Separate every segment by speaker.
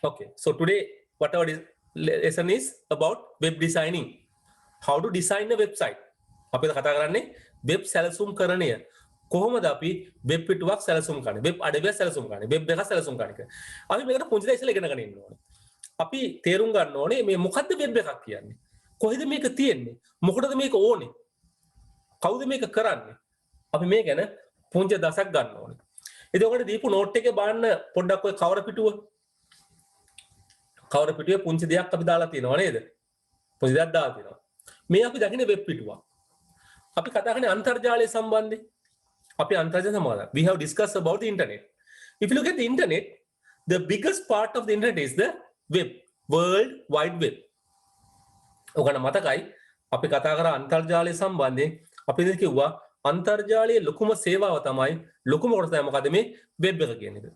Speaker 1: Okay, so today what our lesson is about web designing. How to design a website. අපි කතා කරන්නේ web සැලසුම් කරණය. කොහොමද අපි වෙබ් පිටුවක් සැලසුම් කරන්නේ? වෙබ් අඩවිය සැලසුම් කරන්නේ? වෙබ් එක සැලසුම් කරන්නේ. අපි මේකට පුංචි දෙයක් ඉස්සෙල්ලා ඉගෙනගෙන ඉන්න ඕනේ. අපි තේරුම් ගන්න ඕනේ මේ මොකද්ද වෙබ් එකක් කියන්නේ? කොහෙද මේක තියෙන්නේ? මොකටද මේක ඕනේ? කවුද මේක කරන්නේ? අපි මේ ගැන පුංචි දසක් ගන්න ඕනේ. ඉතින් ඔකට දීපු නෝට් එකේ බලන්න පොඩ්ඩක් ඔය කවර පිටුවේ පුංචි දෙයක් අපි දාලා තියෙනවා නේද? පුංචි දෙයක් දාලා තියෙනවා. මේ අපි දකින්නේ වෙබ් පිටුවක්. අපි කතා කරන්නේ අන්තර්ජාලය සම්බන්ධයෙන්. අපි අන්තර්ජාලය සම්බන්ධයෙන්. We have discussed about the internet. If you look at the internet, the biggest part of the internet is the web, world wide web. ඔගන්න මතකයි අපි කතා කරා අන්තර්ජාලය සම්බන්ධයෙන් අපි ඉතින් කිව්වා අන්තර්ජාලයේ ලොකුම සේවාව තමයි ලොකුම කොටස තමයි මොකද මේ වෙබ් එක කියන එක.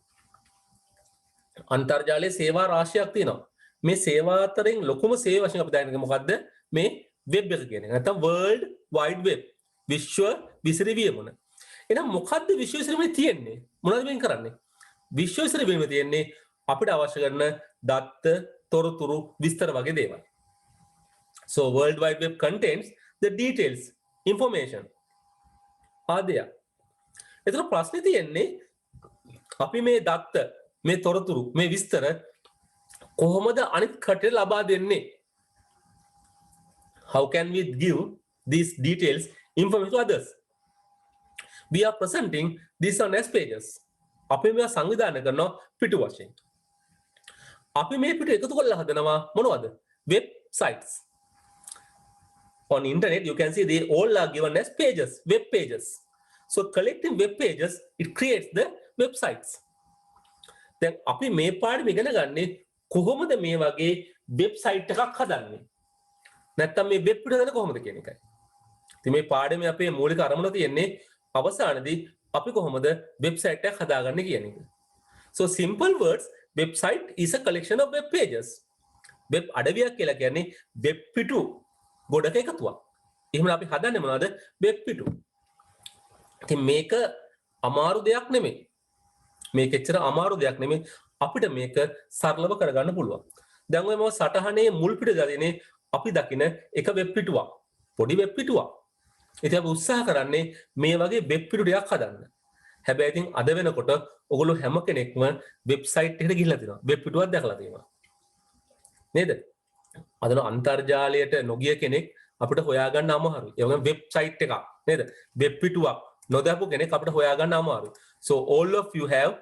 Speaker 1: අන්තර්ජාලයේ සේවා රාශියක් තියෙනවා. මේ සේවා අතරින් ලොකුම සේවා වශයෙන් අපි දකින්නේ මොකද්ද? මේ වෙබ් එක කියන එක. නැත්නම් world wide web. විශ්ව විසිරිවියමුන. එහෙනම් මොකද්ද විශ්ව විසිරිවියම තියෙන්නේ? මොනවද මේක කරන්නේ? විශ්ව විසිරිවියම තියෙන්නේ අපිට අවශ්‍ය කරන දත්ත, තොරතුරු, විස්තර වගේ දේවල්. So world wide web contains the details, information. ආදිය. ඒතර ප්‍රශ්නේ තියෙන්නේ අපි මේ දත්ත, මේ තොරතුරු, මේ විස්තර කොහොමද අනිත් කටට ලබා දෙන්නේ? How can we give these details information to others? We are presenting this on S pages. අපි මේවා සංවිධානය කරනවා පිටු වශයෙන්. අපි මේ පිටු එකතු කරලා හදනවා මොනවද? Web sites. On internet you can see they all are given as pages, web pages. So collecting web pages, it creates the websites. දැන් අපි මේ පාඩම ඉගෙන ගන්නේ කොහොමද මේ වගේ වෙබ්සයිට් එකක් හදන්නේ? නැත්තම් මේ වෙබ් පිටු හදන්නේ කොහොමද කියන එකයි. ඉතින් මේ පාඩමේ අපේ මූලික අරමුණ තියෙන්නේ අවසානයේදී අපි කොහොමද වෙබ්සයිට් එකක් හදාගන්නේ කියන එක. So simple words, website is a collection of web pages. Web අඩවියක් කියලා කියන්නේ වෙබ් පිටු ගොඩක එකතුවක්. එහෙනම් අපි හදන්නේ මොනවද? වෙබ් පිටු. ඉතින් මේක අමාරු දෙයක් නෙමෙයි. මේක එච්චර අමාරු දෙයක් නෙමෙයි. අපිට මේක සරලව කරගන්න පුළුවන්. දැන් ඔය මම සටහනේ මුල් පිට දාන්නේ අපි දකින එක වෙබ් පිටුවක්. පොඩි වෙබ් පිටුවක්. ඉතින් අපි උත්සාහ කරන්නේ මේ වගේ වෙබ් පිටු ටිකක් හදන්න. හැබැයි ඉතින් අද වෙනකොට ඔයගොල්ලෝ හැම කෙනෙක්ම වෙබ්සයිට් එකට ගිහිල්ලා තියෙනවා. වෙබ් පිටුවක් දැකලා තියෙනවා. නේද? අදන අන්තර්ජාලයට නොගිය කෙනෙක් අපිට හොයාගන්න අමාරුයි. ඒ වගේම වෙබ්සයිට් එකක් නේද? වෙබ් පිටුවක් නොදකපු කෙනෙක් අපිට හොයාගන්න අමාරුයි. So all of you have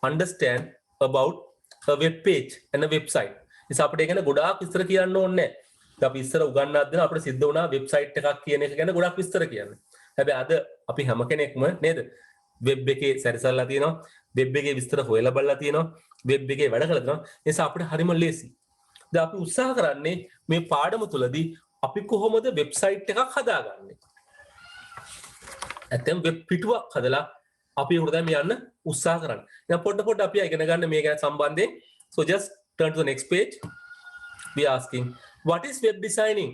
Speaker 1: understand about a web page and a website. ඉතින් අපිට ඒක ගැන ගොඩාක් විස්තර කියන්න ඕනේ නැහැ. අපි ඉස්සර උගන්වන්නත් දෙන අපිට සිද්ධ වුණා වෙබ්සයිට් එකක් කියන එක ගැන ගොඩක් විස්තර කියන්න. හැබැයි අද අපි හැම කෙනෙක්ම නේද වෙබ් එකේ සැරිසල්ලා තියෙනවා, වෙබ් එකේ විස්තර හොයලා බලලා තියෙනවා, වෙබ් එකේ වැඩ කරලා තියෙනවා. ඒ නිසා අපිට හරිම ලේසි. දැන් අපි උත්සාහ කරන්නේ මේ පාඩම තුලදී අපි කොහොමද වෙබ්සයිට් එකක් හදාගන්නේ? නැත්නම් වෙබ් පිටුවක් හදලා අපි උඩ දැන් යන්න උත්සාහ කරන්නේ. දැන් පොඩ අපි ඉගෙන ගන්න මේ ගැන සම්බන්ධයෙන්. So just turn to the next page. We are asking what is web designing?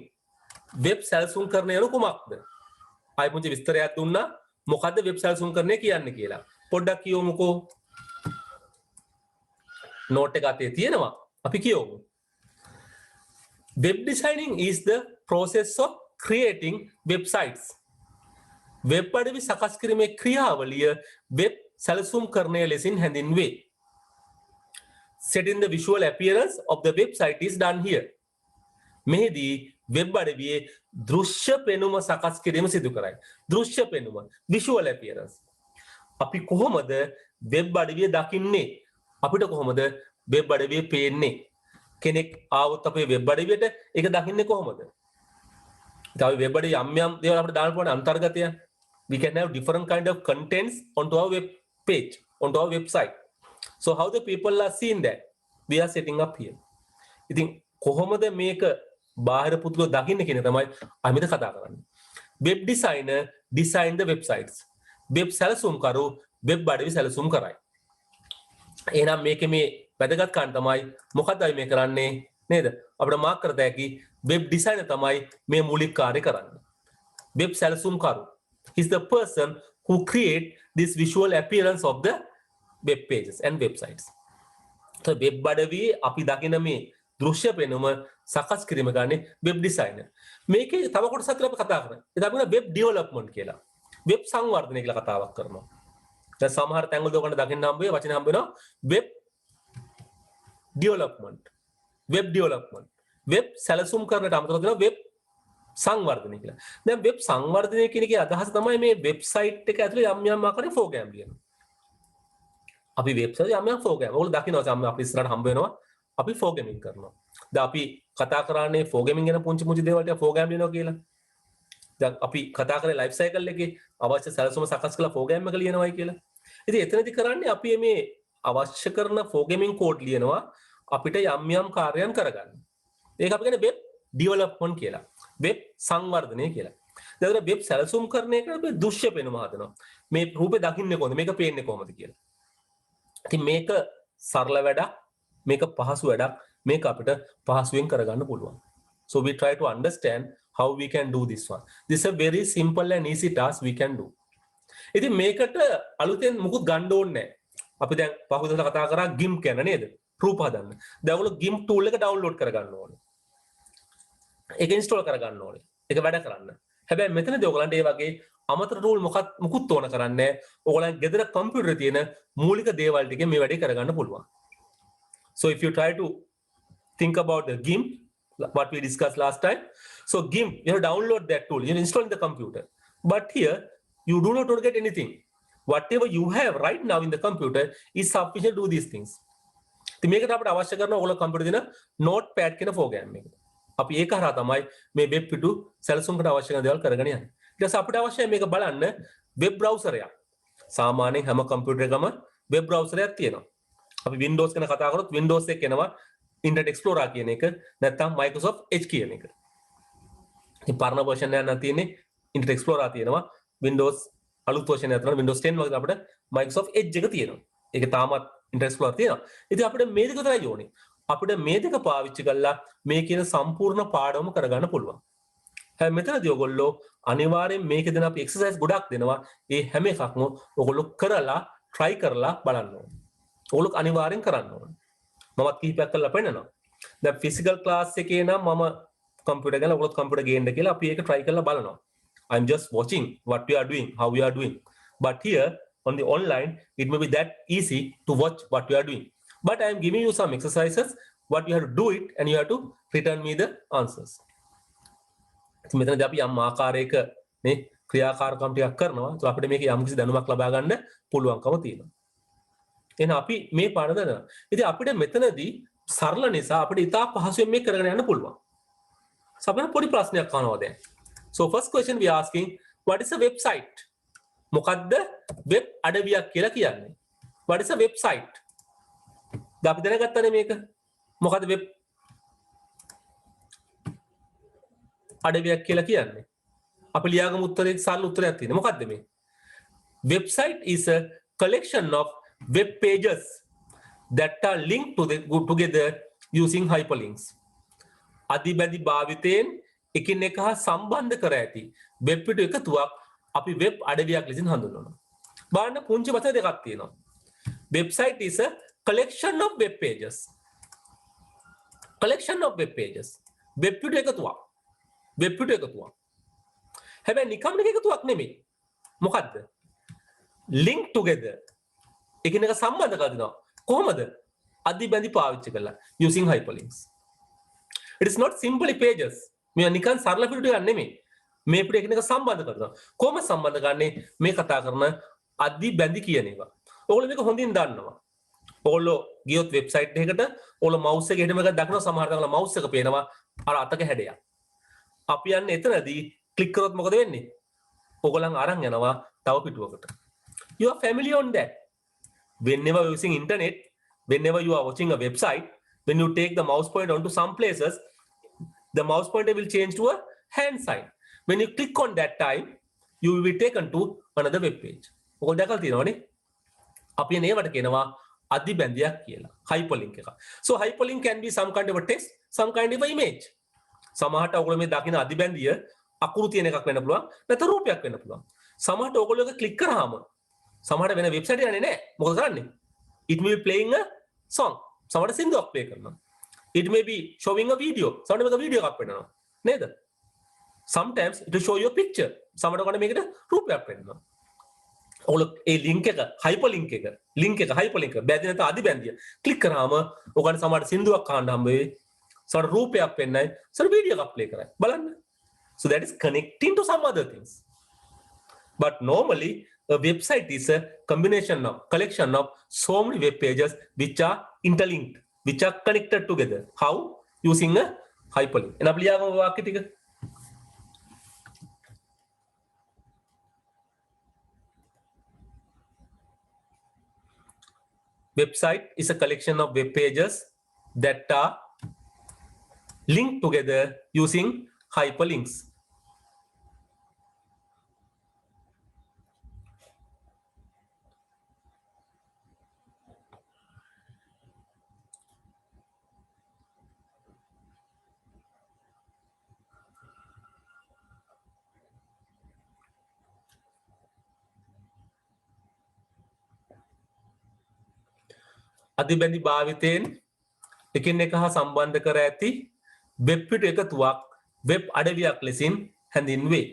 Speaker 1: Web සැලසුම් කරන යනු කුමක්ද? ආයි පුංචි විස්තරයක් දුන්නා මොකද්ද වෙබ් සැලසුම් කරන්නේ කියන්නේ කියලා. පොඩ්ඩක් කියවමුකෝ. නෝට් එක අතේ තියෙනවා. අපි කියවමු. Web designing is the process of creating websites. Web අඩවි සකස් කිරීමේ ක්‍රියාවලිය වෙබ් සැලසුම් කරණය ලෙසින් හැඳින්වේ. Setting the visual appearance of the website is done here. මෙහිදී වෙබ් අඩවියේ දෘශ්‍ය පෙනුම සකස් කිරීම සිදු කරයි. දෘශ්‍ය පෙනුම, visual appearance. අපි කොහොමද වෙබ් අඩවිය දකින්නේ? අපිට කොහොමද වෙබ් අඩවිය පේන්නේ? කෙනෙක් ආවොත් අපේ වෙබ් අඩවියට ඒක දකින්නේ කොහොමද? තව වෙබ් අඩවිය යම් දේවල් අපිට දාන්න පුළුවන් අන්තර්ගතය. We can have different kind of contents onto our web page, onto our website. So how the people are seeing that? We are setting up here. ඉතින් කොහොමද මේක බාහිර පුද්ගලෝ දකින්නේ කියන තමයි අපි මෙතන කතා කරන්නේ. Web designer design the websites. Web සැලසුම්කරු වෙබ් අඩවි සැලසුම් කරයි. එහෙනම් මේකේ මේ වැදගත් කාරණ තමයි මොකක්ද අපි මේ කරන්නේ නේද? අපිට මාක් කරත හැකි වෙබ් ඩිසයිනර් තමයි මේ මූලික කාර්ය කරන්නේ. වෙබ් සැලසුම්කරු is the person who create this visual appearance of the web pages and websites. Web අඩවියේ අපි දකින මේ දෘශ්‍ය පෙනුම සකස් කිරීම ගන්නේ වෙබ් ඩිසයිනර්. මේකේ තව කොටසක් අපි කතා කරනවා. ඒක අපි වෙබ් ඩෙවලොප්මන්ට් කියලා. වෙබ් සංවර්ධනය කියලා කතාවක් කරනවා. දැන් සමහර තැන්වල ඔයගොල්ලෝ දකින්න හම්බ වෙයි වචන හම්බ වෙනවා web development. Web development. Web සැලසුම් කරනට අමතරව දෙනවා වෙබ් සංවර්ධනය කියලා. දැන් වෙබ් සංවර්ධනය කියන එකේ අදහස තමයි මේ වෙබ්සයිට් එක ඇතුලේ යම් ආකාරයේ ප්‍රෝග්‍රෑම් ලියනවා. අපි වෙබ්සයිට් යම් ප්‍රෝග්‍රෑම්. ඔයගොල්ලෝ දකිනවා අපි ඉස්සරහට හම්බ වෙනවා අපි ප්‍රෝග්‍රෑමින් කරනවා. දැන් අපි කතා කරන්නේ ප්‍රෝග්‍රෑමින් ගැන පුංචි දේවල් ටික ප්‍රෝග්‍රෑම් ලියනවා කියලා. දැන් අපි කතා කරේ ලයිෆ් සයිකල් එකේ අවශ්‍ය සැලසුම සකස් කරලා ප්‍රෝග්‍රෑම් එක ලියනවායි කියලා. ඉතින් එතනදී කරන්නේ අපි මේ අවශ්‍ය කරන ප්‍රෝග්‍රෑමින් කෝඩ් ලියනවා අපිට යම් කාර්යයන් කරගන්න. ඒක අපි කියන්නේ වෙබ් ඩෙවලොප්මන්ට් කියලා. වෙබ් සංවර්ධනය කියලා. දැන් වෙබ් සැලසුම් කරන එක අපි දෘශ්‍ය පෙනුම හදනවා. මේ රූපේ දකින්නේ කොහොමද? මේක පේන්නේ කොහොමද කියලා. ඉතින් මේක සරල වැඩක්, මේක පහසු වැඩක්, මේක අපිට පහසුවෙන් කරගන්න පුළුවන්. So we try to understand how we can do this one. This is a very simple and easy task we can do. ඉතින් මේකට අලුතෙන් මුකුත් ගන්න ඕනේ නැහැ. අපි දැන් පහුගිය දවස් කතා කරා GIMP ගැන නේද? රූප හදන්න. දැන් ඔයගොල්ලෝ GIMP tool එක download කරගන්න ඕනේ. ඒක install කරගන්න ඕනේ. ඒක වැඩ කරන්න. හැබැයි මෙතනදී ඔයගලන්ට මේ වගේ අමතර tool මුකුත් ඕන කරන්නේ නැහැ. ඔයගලන් ගෙදර කම්පියුටරේ තියෙන මූලික දේවල් ටිකෙන් මේ වැඩේ කරගන්න පුළුවන්. So if you try to think about the GIMP, what we discussed last time. So GIMP, you have to download that tool, you install in the computer. But here, you do not get anything. Whatever you have right now in the computer is sufficient to do these things. ඉතින් මේකට අපිට අවශ්‍ය කරන ඔයගොල්ලෝ computer දින notepad කියන programme එක. අපි ඒක හරහා තමයි මේ වෙබ් පිටු සැලසුම්කට අවශ්‍ය කරන දේවල් කරගෙන යන්නේ. ඊට පස්සේ අපිට අවශ්‍යයි මේක බලන්න වෙබ් බ්‍රවුසර් එකක්. සාමාන්‍යයෙන් හැම කම්පියුටර් එකකම වෙබ් බ්‍රවුසර් එකක් තියෙනවා. අපි Windows ගැන කතා කරොත් Windows එක එනවා Internet Explorer කියන එක නැත්නම් Microsoft Edge කියන එක. ඉතින් පරණ version එක නම් තියෙන්නේ Internet Explorer තියෙනවා. Windows අලුත් version එක තමයි Windows 10 වගේ අපිට Microsoft Edge එක තියෙනවා. ඒක තාමත් Internet Explorer තියෙනවා. ඉතින් අපිට මේ දෙක තමයි ඕනේ. අපිට මේ දෙක පාවිච්චි කරලා මේ කියන සම්පූර්ණ පාඩම කරගන්න පුළුවන්. හැබැයි මෙතනදී ඔයගොල්ලෝ අනිවාර්යෙන් මේකේ දෙන අපි එක්සර්සයිස් ගොඩක් දෙනවා. ඒ හැම එකක්ම ඔයගොල්ලෝ කරලා try කරලා බලන්න ඕනේ. ඔයගොල්ලෝ අනිවාර්යෙන් කරන්න ඕනේ. මමත් කිහිපයක් කරලා පෙන්නනවා. දැන් ෆිසිකල් ක්ලාස් එකේ නම් මම කම්පියුටර් ගැන ඔයගොල්ලෝ කම්පියුටර් ගේන්න කියලා අපි ඒක try කරලා බලනවා. I'm just watching what we are doing, how we are doing. But here on the online, it may be that easy to watch what we are doing. But I am giving you some exercises, what you have to do it and you have to return me the answers. ඉතින් මෙතනදී අපි යම් ආකාරයක මේ ක්‍රියාකාරකම් ටිකක් කරනවා. ඒක අපිට මේක යම්කිසි දැනුමක් ලබා ගන්න පුළුවන්කම තියෙනවා. එහෙනම් අපි මේ පාඩම දන්නවා. ඉතින් අපිට මෙතනදී සරල නිසා අපිට ඉතා පහසුවෙන් මේක කරගෙන යන්න පුළුවන්. සමහර පොඩි ප්‍රශ්නයක් අහනවා දැන්. So first question we are asking, what is a website? මොකද්ද වෙබ් අඩවියක් කියලා කියන්නේ? What is a website? දැන් අපි දැනගත්තානේ මේක. මොකද්ද වෙබ් අඩවියක් කියලා කියන්නේ? අපි ලියාගමු උත්තරේ සරල උත්තරයක් තියෙනවා. මොකද්ද මේ? Website is a collection of web pages that are linked together using hyperlinks. අදිබැදි භාවිතයෙන් එකින් එක හා සම්බන්ධ කර ඇති වෙබ් පිටු එකතුවක් අපි වෙබ් අඩවියක් ලෙසින් හඳුන්වනවා. බලන්න පුංචි වචන දෙකක් තියෙනවා. Website is a collection of web pages. Collection of web pages. Web පිටු එකතුවක්. වෙබ් පිටු එකතුවක්. හැබැයි නිකම්ම එකතුවක් නෙමෙයි. මොකද්ද? Link together. එකින් එක සම්බන්ධ කර දෙනවා. කොහොමද? අදිබැදි පාවිච්චි කරලා using hyperlinks. It is not simply pages. මේ නිකන් සරල පිටු ටිකක් නෙමෙයි. මේ පිටු එකින් එක සම්බන්ධ කරනවා. කොහොම සම්බන්ධ කරන්නේ? මේ කතා කරන අදිබැදි කියන එක. ඔයගොල්ලෝ මේක හොඳින් දන්නවා. ඔයගොල්ලෝ ගියොත් වෙබ්සයිට් එකකට ඔයගොල්ලෝ mouse එකේ හිටම එකක් දකිනවා සමහර තැන්වල mouse එක පේනවා අර අතක හැඩයක්. අපි යන්නේ එතනදී ක්ලික් කරොත් මොකද වෙන්නේ? ඔයගොල්ලන් අරන් යනවා තව පිටුවකට. You are familiar on that. Whenever you are using internet, whenever you are watching a website, when you take the mouse pointer onto some places, the mouse pointer will change to a hand sign. When you click on that time, you will be taken to another web page. ඔයගොල්ලෝ දැකලා තියෙනවනේ. අපි එනේවට කියනවා අදිබැඳියක් කියලා. hyperlink එක. So hyperlink can be some kind of a text, some kind of a image. සමහරට ඔයගොල්ලෝ මේ දකින අදිබැඳිය අකුරු තියෙන එකක් වෙන්න පුළුවන්, නැත්නම් රූපයක් වෙන්න පුළුවන්. සමහරට ඔයගොල්ලෝ එක ක්ලික් කරාම සමහරට වෙන වෙබ්සයිට් යන්නේ නැහැ. මොකද කරන්නේ? It will be playing a song. සමහරට සින්දුවක් ප්ලේ කරනවා. It may be showing a video. සමහරට මේක වීඩියෝ එකක් වෙනවා. නේද? Sometimes it will show you a picture. සමහරට ගන්න මේකට රූපයක් වෙනවා. ඔයගොල්ලෝ ඒ ලින්ක් එක හයිපර්ලින්ක් එක හයිපර්ලින්ක් බැඳි නැත්නම් අදි බැඳිය ක්ලික් කරාම ඔයගොල්ලෝ සමහරට සින්දුවක් අහන්න හම්බ වෙයි. සමහරට රූපයක් වෙන්නයි. සමහරට වීඩියෝ එකක් ප්ලේ කරයි. බලන්න. So that is connecting to some other things. But normally a website is a collection of so many web pages which are interlinked, which are connected together. How? Using a hyperlink. එන අපි ලියාගමු වාක්‍ය ටික. Website is a collection of web pages that are linked together using hyperlinks. අධිබැඳි භාවිතයෙන් එකින් එක හා සම්බන්ධ කර ඇති වෙබ් පිටු එකතුවක් වෙබ් අඩවියක් ලෙසින් හැඳින්වේ.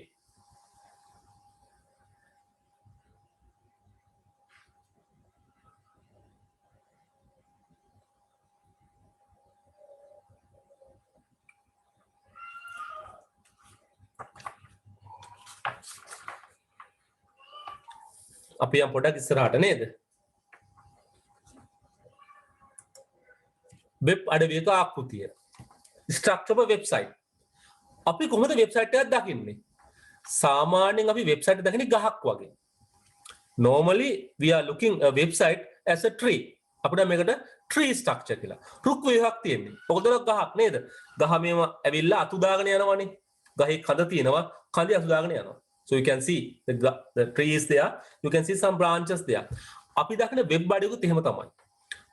Speaker 1: අපි යම් පොඩක් ඉස්සරහට නේද? Web අඩවියක ආකෘතිය. Structure of a website. අපි කොහොමද වෙබ්සයිට් එකක් දකින්නේ? සාමාන්‍යයෙන් අපි වෙබ්සයිට් එක දකින්නේ ගහක් වගේ. Normally we are looking a website as a tree. අපිට මේකට tree structure කියලා. රුක් වේහක් තියෙන්නේ. ඔකදල ගහක් නේද? ගහ මේව ඇවිල්ලා අතු දාගෙන යනවනේ. ගහේ කඳ තියෙනවා. කඳේ අතු දාගෙන යනවා. So you can see the tree is there. You can see some branches there. අපි දකින වෙබ් අඩවියකුත් එහෙම තමයි.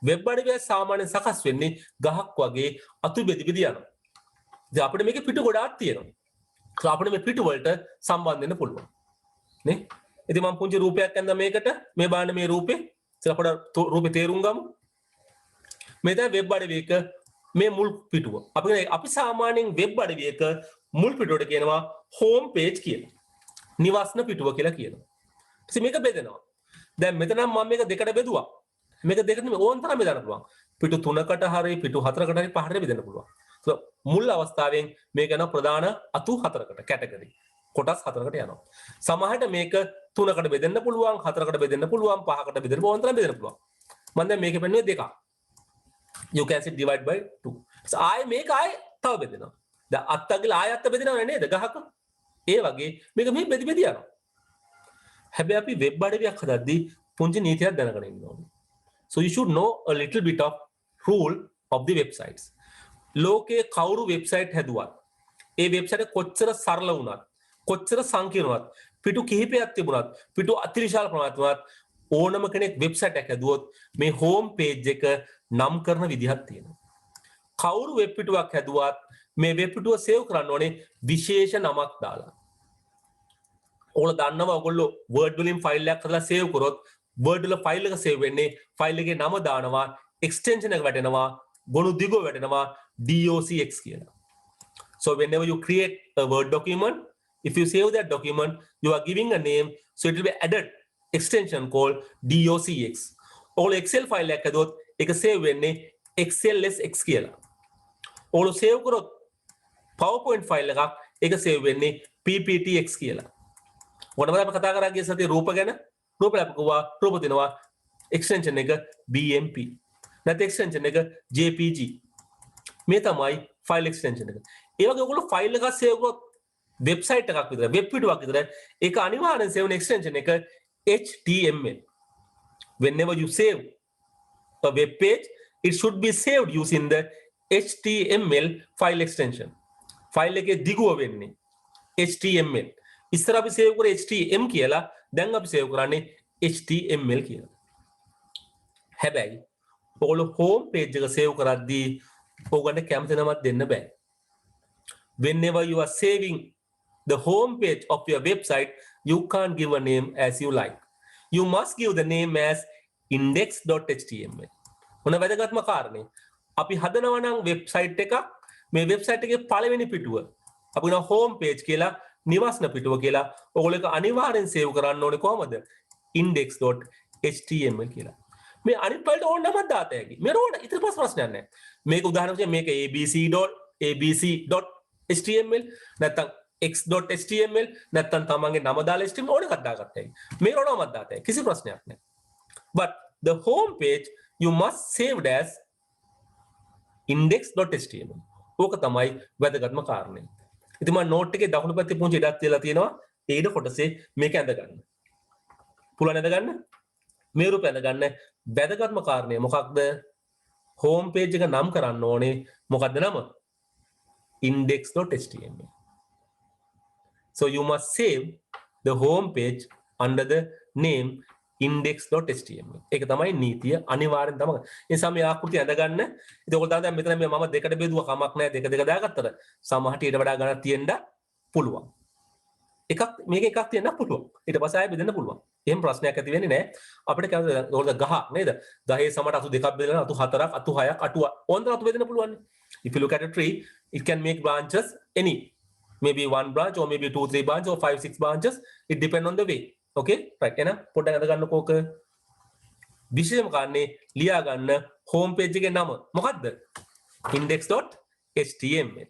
Speaker 1: වෙබ් අඩවිය සාමාන්‍යයෙන් සකස් වෙන්නේ ගහක් වගේ අතු බෙදි බෙදි යනවා. ඉතින් අපිට මේකේ පිටු ගොඩාක් තියෙනවා. So අපිට මේ පිටු වලට සම්බන්ධ වෙන්න පුළුවන්. නේ? ඉතින් මම පුංචි රූපයක් ඇඳලා මේකට මේ බලන්න මේ රූපේ. ඉතින් අපිට රූපේ තේරුම් ගමු. මේ තමයි වෙබ් අඩවියක මේ මුල් පිටුව. අපි සාමාන්‍යයෙන් වෙබ් අඩවියක මුල් පිටුවට කියනවා හෝම් පේජ් කියලා. නිවාස්න පිටුව කියලා කියනවා. ඉතින් මේක බෙදෙනවා. දැන් මෙතන මම මේක දෙකට බෙදුවා. මේක දෙකට නෙමෙයි ඕන තරම් බෙදන්න පුළුවන්. පිටු 3කට හරි පිටු 4කට හරි 5කට බෙදන්න පුළුවන්. So මුල් අවස්ථාවෙන් මේක යන ප්‍රධාන අතු 4කට කැටගරි. කොටස් 4කට යනවා. සමහරට මේක 3කට බෙදන්න පුළුවන්, 4කට බෙදන්න පුළුවන්, 5කට බෙදන්න ඕන තරම් බෙදන්න පුළුවන්. මම දැන් මේකේ පෙන්නුවේ දෙකක්. You can see divide by 2. So ආයේ මේක ආයේ තව බෙදෙනවා. දැන් අත්තගල ආයෙ අත්ත බෙදෙනව නේද ගහක? ඒ වගේ මේක මේ බෙදි බෙදි යනවා. හැබැයි අපි වෙබ් අඩවියක් හදද්දී පුංචි නීතියක් දැනගෙන ඉන්න ඕනේ. So you should know a little bit of rule of the websites. ලෝකයේ කවුරු වෙබ්සයිට් හැදුවත් ඒ වෙබ්සයිට් එක කොච්චර සරල වුණත් කොච්චර සංකීර්ණ වුණත් පිටු කිහිපයක් තිබුණත් පිටු අතිවිශාල ප්‍රමාණයක් වුණත් ඕනම කෙනෙක් වෙබ්සයිට් එකක් හැදුවොත් මේ හෝම් පේජ් එක නම් කරන විදිහක් තියෙනවා. කවුරු වෙබ් පිටුවක් හැදුවත් මේ වෙබ් පිටුව සේව් කරන්න ඕනේ විශේෂ නමක් දාලා. ඔයගොල්ලෝ දන්නවා ඔයගොල්ලෝ Word වලින් ෆයිල් එකක් හදලා සේව් කරොත් Word වල ෆයිල් එක සේව් වෙන්නේ ෆයිල් එකේ නම දානවා එක්ස්ටෙන්ෂන් එක වැටෙනවා ගොනු දිගුව වැටෙනවා docx කියලා. So whenever you create a Word document, if you save that document, you are giving a name, so it will be added extension called docx. ඔයගොල්ලෝ Excel ෆයිල් එකක් හදුවොත් ඒක සේව් වෙන්නේ xlsx කියලා. ඔයගොල්ලෝ සේව් කරොත් PowerPoint file එකක් ඒක save වෙන්නේ pptx කියලා. මොනවද අපි කතා කරා ගිය සතියේ රූප ගැන? රූප ලැබුවා රූප දෙනවා එක්ස්ටෙන්ෂන් එක bmp. නැත්නම් එක්ස්ටෙන්ෂන් එක jpg. මේ තමයි ෆයිල් එක්ස්ටෙන්ෂන් එක. ඒ වගේ ඔයගොල්ලෝ ෆයිල් එකක් සේව් කරොත් වෙබ්සයිට් එකක් විතර වෙබ් පිටුවක් විතර ඒක අනිවාර්යෙන් සේව් වෙන එක්ස්ටෙන්ෂන් එක html. Whenever you save a web page, it should be saved using the html file extension. File එකේ දිගුව වෙන්නේ html. ඉස්සර අපි සේව් කරේ htm කියලා, දැන් අපි සේව් කරන්නේ html කියලා. හැබැයි ඔයගොල්ලෝ හෝම් පේජ් එක සේව් කරද්දී ඔයගොල්ලන්ට කැමති නමක් දෙන්න බෑ. Whenever you are saving the home page of your website, you can't give a name as you like. You must give the name as index.html. මොන වැදගත්ම කාරණේ අපි හදනවා නම් වෙබ්සයිට් එකක් මේ වෙබ්සයිට් එකේ පළවෙනි පිටුව අපි කියන හෝම් පේජ් කියලා නිවාසන පිටුව කියලා ඔයගොල්ලෝ ඒක අනිවාර්යෙන් සේව් කරන්න ඕනේ කොහමද index.html කියලා මේ අනිත් වලට ඕන නමක් දාත හැකි මේ රෝඩ ඉතින් ප්‍රශ්නයක් නැහැ මේක උදාහරණයක් විදිහට මේක abc.html නැත්නම් x.html නැත්නම් තමන්ගේ නම දාලා html ඕන එකක් දාගත්තා හැකි මේ රෝඩ නමක් දාත හැකි කිසි ප්‍රශ්නයක් නැහැ but the home page you must save it as index.html ඕක තමයි වැදගත්ම කාරණේ ඉතින් මම නෝට් එකේ දකුණු පැත්තේ පුංචි ඉඩක් තියලා තියෙනවා ඒ ඉඩ කොටසේ මේක ඇඳ ගන්න පුළුවන් ඇඳ ගන්න මේ රූපය ඇඳ ගන්න වැදගත්ම කාරණේ මොකක්ද හෝම් පේජ් එක නම් කරන්න ඕනේ මොකක්ද නම index.html so you must save the home page under the name index.html ඒක තමයි නීතිය අනිවාර්යෙන් තමයි ඒ නිසා මේ ආකෘතිය ඇඳ ගන්න ඉතින් ඔයගොල්ලෝ දැන් මෙතන මම දෙකට බෙදුවා කමක් නැහැ දෙක දෙක දාගත්තට සමහරට ඊට වඩා ගණන් තියෙන්න පුළුවන් එකක් මේක එකක් තියෙන්න පුළුවන් ඊට පස්සේ ආයෙ බෙදන්න පුළුවන් එහෙම ප්‍රශ්නයක් ඇති වෙන්නේ නැහැ අපිට කියන්නේ ඔයගොල්ලෝ ගහ නේද ගහේ සමට අතු දෙකක් බෙදලා අතු හතරක් අතු හයක් අටුව ඕනතරම් අතු බෙදන්න පුළුවන් if you look at a tree it can make branches any maybe one branch or maybe 2-3 branches or 5-6 branches it depend on the way okay right එහෙනම් පොඩ්ඩක් අඳ ගන්නකෝක විශේෂම කාරණේ ලියා ගන්න හෝම් පේජ් එකේ නම මොකද්ද index.html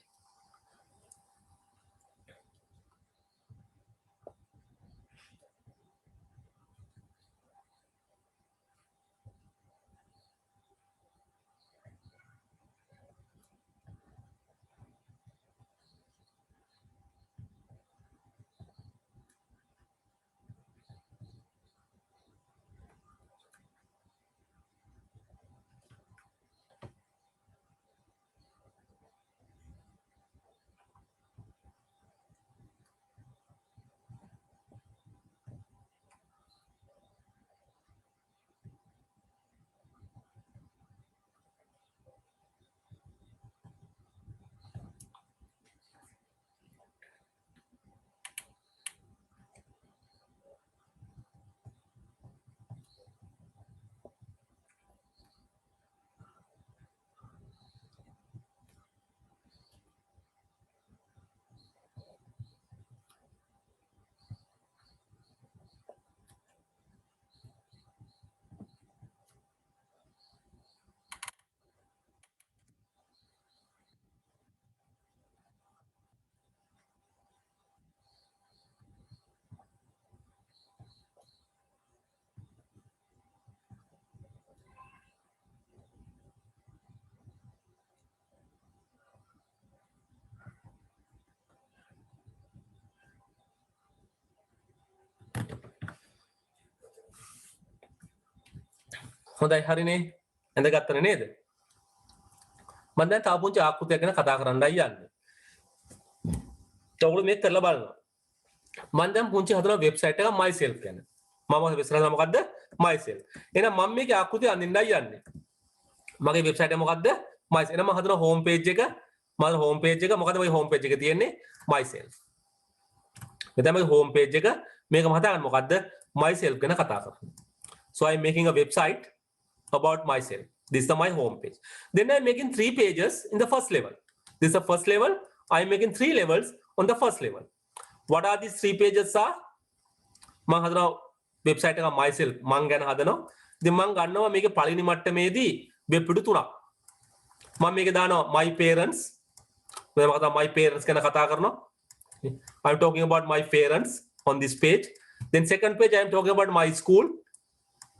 Speaker 1: හොඳයි හරිනේ ඇඳගත්තනේ නේද මම දැන් තව පුංචි ආකෘතියක් ගැන කතා කරන්නයි යන්නේ ඔයගොල්ලෝ මේක කරලා බලනවා මම දැන් පුංචි හදන වෙබ්සයිට් එක myself ගැන මම වෙබ්සයිට් එක මොකද්ද myself එහෙනම් මම මේකේ ආකෘතිය අඳින්නයි යන්නේ මගේ වෙබ්සයිට් එක මොකද්ද myself එහෙනම් මම හදන හෝම් පේජ් එක මොකද්ද මේ හෝම් පේජ් එක තියෙන්නේ myself මෙතන මගේ හෝම් පේජ් එක මේක මම හදාගන්න මොකද්ද myself ගැන කතා කරන්නේ so I'm making a website about myself. This is my home page. Then I'm making 3 pages in the first level. This is the first level. I'm making 3 levels on the first level. What are these 3 pages are? මම හදනවා website එක myself මම ගැන හදනවා. ඉතින් මම ගන්නවා මේකේ පළවෙනි මට්ටමේදී වෙබ් පිටු 3ක්. මම මේක දානවා my parents. මම කතා my parents ගැන කතා කරනවා. I'm talking about my parents on this page. Then second page I am talking about my school.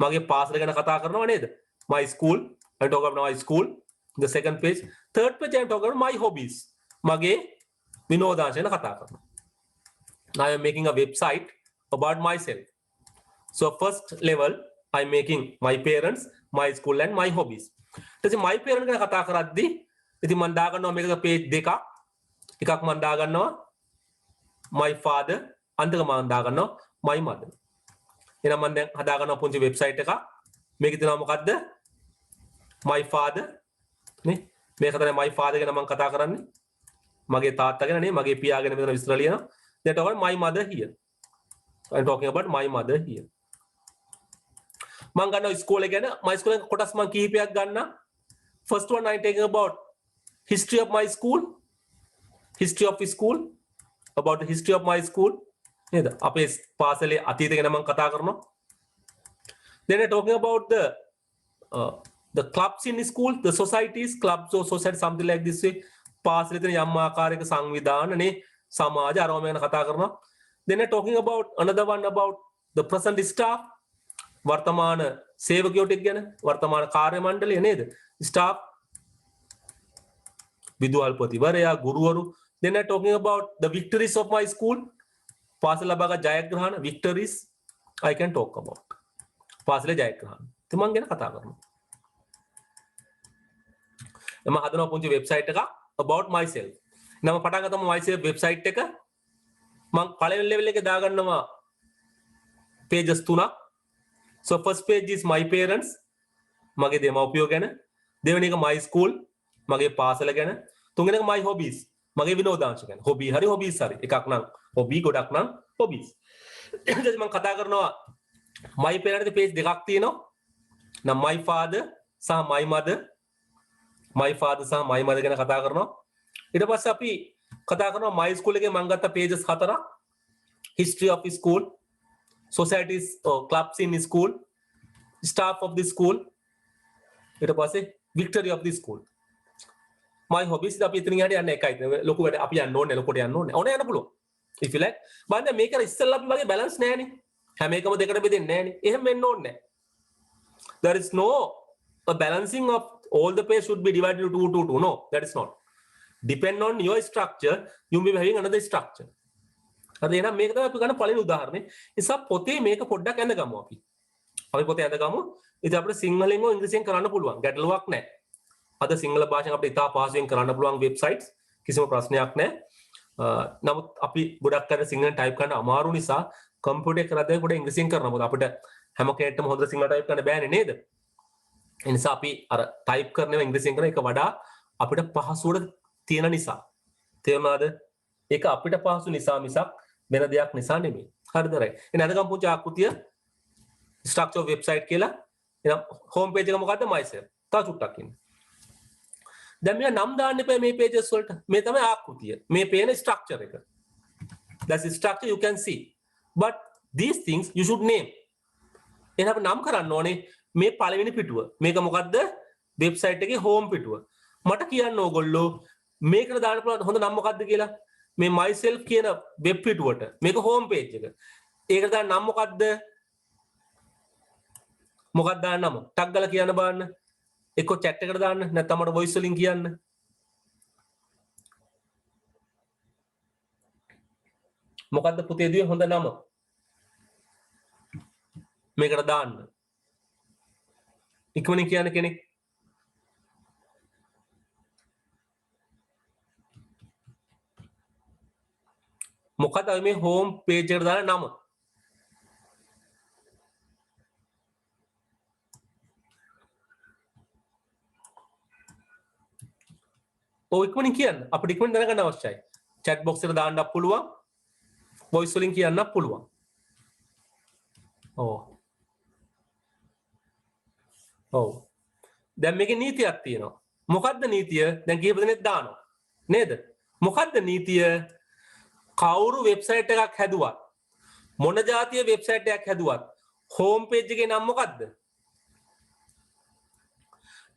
Speaker 1: මගේ පාසල ගැන කතා කරනවා නේද my school I talk about my school the second page third page I talk about my hobbies මගේ විනෝදාංශ ගැන කතා කරනවා now I am making a website about myself so first level I am making my parents my school and my hobbies ඊට my parents ගැන කතා කරද්දී ඉතින් මම දාගන්නවා මේක page දෙකක් එකක් මම දාගන්නවා my father අන්තික මම දාගන්නවා my mother එහෙනම් මම දැන් හදා ගන්නවා පුංචි වෙබ්සයිට් එකක් මේකේ තියෙනවා මොකද්ද my father නේ මේක තමයි my father ගැන මම කතා කරන්නේ මගේ තාත්තා ගැන නේ මගේ පියා ගැන මෙතන විස්තර ලියනවා then talk about my mother here I'm talking about my mother here මම ගන්නවා ඉස්කෝලේ ගැන my school එක කොටස් මම කිහිපයක් ගන්නවා. First one I'm taking about history of my school, history of school, about the history of my school. නේද? අපේ පාසලේ අතීතය ගැන මම කතා කරනවා. Then I'm talking about the clubs in school, the societies, clubs or society, something like this way. පාසලේ තියෙන යම් ආකාරයක සංවිධානනේ සමාජ අරම ගැන කතා කරනවා. Then I'm talking about another one about the present staff, වර්තමාන සේවකයෝ ටික ගැන, වර්තමාන කාර්ය මණ්ඩලය නේද? staff, විදුහල්පතිවරයා, ගුරුවරු. Then I'm talking about the victories of my school. පාසල ලබාගත් ජයග්‍රහණ, victories I can talk about. පාසලේ ජයග්‍රහණ. ඉතින් මම ගැන කතා කරනවා. මම හදනවා පුංචි වෙබ්සයිට් එකක් about myself. නම පටන් ගත්තම myself වෙබ්සයිට් එක මම පළවෙනි ලෙවල් එකේ දාගන්නවා pages 3ක්. So first page is my parents, මගේ දෙමව්පියෝ ගැන. දෙවෙනි එක my school, මගේ පාසල ගැන. තුන්වෙනි එක my hobbies, මගේ විනෝදාංශ ගැන. hobby හරි hobbies හරි. එකක් නම් hobby, ගොඩක් නම් hobbies. ඊට මම කතා කරනවා my parents page දෙකක් තියෙනවා. නම් my father සහ my mother. my father සහ my mother ගැන කතා කරනවා. ඊට පස්සේ අපි කතා කරනවා my school එකේ මම ගත්ත pages 4ක්. history of school, societies or clubs in school, staff of the school. ඊට පස්සේ victory of the school. my hobbies අපි ඉතින් යට යන්නේ එකයි. ලොකු වැඩ අපි යන්න ඕනේ, ලොකුට යන්න ඕනේ. ඕනේ යන්න පුළුවන්. if you like. බලන්න මේක ඉස්සෙල්ලා අපි වගේ balance නැහැනේ. හැම එකම දෙකට බෙදෙන්නේ නැහැනේ. එහෙම වෙන්න ඕනේ නැහැ. There is no a balancing of all the page should be divided into 2, 2, 2. No, that is not. Depend on your structure, you may be having another structure. හරි එහෙනම් මේක තමයි අපි ගන්න පළවෙනි උදාහරණය. නිසා පොතේ මේක පොඩ්ඩක් ඇඳගමු අපි. අපි පොතේ ඇඳගමු. ඉතින් අපිට සිංහලෙන් හෝ ඉංග්‍රීසියෙන් කරන්න පුළුවන්. ගැටලුවක් නැහැ. අද සිංහල භාෂාවෙන් අපිට ඉතා පහසුවෙන් කරන්න පුළුවන් වෙබ්සයිට්ස්. කිසිම ප්‍රශ්නයක් නැහැ. නමුත් අපි ගොඩක් අර සිංහලෙන් ටයිප් කරන්න අමාරු නිසා කම්පියුටර් එක කරද්දී පොඩ්ඩක් ඉංග්‍රීසියෙන් කරනවා. මොකද අපිට හැම කෙනෙක්ටම හොඳට සිංහල ටයිප් කරන්න බෑනේ නේද? ඒ නිසා අපි අර ටයිප් කරනවා ඉංග්‍රීසියෙන් කරන එක වඩා අපිට පහසුවට තියෙන නිසා. තේරුණාද? ඒක අපිට පහසු නිසා මිසක් වෙන දෙයක් නිසා නෙමෙයි. හරිද? රයිට්. එහෙනම් අදගම් පුංචි ආකෘතිය structure website කියලා. එහෙනම් home page එක මොකද්ද? myself. තව චුට්ටක් ඉන්න. දැන් මෙයා නම් දාන්න එපා මේ pages වලට. මේ තමයි ආකෘතිය. මේ පේන structure එක. That's the structure you can see. But these things you should name. එහෙනම් අපි නම් කරන්න ඕනේ මේ පළවෙනි පිටුව. මේක මොකද්ද? වෙබ්සයිට් එකේ home පිටුව. මට කියන්න ඕගොල්ලෝ මේකට දාන්න පුළුවන් හොඳ නම මොකද්ද කියලා. මේ myself කියන වෙබ් පිටුවට මේක home page එක. ඒකට දාන්න නම මොකද්ද? මොකක්ද දාන්න නම? ටග් ගාලා කියන්න බලන්න. එක්ක chat එකට දාන්න නැත්නම් මට voice වලින් කියන්න. මොකද්ද පුතේ දුවේ හොඳ නම? මේකට දාන්න. ඉක්මනින් කියන්න කෙනෙක්. මොකද මේ හෝම් පේජ් එකට දාන නම? ඔව් ඉක්මනින් කියන්න. අපිට ඉක්මනින් දැනගන්න අවශ්‍යයි. chat box එකට දාන්නත් පුළුවන්. voice වලින් කියන්නත් පුළුවන්. ඔව්. දැන් මේකේ නීතියක් තියෙනවා. මොකද්ද නීතිය? දැන් කීප දෙනෙක් දානවා. නේද? මොකද්ද නීතිය? කවුරු වෙබ්සයිට් එකක් හැදුවත් මොන જાතිය වෙබ්සයිට් එකක් හැදුවත් හෝම් පේජ් එකේ නම මොකද්ද?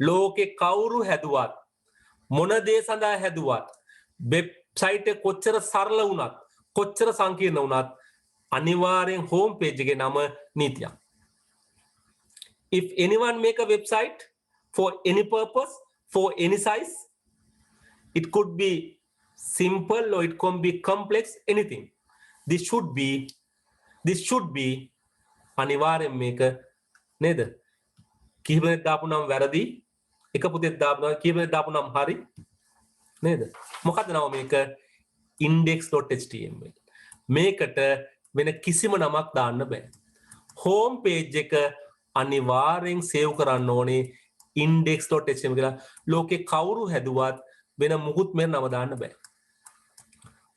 Speaker 1: ලෝකේ කවුරු හැදුවත් මොන දේ සඳහා හැදුවත් වෙබ්සයිට් එක කොච්චර සරල වුණත් කොච්චර සංකීර්ණ වුණත් අනිවාර්යෙන් හෝම් පේජ් එකේ නම නීතියක්. If anyone make a website for any purpose, for any size, it could be simple or it can be complex, anything. This should be අනිවාර්යෙන් මේක නේද? කීප දෙනෙක් දාපු නම් වැරදි, එක පුතෙක් දාපු නම් කීප දෙනෙක් දාපු නම් හරි නේද? මොකද්ද නම මේක? index.html. මේකට වෙන කිසිම නමක් දාන්න බෑ. home page එක අනිවාර්යෙන් සේව් කරන්න ඕනේ index.html කියලා. ලෝකේ කවුරු හැදුවත් වෙන මුකුත් මෙන්න නම දාන්න බෑ.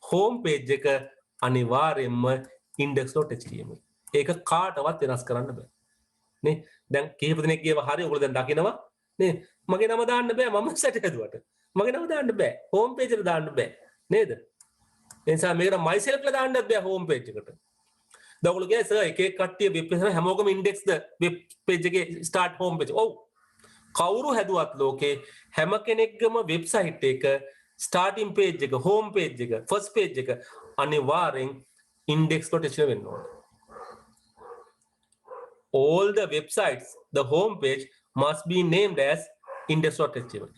Speaker 1: home page එක අනිවාර්යෙන්ම index.html. ඒක කාටවත් වෙනස් කරන්න බෑ. නේ දැන් කීප දෙනෙක් ගියව හරි ඔයගොල්ලෝ දැන් දකිනවා නේ මගේ නම දාන්න බෑ මම සැට හැදුවට මගේ නම දාන්න බෑ හෝම් පේජ් එකට දාන්න බෑ නේද ඒ නිසා මේකට myself ලා දාන්නත් බෑ හෝම් පේජ් එකට දැන් ඔයගොල්ලෝ කියන්නේ සර් එක එක කට්ටිය වෙබ් පේජ් එක හැමෝගම ඉන්ඩෙක්ස් ද වෙබ් පේජ් එකේ ස්ටාර්ට් හෝම් පේජ් ඔව් කවුරු හැදුවත් ලෝකේ හැම කෙනෙක්ගම වෙබ්සයිට් එක ස්ටාර්ටින් පේජ් එක හෝම් පේජ් එක ෆස්ට් පේජ් එක අනිවාර්යෙන් index.html වෙන්න ඕනේ all the websites the home page must be named as index.html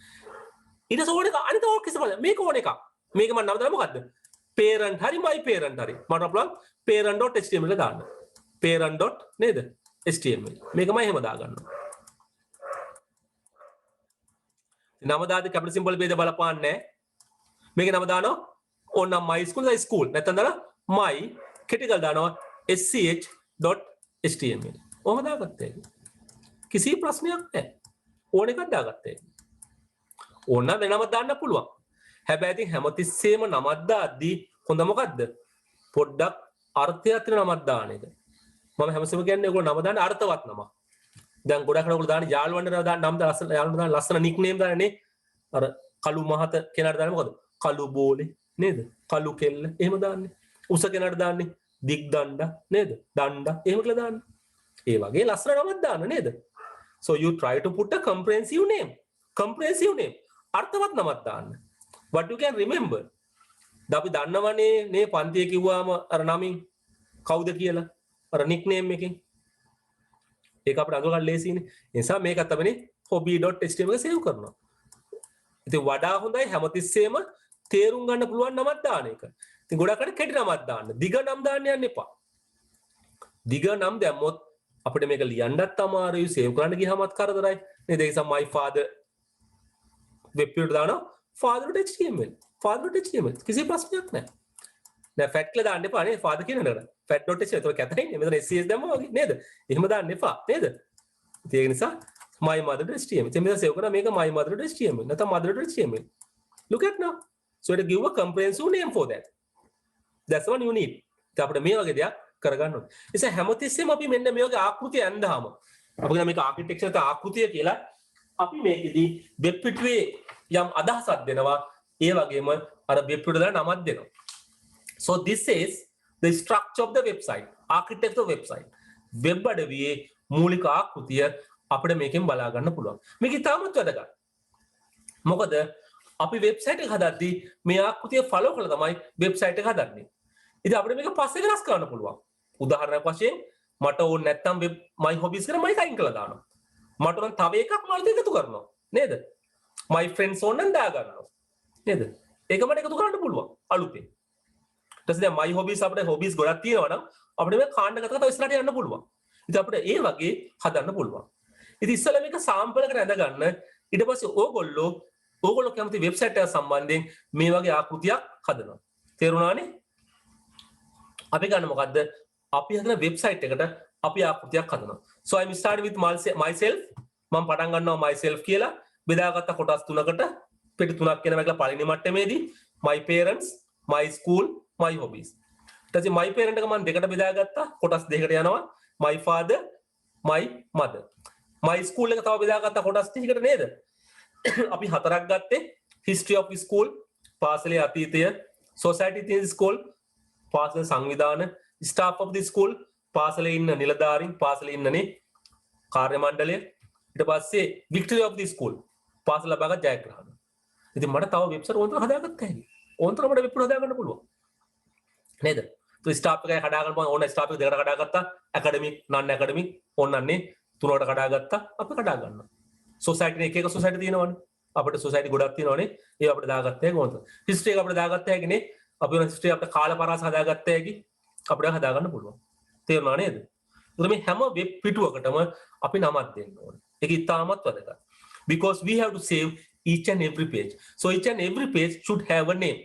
Speaker 1: ඊට ඕන එක අනිත් ඕක කිසිම මේක ඕන එක මේක මම නම දාලා මොකද්ද parent හරි my parent හරි මට අපලන් parent.html එක දාන්න parent. නේද html මේකමයි එහෙම දාගන්නවා නම දාද්දි කැපිටල් සිම්බල් බේද බලපාන්නේ මේක නම දානවා ඕනම් my school ද school නැත්නම් දාලා my critical දානවා sch.html ඔහොම දාගත්තා කිසි ප්‍රශ්නයක් නැහැ ඕන එකක් දාගත්තා ඕන වෙනම දාන්න පුළුවන් හැබැයි ඉතින් හැමතිස්සෙම නමක් දාද්දී හොඳ මොකද්ද පොඩ්ඩක් අර්ථයක් තියෙන නමක් දාන එක මම හැමසෙම කියන්නේ ඔයගොල්ලෝ නම දාන්න අර්ථවත් නමක් දැන් ගොඩක් ඔයගොල්ලෝ දාන්නේ යාළුවන්ට දාන්න නම් ලස්සන යාළුවන්ට දාන්න ලස්සන නික්නේම් දාන්නේ අර කළු මහත කෙනාට දාන්නේ මොකද කළු බෝලේ නේද කළු කෙල්ල එහෙම දාන්නේ උස කෙනාට දාන්නේ දිග් දණ්ඩ නේද දණ්ඩ එහෙම කියලා දාන්නේ ඒ වගේ ලස්සන නමක් දාන්න නේද so you try to put a comprehensive name අර්ථවත් නමක් දාන්න what you can remember අපි දන්නවනේ නේ පන්තියේ කිව්වාම අර නමින් කවුද කියලා අර නික්නේම් එකකින් ඒක අපිට අඳුර ගන්න ලේසියිනේ ඒ නිසා මේකත් අපිනේ hobby.html එක සේව් කරනවා ඉතින් වඩා හොඳයි හැමතිස්සෙම තේරුම් ගන්න පුළුවන් නමක් දාන එක ඉතින් ගොඩක් අය කෙටි නමක් දාන්න දිග නම් දාන්න යන්න එපා දිග නම් දැම්මොත් අපිට මේක ලියන්නත් අමාරුයි සේව් කරන්න ගියාමත් කරදරයි නේද ඒ නිසා my father වෙබ් පේජ් දානවා father.html කිසි ප්‍රශ්නයක් නැහැ නෑ ෆැට් කියලා දාන්න එපා නේ father කියන නේද fat.html ඒක කැතයිනේ මෙතන cs දැම්මා වගේ නේද එහෙම දාන්න එපා නේද ඒක නිසා my mother.html ඉතින් මෙතන සේව් කරා මේක my mother.html නැත්නම් mother.html look at now so it give a comprehensive name for that that's what you need ඉතින් අපිට මේ වගේ දෙයක් කරගන්න ඕනේ ඒ නිසා හැමතිස්සෙම අපි මෙන්න මේ වගේ ආකෘතිය ඇඳහම අපි කියන මේක ආකිටෙක්චර් එක ආකෘතිය කියලා අපි මේකෙදී වෙබ් පිටුවේ යම් අදහසක් දෙනවා ඒ වගේම අර වෙබ් පිටුවට දාලා නමක් දෙනවා so this is the structure of the website architecture of the website web අඩවියේ මූලික ආකෘතිය අපිට මේකෙන් බලා ගන්න පුළුවන් මේක ඉතාමත් වැදගත් මොකද අපි වෙබ්සයිට් එක හදද්දී මේ ආකෘතිය ෆලෝ කරලා තමයි වෙබ්සයිට් එක හදන්නේ ඉතින් අපිට මේක පස්සේ වෙනස් කරන්න පුළුවන් උදාහරණයක් වශයෙන් මට ඕන නැත්තම් වෙබ් my hobbies කියලා මම අයින් කරලා දානවා මට ඕන තව එකක් මම එකතු කරනවා නේද my friends ඕන නම් දා ගන්නවා නේද ඒක මට එකතු කරන්න පුළුවන් අලුතෙන් ඊට පස්සේ දැන් my hobbies අපිට hobbies ගොඩක් තියෙනවා නම් අපිට මේ කාණ්ඩගත තව ඉස්සරහට යන්න පුළුවන් ඉතින් අපිට ඒ වගේ හදන්න පුළුවන් ඉතින් ඉස්සෙල්ලා මේක සාම්පල් එකට ඇඳ ගන්න ඊට පස්සේ ඕගොල්ලෝ කැමති වෙබ්සයිට් එක සම්බන්ධයෙන් මේ වගේ ආකෘතියක් හදනවා තේරුණානේ අපි ගන්න මොකද්ද අපි හදන වෙබ්සයිට් එකට අපි ආකෘතියක් හදනවා so I start with myself මම පටන් ගන්නවා myself කියලා බෙදාගත්ත කොටස් තුනකට පෙටි තුනක් කියන මේක පළවෙනි මට්ටමේදී my parents my school my hobbies ඊට පස්සේ my parent එක මම දෙකට බෙදාගත්තා කොටස් දෙකකට යනවා my father my mother my school එක තව බෙදාගත්තා කොටස් 30කට නේද අපි හතරක් ගත්තේ history of school පාසලේ අතීතය society in school පාසල සංවිධාන staff of the school පාසලේ ඉන්න නිලධාරීන් පාසලේ ඉන්නනේ කාර්ය මණ්ඩලය ඊට පස්සේ victory of the school පාසල ලබාගත් ජයග්‍රහණ ඉතින් මට තව වෙබ්සයිට් ඕනතර හදාගත්ත හැකි ඕනතර මට වෙබ් පේජ් හදාගන්න පුළුවන් නේද તો ස්ටාෆ් එකයි හදාගන්න පුළුවන් ඕන ස්ටාෆ් එක දෙකට හදාගත්තා ඇකඩමික් නන් ඇකඩමික් ඕනන්නේ තුනකට හදාගත්තා අපි හදා ගන්නවා සොසයිටි එක එක සොසයිටි තියෙනවනේ අපිට සොසයිටි ගොඩක් තියෙනවනේ ඒ අපිට දාගත්තා ඒක ඕනතර හිස්ටරි එක අපිට දාගත්තා හැකිනේ අපි වෙන හිස්ටරි අපිට කාල පරාස හදාගත්තා හැකි අපිට හදාගන්න පුළුවන් තේරුණා නේද එතකොට මේ හැම වෙබ් පිටුවකටම අපි නමක් දෙන්න ඕනේ ඒක ඉතාමත් වැදගත් because we have to save each and every page so each and every page should have a name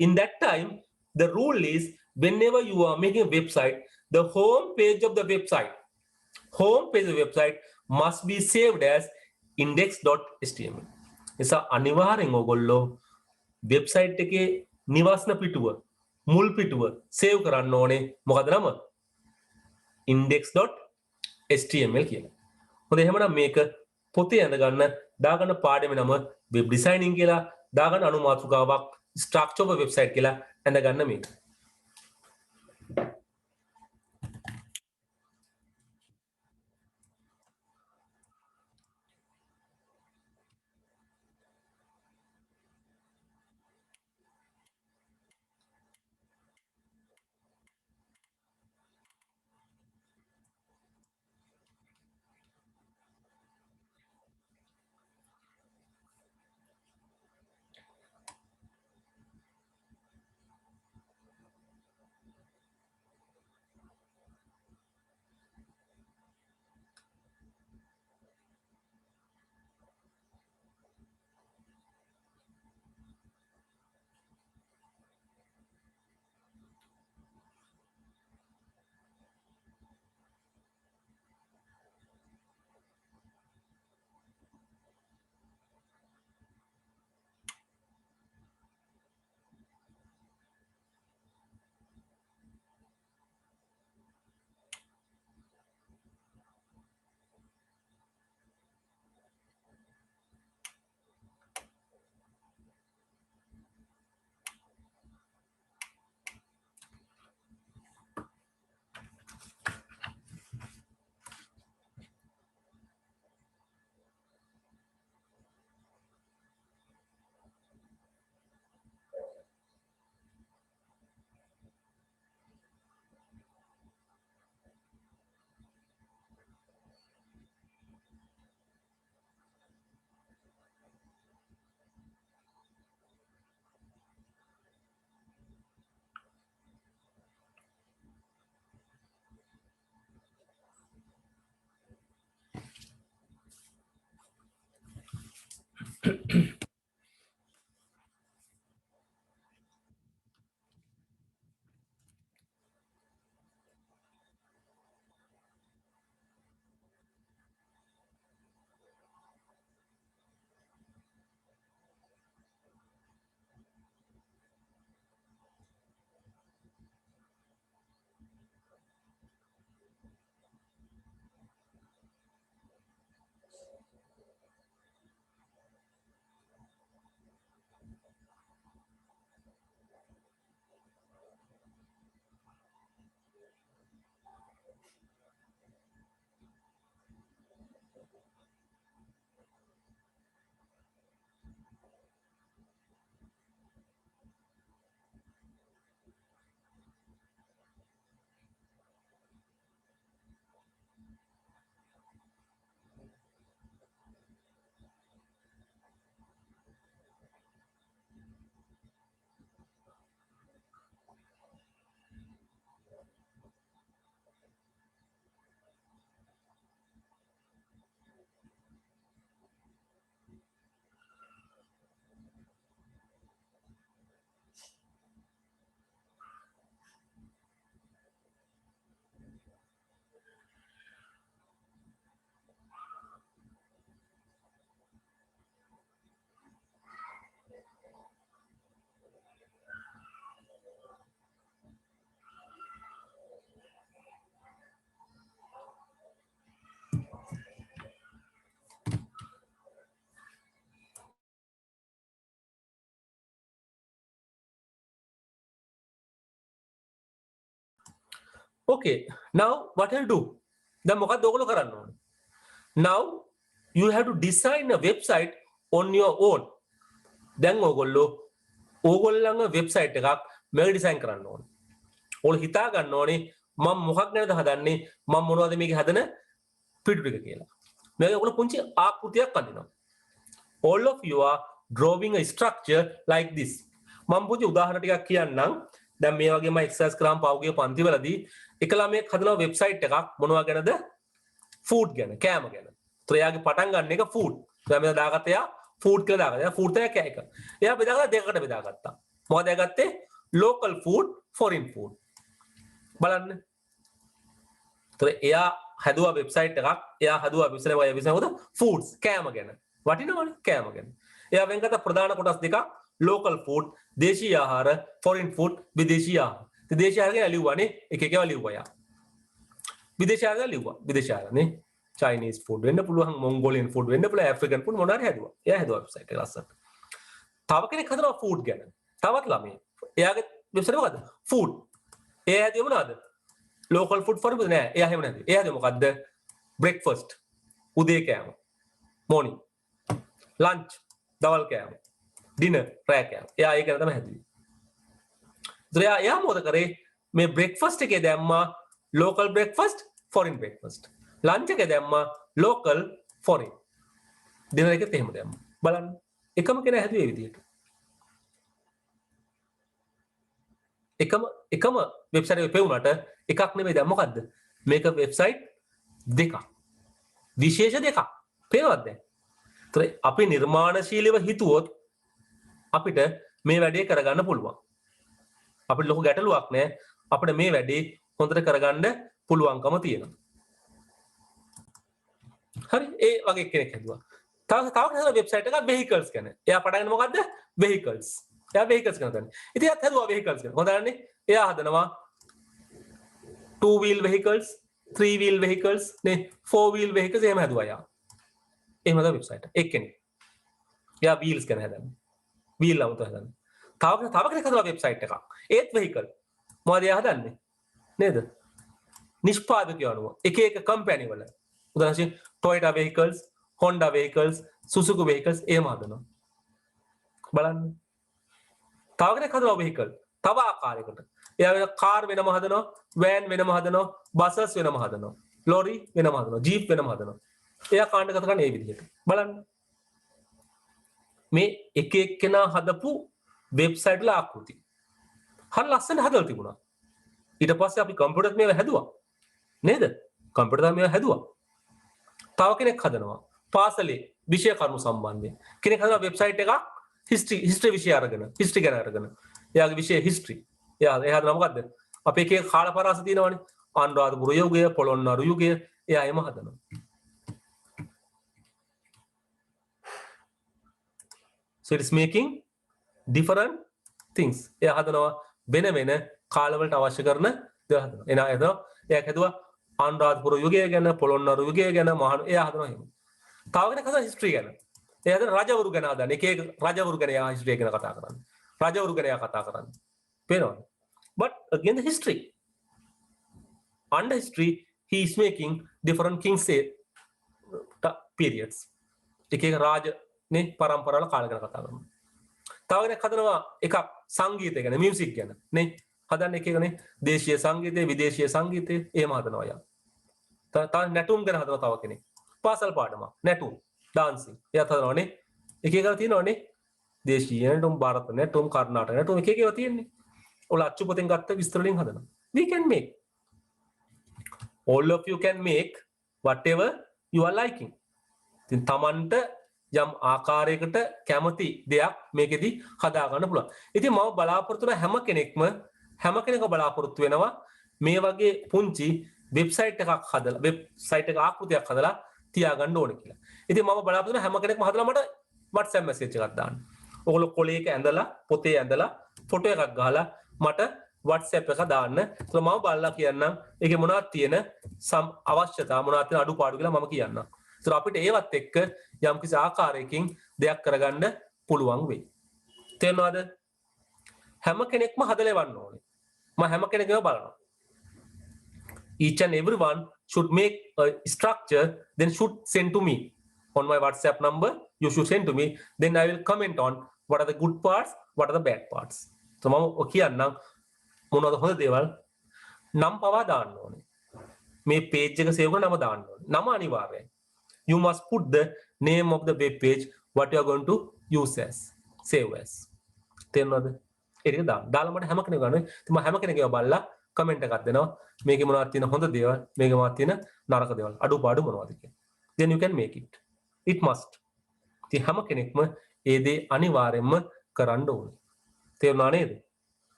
Speaker 1: in that time the rule is whenever you are making a website the home page of the website must be saved as index.html නිසා අනිවාර්යෙන් ඔයගොල්ලෝ website එකේ නිවාසන පිටුව මුල් පිටුව save කරන්න ඕනේ මොකද නම index.html HTML කියලා. හොඳ එහෙමනම් මේක පොතේ ඇඳ ගන්න දාගන්න පාඩමේ නම වෙබ් ඩිසයිනින් කියලා දාගන්න අනුමාතෘකාවක් ස්ට්‍රක්චර් ඔෆ් වෙබ්සයිට් කියලා ඇඳ ගන්න මේක. Okay, now what I'll do? දැන් මොකක්ද ඔයගොල්ලෝ කරන්න ඕනේ? Now you have to design a website on your own. දැන් ඕගොල්ලන්ගේ වෙබ්සයිට් එකක් මේක ඩිසයින් කරන්න ඕනේ. ඔයාලා හිතා ගන්න ඕනේ මම මොකක් ගැනද හදන්නේ? මම මොනවද මේකේ හදන පිටු ටික කියලා. මේක ඔයගොල්ලෝ පුංචි ආකෘතියක් අඳිනවා. All of you are drawing a structure like this. මම පුංචි උදාහරණ ටිකක් කියන්නම්. දැන් මේ වගේම එක්සර්සයිස් කරාම පහුගිය පන්තිවලදී එක ළමයෙක් හදනවා වෙබ්සයිට් එකක් මොනවා ගැනද? ෆුඩ් ගැන, කෑම ගැන. ඒතර එයාගේ පටන් ගන්න එක ෆුඩ්. දැන් මෙයා දාගත්ත එයා ෆුඩ් කියලා දාගත්තා. එයා ෆුඩ් තමයි කෑ එක. එයා බෙදාගත්තා දෙකකට බෙදාගත්තා. මොකද එයා ගත්තේ local food, foreign food. බලන්න. ඒතර එයා හදුවා වෙබ්සයිට් එකක්. එයා හදුවා වෙබ්සයිට් එක ෆුඩ්ස් කෑම ගැන. වටිනවනේ කෑම ගැන. එයා වෙන් කරත ප්‍රධාන කොටස් දෙකක් local food, දේශීය ආහාර, foreign food, විදේශීය ආහාර. දේශීය ආහාර ගැන ලියුවානේ එක එකව ලියුවා යා. විදේශ ආහාර ලිව්වා. විදේශ ආහාර නේ. Chinese food වෙන්න පුළුවන්, Mongolian food වෙන්න පුළුවන්, African food මොනවා හරි හැදුවා. එයා හැදුවා වෙබ්සයිට් එක ලස්සනට. තව කෙනෙක් හදනවා ෆුඩ් ගැන. තවත් ළමයි. එයාගේ වෙබ්සයිට් මොකද්ද? ෆුඩ්. එයා හැදුවේ මොනවද? ලෝකල් ෆුඩ් ෆොරම් නෑ. එයා හැම නැති. එයා හැදුවේ මොකද්ද? බ්‍රෙක්ෆාස්ට්. උදේ කෑම. morning. lunch. දවල් කෑම. dinner රෑ කෑම. එයා ඒක ගැන තමයි හැදුවේ. ඒතර එයා මොකද කරේ? මේ බ්‍රෙක්ෆාස්ට් එකේ දැම්මා local breakfast, foreign breakfast. lunch එකේ දැම්මා local, foreign. dinner එකෙත් එහෙම දැම්මා. බලන්න. එකම කෙනා හැදුවේ මේ විදිහට. එකම වෙබ්සයිට් එක පෙවුනට එකක් නෙමෙයි දැන් මොකද්ද? මේක වෙබ්සයිට් දෙකක්. විශේෂ දෙකක්. පේනවද දැන්? ඒතර අපි නිර්මාණශීලීව හිතුවොත් අපිට මේ වැඩේ කරගන්න පුළුවන්. අපිට ලොකු ගැටලුවක් නැහැ. අපිට මේ වැඩේ හොඳට කරගන්න පුළුවන්කම තියෙනවා. හරි ඒ වගේ කෙනෙක් හැදුවා. තව කෙනෙක් වෙබ්සයිට් එකක් vehicles ගැන. එයා පටන් ගන්න මොකද්ද? vehicles. එයා vehicles ගැන හදන්නේ. ඉතින් එයාත් හැදුවා vehicles ගැන. හොඳන්නේ. එයා හදනවා 2 wheel vehicles, 3 wheel vehicles, නේ 4 wheel vehicles එහෙම හැදුවා එයා. එහෙම හදා වෙබ්සයිට් එක. එක්කෙනෙක්. එයා wheels ගැන හදන්නේ. wheel අමුතු හදන්නේ. තව කෙනෙක් හදලා වෙබ්සයිට් එකක්. ඒත් vehicle. මොකද එයා හදන්නේ? නේද? නිෂ්පාදකයෝ අනුව එක එක කම්පැනි වල. උදාහරණ වශයෙන් Toyota vehicles, Honda vehicles, Suzuki vehicles එහෙම හදනවා. බලන්න. තව කෙනෙක් හදනවා vehicle. තව ආකාරයකට. එයා කාර් වෙනම හදනවා, වෑන් වෙනම හදනවා, බසස් වෙනම හදනවා, ලොරි වෙනම හදනවා, ජීප් වෙනම හදනවා. එයා කාණ්ඩගත කරන්නේ මේ විදිහට. බලන්න. මේ එක එක්කෙනා හදපු වෙබ්සයිට් වල ආකෘති. හරි ලස්සන හදලා තිබුණා. ඊට පස්සේ අපි කම්පියුටර් මේව හැදුවා. නේද? කම්පියුටර් මේව හැදුවා. තව කෙනෙක් හදනවා පාසලේ විෂය කරුණු සම්බන්ධයෙන්. කෙනෙක් හදනවා වෙබ්සයිට් එකක් හිස්ටරි විෂය අරගෙන, හිස්ටරි ගැන අරගෙන. එයාගේ විෂය හිස්ටරි. එයා හදනවා මොකද්ද? අපේ එක එක කාල පරාස තියෙනවනේ. අනුරාධපුර යුගය, පොළොන්නරු යුගය. එයා එම හදනවා. So it is making different things. එයා හදනවා වෙන වෙන කාලවලට අවශ්‍ය කරන දේවල් හදනවා. එයා හදුවා අනුරාධපුර යුගය ගැන, පොළොන්නරු යුගය ගැන, එයා හදනවා එහෙම. තව කෙනෙක් හදනවා හිස්ටරි ගැන. එයා හදන රජවරු ගැන හදන. එක එක රජවරු ගැන එයා හිස්ටරි ගැන කතා කරන්නේ. රජවරු ගැන එයා කතා කරන්නේ. පේනවද? But again the history. Under history he is making different kings periods. එක එක රාජ නේ පරම්පරාවල කාල ගැන කතා කරනවා. තව කෙනෙක් හදනවා එකක් සංගීතය ගැන, මියුසික් ගැන නේ. හදන්නේ එක එකනේ දේශීය සංගීතය, විදේශීය සංගීතය එහෙම හදනවා යා. තව නැටුම් ගැන හදනවා තව කෙනෙක්. පාසල් පාඩමක්, නැටුම්, ඩාන්සින්. එයාත් හදනවානේ. එක එකව තියෙනවානේ. දේශීය නැටුම්, ಭಾರತ නැටුම්, කර්ණාටක නැටුම් එක එකව තියෙන්නේ. ඔල අච්චු පොතෙන් ගත්ත විස්තර වලින් හදනවා. We can make. All of you can make whatever you are liking. ඉතින් Tamanට යම් ආකාරයකට කැමති දෙයක් මේකෙදි හදා ගන්න පුළුවන්. ඉතින් මම බලාපොරොත්තු වෙන හැම කෙනෙක්ම බලාපොරොත්තු වෙනවා මේ වගේ පුංචි වෙබ්සයිට් එකක් හදලා, වෙබ්සයිට් එක ආකෘතියක් හදලා තියාගන්න ඕනේ කියලා. ඉතින් මම බලාපොරොත්තු වෙන හැම කෙනෙක්ම හදලා මට WhatsApp message එකක් දාන්න. ඔයගොල්ලෝ කොලේක ඇඳලා, පොතේ ඇඳලා, ෆොටෝ එකක් ගහලා මට WhatsApp එක දාන්න. ඒක මම බලලා කියන්නම්. ඒකේ මොනවද තියෙන අවශ්‍යතා, මොනවද තියෙන අඩුපාඩු කියලා මම කියන්නම්. ඒක අපිට ඒවත් එක්ක යම්කිසි ආකාරයකින් දෙයක් කරගන්න පුළුවන් වෙයි. තේරෙනවද? හැම කෙනෙක්ම හදලා එවන්න ඕනේ. මම හැම කෙනෙක්ම බලනවා. Each and everyone should make a structure, then should send to me on my WhatsApp number. You should send to me, then I will comment on what are the good parts, what are the bad parts. So මම කියන්නම් මොනවද හොඳ දේවල්, නම් පවා දාන්න ඕනේ. මේ page එක save කරන නම දාන්න ඕනේ. නම අනිවාර්යයි. You must put the name of the web page, what you are going to use as, save as. තේරෙනවද? ඒක දාලා මට හැම කෙනෙක්ම ගන්න. ඉතින් මම හැම කෙනෙක්ගේම බලලා කමෙන්ට් එකක් දෙනවා. මේකේ මොනවද තියෙන හොඳ දේවල්, මේකේ මොනවද තියෙන නරක දේවල්, අඩුපාඩු මොනවද කියලා. Then you can make it. It must. ඉතින් හැම කෙනෙක්ම ඒ දේ අනිවාර්යයෙන්ම කරන්න ඕනේ. තේරුණා නේද?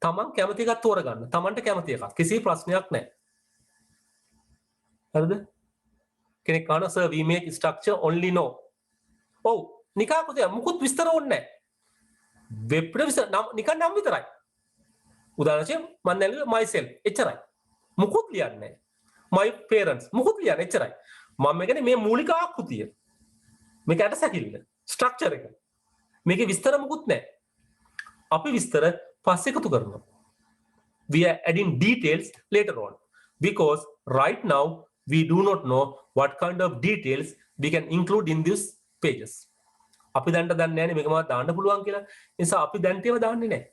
Speaker 1: තමන් කැමති එකක් තෝරගන්න. තමන්ට කැමති එකක්. කිසි ප්‍රශ්නයක් නැහැ. හරිද? කෙනෙක් අහනවා sir we make structure only no. ඔව් නිකා පුතේ මුකුත් විස්තර ඕනේ නැහැ. වෙබ් ප්‍රොෆෙසර් නිකන් නම් විතරයි. උදාහරණයක් මම දැල්ලුවේ myself එච්චරයි. මුකුත් ලියන්නේ my parents මුකුත් ලියන්නේ එච්චරයි මම කියන්නේ මේ මූලික ආකෘතිය මේක ඇට සැකිල්ල ස්ට්‍රක්චර් එක මේකේ විස්තර මුකුත් නැහැ අපි විස්තර පස්සේ එකතු කරනවා we are adding details later on because right now we do not know what kind of details we can include in these pages අපි දැන්ට දන්නේ නැහැ මේක මම දාන්න පුළුවන් කියලා ඒ නිසා අපි දැන්ට ඒව දාන්නේ නැහැ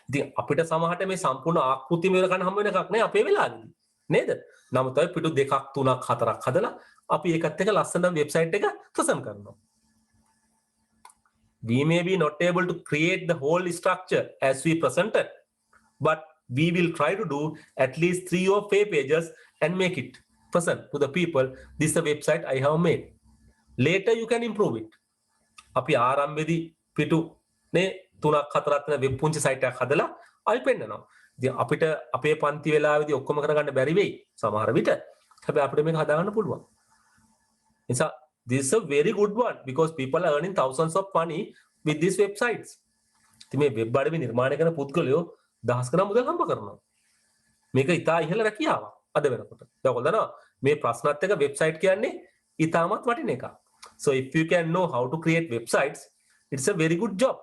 Speaker 1: ඉතින් අපිට සමහරට මේ සම්පූර්ණ ආකෘතිය මේක ගන්න හම්බ වෙන එකක් නෑ අපේ වෙලාවේදී නේද? නමුත් අපි පිටු දෙකක් තුනක් හතරක් හදලා අපි ඒකත් එක්ක ලස්සන වෙබ්සයිට් එක ප්‍රසන්ට් කරනවා. We may be not able to create the whole structure as we presented, but we will try to do at least 3 or 4 pages and make it present to the people. This is the website I have made. Later you can improve it. අපි ආරම්භයේදී පිටු නේ තුනක් හතරක් වෙන web පුංචි site එකක් හදලා අපි පෙන්නනවා. ඉතින් අපිට අපේ පන්ති වෙලාවේදී ඔක්කොම කරගන්න බැරි වෙයි සමහර විට. හැබැයි අපිට මේක හදාගන්න පුළුවන්. නිසා this is a very good one because people are earning thousands of money with these websites. ඉතින් මේ වෙබ් අඩවි නිර්මාණය කරන පුද්ගලයෝ දහස් ගණන් මුදල් හම්බ කරනවා. මේක ඉතා ඉහළ රැකියාවක් අද වෙනකොට. දැන් ඔයගොල්ලෝ දන්නවා මේ ප්‍රශ්නත් එක්ක වෙබ්සයිට් කියන්නේ ඉතාමත් වටින එකක්. So if you can know how to create websites, it's a very good job.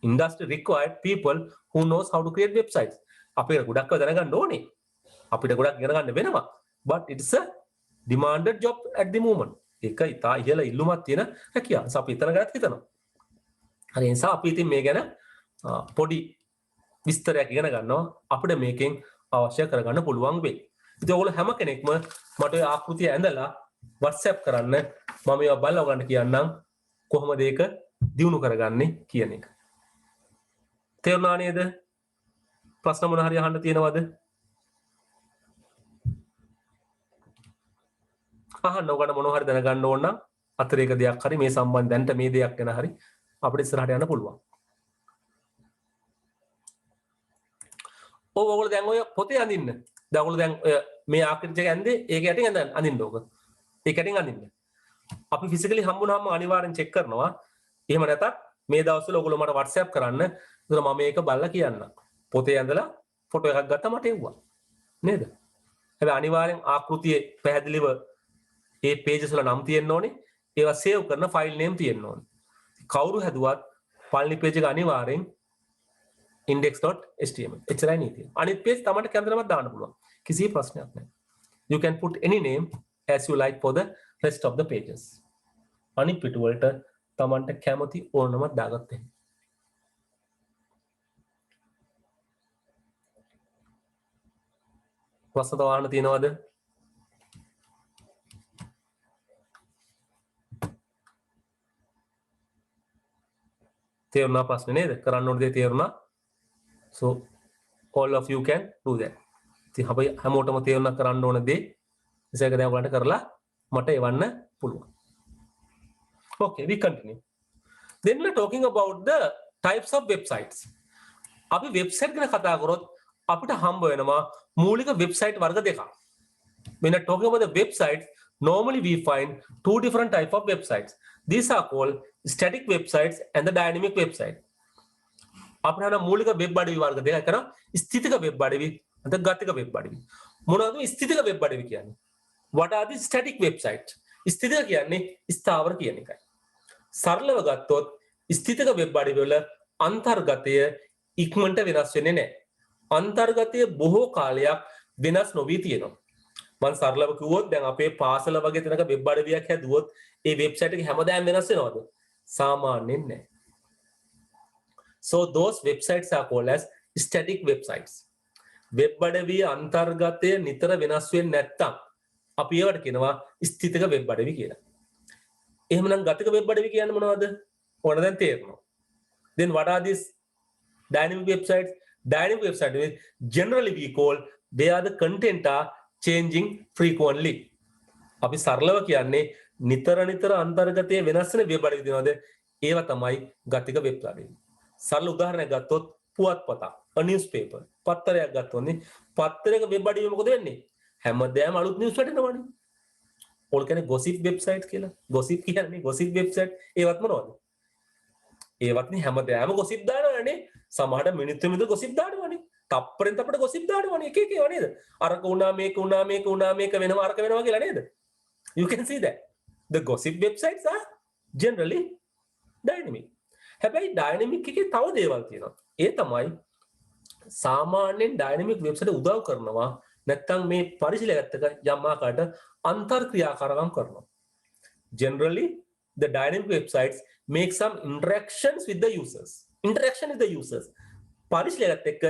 Speaker 1: Industry required people who knows how to create websites. අපිට ගොඩක් දැනගන්න ඕනේ. අපිට ගොඩක් ඉගෙන ගන්න වෙනවා. But it's a demanded job at the moment. ඒක ඉතා ඉහළ ඉල්ලුමක් තියෙන හැකියාව. අපි ඉතන ගන්නත් හිතනවා. හරි ඒ නිසා අපි ඉතින් මේ ගැන පොඩි විස්තරයක් ඉගෙන ගන්නවා. අපිට මේකෙන් අවශ්‍ය කරගන්න පුළුවන් වෙයි. ඉතින් ඔයගොල්ලෝ හැම කෙනෙක්ම මට ඔය ආකෘතිය ඇඳලා WhatsApp කරන්න මම ඒවා බලලා ඔයගලන්ට කියන්නම් කොහොමද ඒක දියුණු කරගන්නේ කියන එක. තේරුණා නේද? ප්‍රශ්න මොන හරි අහන්න තියෙනවද? අහන්න ඔයගොල්ලෝ මොන හරි දැනගන්න ඕන නම් අතරේක දෙයක් හරි මේ සම්බන්ධයෙන්ට මේ දෙයක් ගැන හරි අපිට ඉස්සරහට යන්න පුළුවන්. ඔයගොල්ලෝ දැන් ඔය පොතේ අඳින්න. දැන් ඔයගොල්ලෝ දැන් මේ ආකෘතිය එක ඇඳේ ඒක යටින් අඳින්න ඕක. ඒක යටින් අඳින්න. අපි ෆිසිකලි හම්බුනහම අනිවාර්යෙන් චෙක් කරනවා. එහෙම නැත්නම් මේ දවස්වල ඔයගොල්ලෝ මට WhatsApp කරන්න. ඒතර මම මේක බලලා කියන්නම්. පොතේ ඇඳලා ෆොටෝ එකක් ගත්තා මට එව්වා. නේද? හැබැයි අනිවාර්යෙන් ආකෘතියේ පැහැදිලිව ඒ pages වල නම් තියෙන්න ඕනේ. ඒවා සේව් කරන ෆයිල් නේම් තියෙන්න ඕනේ. කවුරු හැදුවත් පළවෙනි page එක අනිවාර්යෙන් index.html. එච්චරයි නීතිය. අනිත් page තමයි කැමතිනමක් දාන්න පුළුවන්. කිසි ප්‍රශ්නයක් නැහැ. You can put any name as you like for the rest of the pages. අනිත් පිටු වලට තමන්ට කැමති ඕනමක් දාගත්ත හැකියි. ප්‍රශ්න තවන්න තියෙනවද? තේරුණා ප්‍රශ්නේ නේද? කරන්න ඕන දේ තේරුණා. So all of you can do that. ඉතින් අපි හැමෝටම තේරුණා කරන්න ඕන දේ. ඉතින් ඒක දැන් ඔයගලන්ට කරලා මට එවන්න පුළුවන්. Okay, we continue. Then we are talking about the types of websites. අපි website ගැන කතා කරොත් අපිට හම්බ වෙනවා මූලික website වර්ග දෙකක්. When we are talking about the websites, normally we find two different type of websites. These are called static websites and the dynamic website. අපිට හන මූලික වෙබ් අඩවි වර්ග දෙකක් කරා ස්ථිතික වෙබ් අඩවි අද ගතික වෙබ් අඩවි. මොනවද ස්ථිතික වෙබ් අඩවි කියන්නේ? What are the static websites? ස්ථිතික කියන්නේ ස්ථාවර කියන එකයි. සරලව ගත්තොත් ස්ථිතික වෙබ් අඩවි වල අන්තර්ගතය ඉක්මනට වෙනස් වෙන්නේ නැහැ. අන්තර්ගතය බොහෝ කාලයක් වෙනස් නොවී තියෙනවා. මම සරලව කිව්වොත් දැන් අපේ පාසල වගේ තැනක වෙබ් අඩවියක් හැදුවොත් ඒ වෙබ්සයිට් එක හැමදාම වෙනස් වෙනවද? සාමාන්‍යයෙන් නැහැ. So those websites are called as static websites. Web අඩවිය අන්තර්ගතය නිතර වෙනස් වෙන්නේ නැත්තම් අපි ඒවට කියනවා ස්ථිතික වෙබ් අඩවි කියලා. එහෙමනම් ගතික වෙබ් අඩවි කියන්නේ මොනවද? ඕන දැන් තේරෙනවා. Then what are these dynamic websites? Dynamic websites generally we call they are the content are changing frequently. අපි සරලව කියන්නේ නිතර නිතර අන්තර්ගතයේ වෙනස් වෙන වෙබ් අඩවි දෙනවද? ඒවා තමයි ගතික වෙබ් අඩවි. සරල උදාහරණයක් ගත්තොත් පුවත්පතක්, a newspaper. පත්තරයක් ගත්තොත් පත්තරයක වෙබ් අඩවිය මොකද වෙන්නේ? හැමදාම අලුත් නිවුස් වැටෙනවනේ. ඕල් කියන්නේ gossip website කියලා. gossip කියන්නේ gossip website. ඒවත් මොනවද? ඒවත් නේ හැමදාම gossip දානවනේ. සමහරට මිනිත්තු මිනිත්තු gossip දානවනේ. තප්පරෙන් තප්පරට gossip දානවා එක එක ඒවා නේද? අරක උනා මේක උනා මේක උනා මේක වෙනවා අරක වෙනවා කියලා නේද? You can see that. The gossip websites are generally dynamic. හැබැයි dynamic එකේ තව දේවල් තියෙනවා. ඒ තමයි සාමාන්‍යයෙන් dynamic website උදව් කරනවා නැත්නම් මේ පරිශීලකයත් එක්ක යම් ආකාරයකට අන්තර් ක්‍රියාකාරකම් කරනවා. Generally the dynamic websites make some interactions with the users. Interaction with the users. පරිශීලකයත් එක්ක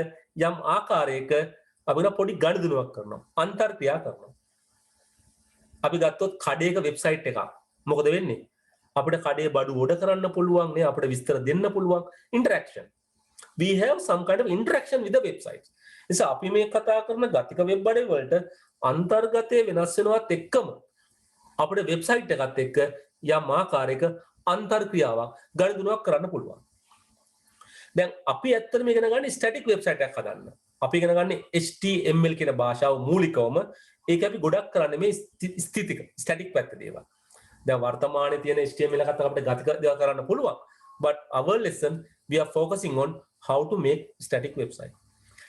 Speaker 1: යම් ආකාරයක අපිට පොඩි ගනුදෙනුවක් කරනවා. අන්තර් ක්‍රියා කරනවා. අපි ගත්තොත් කඩේක වෙබ්සයිට් එකක්. මොකද වෙන්නේ? අපිට කඩේ බඩු ඕඩර් කරන්න පුළුවන් නේ අපිට විස්තර දෙන්න පුළුවන් interaction. We have some kind of interaction with the websites. නිසා අපි මේ කතා කරන ගතික වෙබ් අඩවි වලට අන්තර්ගතය වෙනස් වෙනවත් එක්කම අපිට වෙබ්සයිට් එකත් එක්ක යම් ආකාරයක අන්තර් ක්‍රියාවක් ගනුදෙනුවක් කරන්න පුළුවන්. දැන් අපි ඇත්තටම ඉගෙන ගන්න ස්ටැටික් වෙබ්සයිට් එකක් හදන්න. අපි ඉගෙන ගන්න HTML කියන භාෂාව මූලිකවම ඒක අපි ගොඩක් කරන්නේ මේ ස්ථිතික ස්ටැටික් පැත්ත දේවල්. දැන් වර්තමානයේ තියෙන HTML එකත් අපිට ගතික දේවල් කරන්න පුළුවන්. But our lesson we are focusing on how to make static website.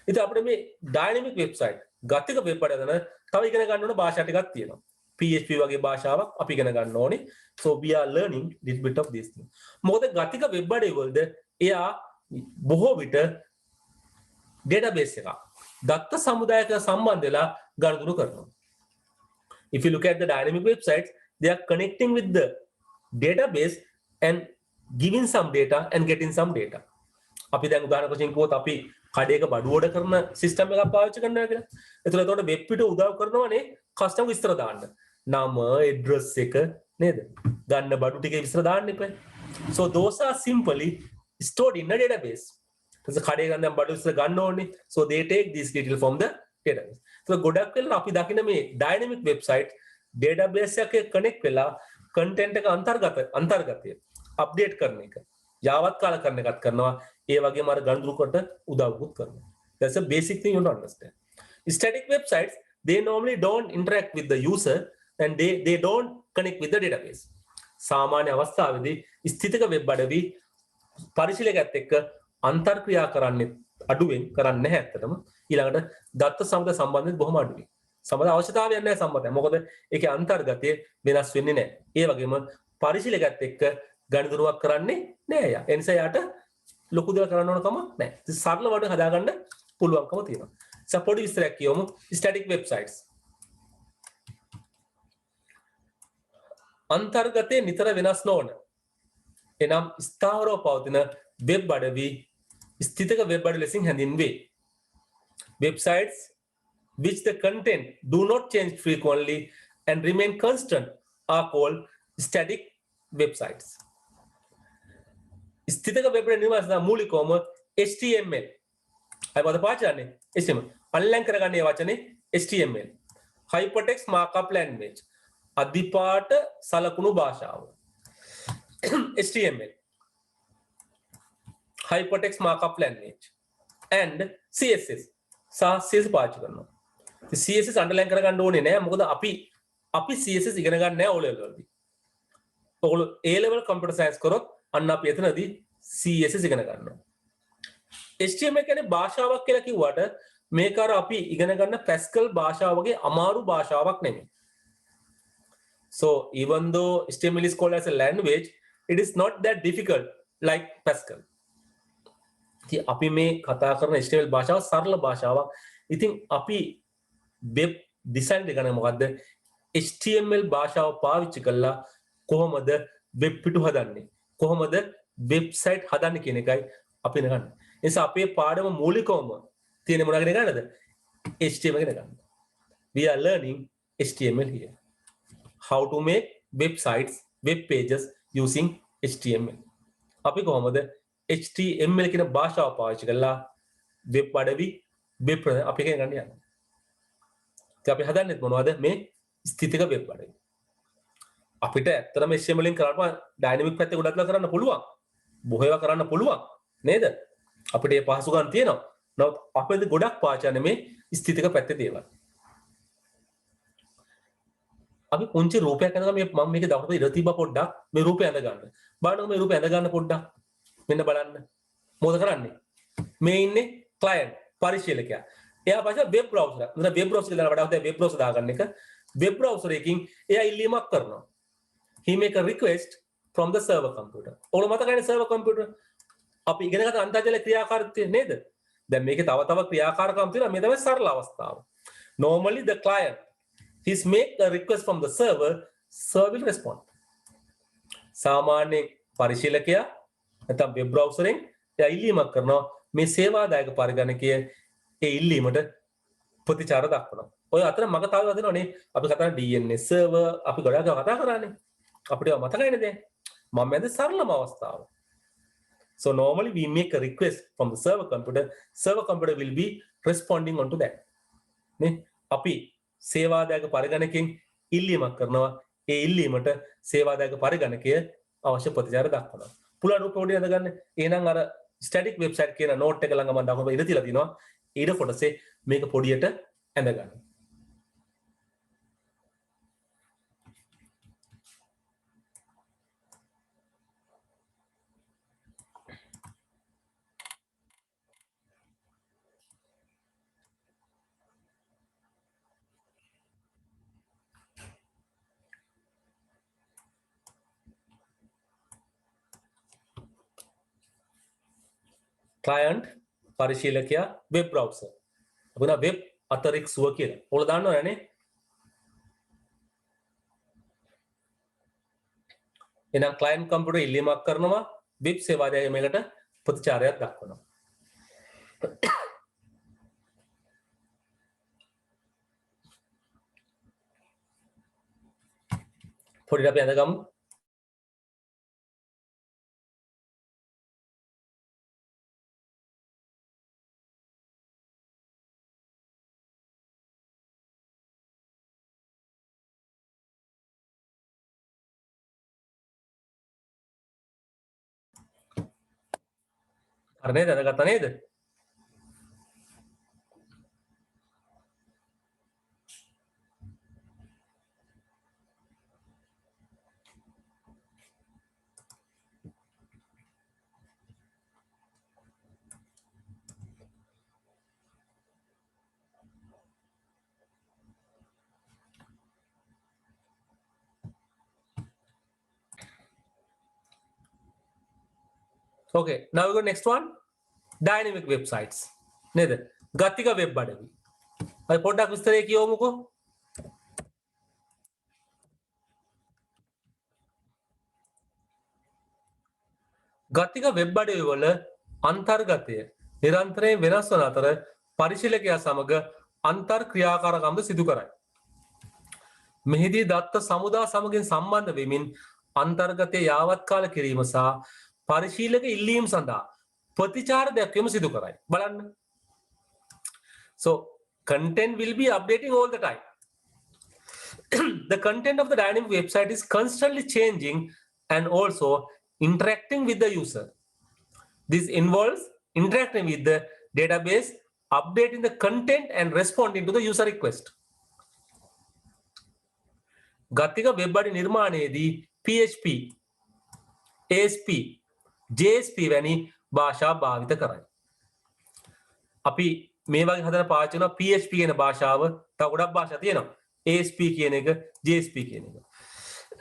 Speaker 1: ඉතින් අපිට මේ dynamic website ගතික වෙබ් අඩවි හදන තව ඉගෙන ගන්න ඕන භාෂා ටිකක් තියෙනවා. PHP වගේ භාෂාවක් අපි ඉගෙන ගන්න ඕනේ. So we are learning little bit of this thing. මොකද ගතික වෙබ් අඩවි වලද එයා බොහෝ විට database එකක් දත්ත සමුදායක සම්බන්ධ වෙලා ගනුදෙනු කරනවා. If you look at the dynamic websites, they are connecting with the database and giving some data and getting some data. අපි දැන් උදාහරණයක් වශයෙන් කිව්වොත් අපි කඩේක බඩු ඕඩර් කරන සිස්ටම් එකක් පාවිච්චි කරනවා කියලා. එතකොට වෙබ් පිට උදව් කරනවානේ කස්ටමර් විස්තර දාන්න. නම, ඇඩ්‍රස් එක නේද? ගන්න බඩු ටිකේ විස්තර දාන්න එපා. So those are simply stored in a database. එතකොට කඩේ ගන්න බඩු විස්තර ගන්න ඕනේ. So they take these details from the database. එතකොට ගොඩක් වෙලා අපි දකින මේ dynamic website database එකේ connect වෙලා content එක අන්තර්ගතය අප්ඩේට් කරන එක යාවත් කාල කරන එකත් කරනවා. ඒ වගේම අර ගනුදෙනු කොට උදව්කුත් කරනවා. That's a basic thing you don't understand. Static websites, they normally don't interact with the user and they don't connect with the database. සාමාන්‍ය අවස්ථාවේදී ස්ථිතික වෙබ් අඩවි පරිශීලකයත් එක්ක අන්තර් ක්‍රියා කරන්නේ අඩුවෙන් කරන්නේ නැහැ ඇත්තටම. ඊළඟට දත්ත සමග සම්බන්ධිත බොහොම අඩුයි. සමහර අවශ්‍යතාවයක් නැහැ සම්බන්ධය. මොකද ඒකේ අන්තර්ගතය වෙනස් වෙන්නේ නැහැ. ඒ වගේම පරිශීලකයත් එක්ක ගනුදෙනුවක් කරන්නේ නැහැ යා. ඒ නිසා යාට ලොකු දේවල් කරන්න ඕන කමක් නැහැ. ඉතින් සරල වඩ හදාගන්න පුළුවන්කම තියෙනවා. සපෝටි විස්තරයක් කියවමු. Static websites. අන්තර්ගතයේ නිතර වෙනස් නොවන එනම් ස්ථාවරව පවතින වෙබ් අඩවි ස්ථිතික වෙබ් අඩවි ලෙසින් හැඳින්වේ. Websites which the content do not change frequently and remain constant are called static websites. ස්ථිතික වෙබ් අඩවි නිර්මාණය මූලිකවම HTML. අය පද පාචන්නේ HTML. අන්ලයින් කරගන්නේ වචනේ HTML. Hypertext Markup Language. අධිපාට සලකුණු භාෂාව. HTML. Hypertext Markup Language. And CSS. CSS පාවිච්චි කරනවා. CSS අන්ඩර්ලයින් කරගන්න ඕනේ නෑ. මොකද අපි CSS ඉගෙන ගන්න නෑ O level වලදී. ඔයගොල්ලෝ A level computer science කරොත් අන්න අපි එතනදී CSS ඉගෙන ගන්නවා. HTML කියන්නේ භාෂාවක් කියලා කිව්වට මේක අර අපි ඉගෙන ගන්න Pascal භාෂාව වගේ අමාරු භාෂාවක් නෙමෙයි. So even though HTML is called as a language, it is not that difficult like Pascal. ඉතින් අපි මේ කතා කරන HTML භාෂාව සරල භාෂාවක්. ඉතින් අපි වෙබ් ඩිසයින් එක ගන්න මොකද්ද? HTML භාෂාව පාවිච්චි කරලා කොහොමද වෙබ් පිටු හදන්නේ? කොහොමද වෙබ්සයිට් හදන්නේ කියන එකයි අපි ඉගෙන ගන්න. ඒ නිසා අපේ පාඩම මූලිකවම තියෙන මොනවද ඉගෙන ගන්නද? HTML ඉගෙන ගන්න. We are learning HTML here. How to make websites, web pages using HTML. අපි කොහොමද HTML කියන භාෂාව පාවිච්චි කරලා වෙබ් අඩවි වෙබ් අපි ඉගෙන ගන්න යන්නේ. ඉතින් අපි හදන්නේ මොනවද? මේ ස්ථිතික වෙබ් අඩවි. අපිට ඇත්තටම HTML වලින් කරන්න ඩයිනමික් පැත්තේ ගොඩක් කරන්න පුළුවන්. බොහෝ ඒවා කරන්න පුළුවන් නේද? අපිට මේ පහසුකම් තියෙනවා. නමුත් අපිට ගොඩක් පාචන්නේ මේ ස්ථිතික පැත්තේ දේවල්. අපි පුංචි රූපයක් අඳගම මම මේක දවසට ඉර තිබ්බා පොඩ්ඩක් මේ රූපය අඳ ගන්න. බලන්න මේ රූපය අඳ ගන්න පොඩ්ඩක්. මෙන්න බලන්න. මොකද කරන්නේ? මේ ඉන්නේ ක්ලයන්ට්. පරිශීලකයා. එයා පස්සේ වෙබ් බ්‍රවුසර්. මොකද වෙබ් බ්‍රවුසර් කියලා වඩා හොඳයි වෙබ් බ්‍රවුසර් දාගන්න එක. වෙබ් බ්‍රවුසර් එකකින් එයා ඉල්ලීමක් කරනවා. he make a request from the server computer. ඔයාලා මතකයිනේ server computer. අපි ඉගෙන ගන්න අන්තර්ජාල ක්‍රියාකාරීත්වය නේද? දැන් මේකේ තව ක්‍රියාකාරකම් තියෙනවා. මේ තමයි සරල අවස්ථාව. Normally the client he's make a request from the server will respond. සාමාන්‍ය පරිශීලකයා නැත්නම් වෙබ් බ්‍රවුසරෙන් එයා ඉල්ලීමක් කරනවා මේ සේවාදායක පරිගණකය ඒ ඉල්ලීමට ප්‍රතිචාර දක්වනවා. ඔය අතර මම තව වදිනවනේ අපි කතා කරන DNS server අපි ගොඩාක් කතා කරානේ. අපිට මතකයිනේ දැන්. මම මැද සරලම අවස්ථාව. So normally we make a request from the server computer will be responding onto that. නේ අපි සේවාදායක පරිගණකයෙන් ඉල්ලීමක් කරනවා ඒ ඉල්ලීමට සේවාදායක පරිගණකය අවශ්‍ය ප්‍රතිචාර දක්වනවා. පුළුවන් පොඩි අඳ ගන්න. එහෙනම් අර ස්ටැටික් වෙබ්සයිට් කියන නෝට් එක ළඟ මම දක්වපු ඉර තියලා තිනවා. ඊට කොටසේ මේක පොඩියට ඇඳ ගන්න. client පරිශීලකයා වෙබ් බ්‍රවුසර්. අපිට වෙබ් අතරික් සුව කියලා. ඔයාලා දන්නවනේ. එහෙනම් client computer ඉල්ලීමක් කරනවා වෙබ් සේවාදායකයට ප්‍රතිචාරයක් දක්වනවා. පොඩ්ඩක් අපි අඳගමු. හරි නේද? අඳගත්තා නේද? Okay, now we go next one. Dynamic websites. නේද? ගතික වෙබ් අඩවි. අපි පොඩ්ඩක් විස්තරේ කියවමුකෝ. ගතික වෙබ් අඩවි වල අන්තර්ගතය නිරන්තරයෙන් වෙනස් වන අතර පරිශීලකයා සමග අන්තර් ක්‍රියාකාරකම්ද සිදු කරයි. මෙහිදී දත්ත සමුදා සමගින් සම්බන්ධ වෙමින් අන්තර්ගතය යාවත් කාල කිරීම සහ පරිශීලක ඉල්ලීම් සඳහා ප්‍රතිචාර දැක්වීම සිදු කරයි. බලන්න. So content will be updating all the time. The content of the dynamic website is constantly changing and also interacting with the user. This involves interacting with the database, updating the content and responding to the user request. ගතික web අඩවි නිර්මාණයේදී PHP, ASP, JSP වැනි භාෂා භාවිත කරයි. අපි මේ වගේ හදන පාවිච්චි කරන PHP කියන භාෂාව තව ගොඩක් භාෂා තියෙනවා. ASP කියන එක, JSP කියන එක.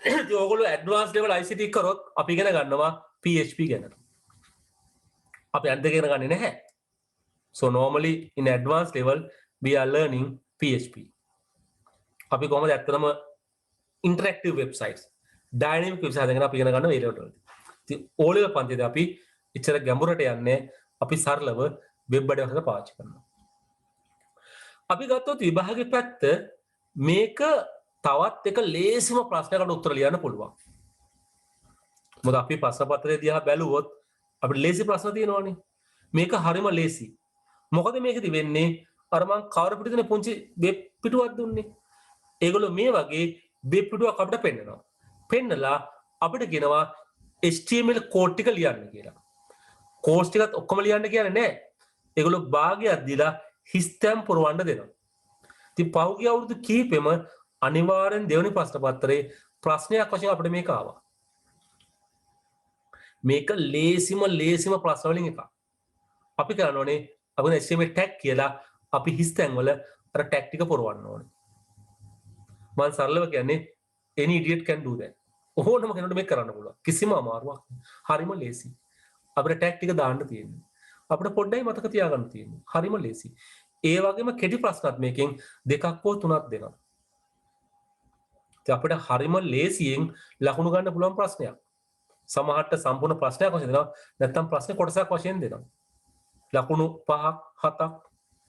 Speaker 1: ඉතින් ඕගොල්ලෝ ඇඩ්වාන්ස් ලෙවල් ICT කරොත් අපි ඉගෙන ගන්නවා PHP ගැන. අපි අන්ත ඉගෙන ගන්නේ නැහැ. So normally in advanced level we are learning PHP. අපි කොහොමද ඇත්තටම interactive websites, dynamic websites හදගෙන අපි ඉගෙන ගන්න මේ level වලදී. ඉතින් O level පන්තියේදී අපි ඉච්චර ගැඹුරට යන්නේ අපි සරලව වෙබ් අඩවි වලට පාවිච්චි කරනවා. අපි ගත්තොත් විභාගේ පැත්ත මේක තවත් එක ලේසිම ප්‍රශ්නයකට උත්තර ලියන්න පුළුවන්. මොකද අපි ප්‍රශ්න පත්‍රය දිහා බැලුවොත් අපිට ලේසි ප්‍රශ්න තියෙනවානේ. මේක හරිම ලේසි. මොකද මේකෙදි වෙන්නේ අර මං කවර පිටු දෙන පුංචි වෙබ් පිටුවක් දුන්නේ. ඒගොල්ලෝ මේ වගේ වෙබ් පිටුවක් අපිට පෙන්නනවා. පෙන්නලා අපිට කියනවා HTML කෝඩ් ටික ලියන්න කියලා. කෝඩ්ස් ටිකත් ඔක්කොම ලියන්න කියන්නේ නැහැ. ඒගොල්ලෝ භාගයක් දීලා හිස්තැම් පුරවන්න දෙනවා. ඉතින් පහුගිය අවුරුදු කීපෙම අනිවාර්යෙන් දෙවෙනි ප්‍රශ්න පත්‍රයේ ප්‍රශ්නයක් වශයෙන් අපිට මේක ආවා. මේක ලේසිම ප්‍රශ්න වලින් එකක්. අපි කරන්න ඕනේ අපි HTML tag කියලා අපි හිස් තැන් වල අර tag ටික පුරවන්න ඕනේ. මම සරලව කියන්නේ any idiot can do that. ඕනම කෙනෙකුට මේක කරන්න පුළුවන්. කිසිම අමාරුවක් හරිම ලේසි. අපිට tag ටික දාන්න තියෙන්නේ. අපිට පොඩ්ඩයි මතක තියාගන්න තියෙන්නේ. හරිම ලේසි. ඒ වගේම කෙටි ප්‍රශ්නත් මේකෙන් දෙකක් හෝ තුනක් දෙනවා. අපිට හරිම ලේසියෙන් ලකුණු ගන්න පුළුවන් ප්‍රශ්නයක්. සමහරට සම්පූර්ණ ප්‍රශ්නයක් වශයෙන් දෙනවා. නැත්නම් ප්‍රශ්න කොටසක් වශයෙන් දෙනවා. ලකුණු 5ක් 7ක්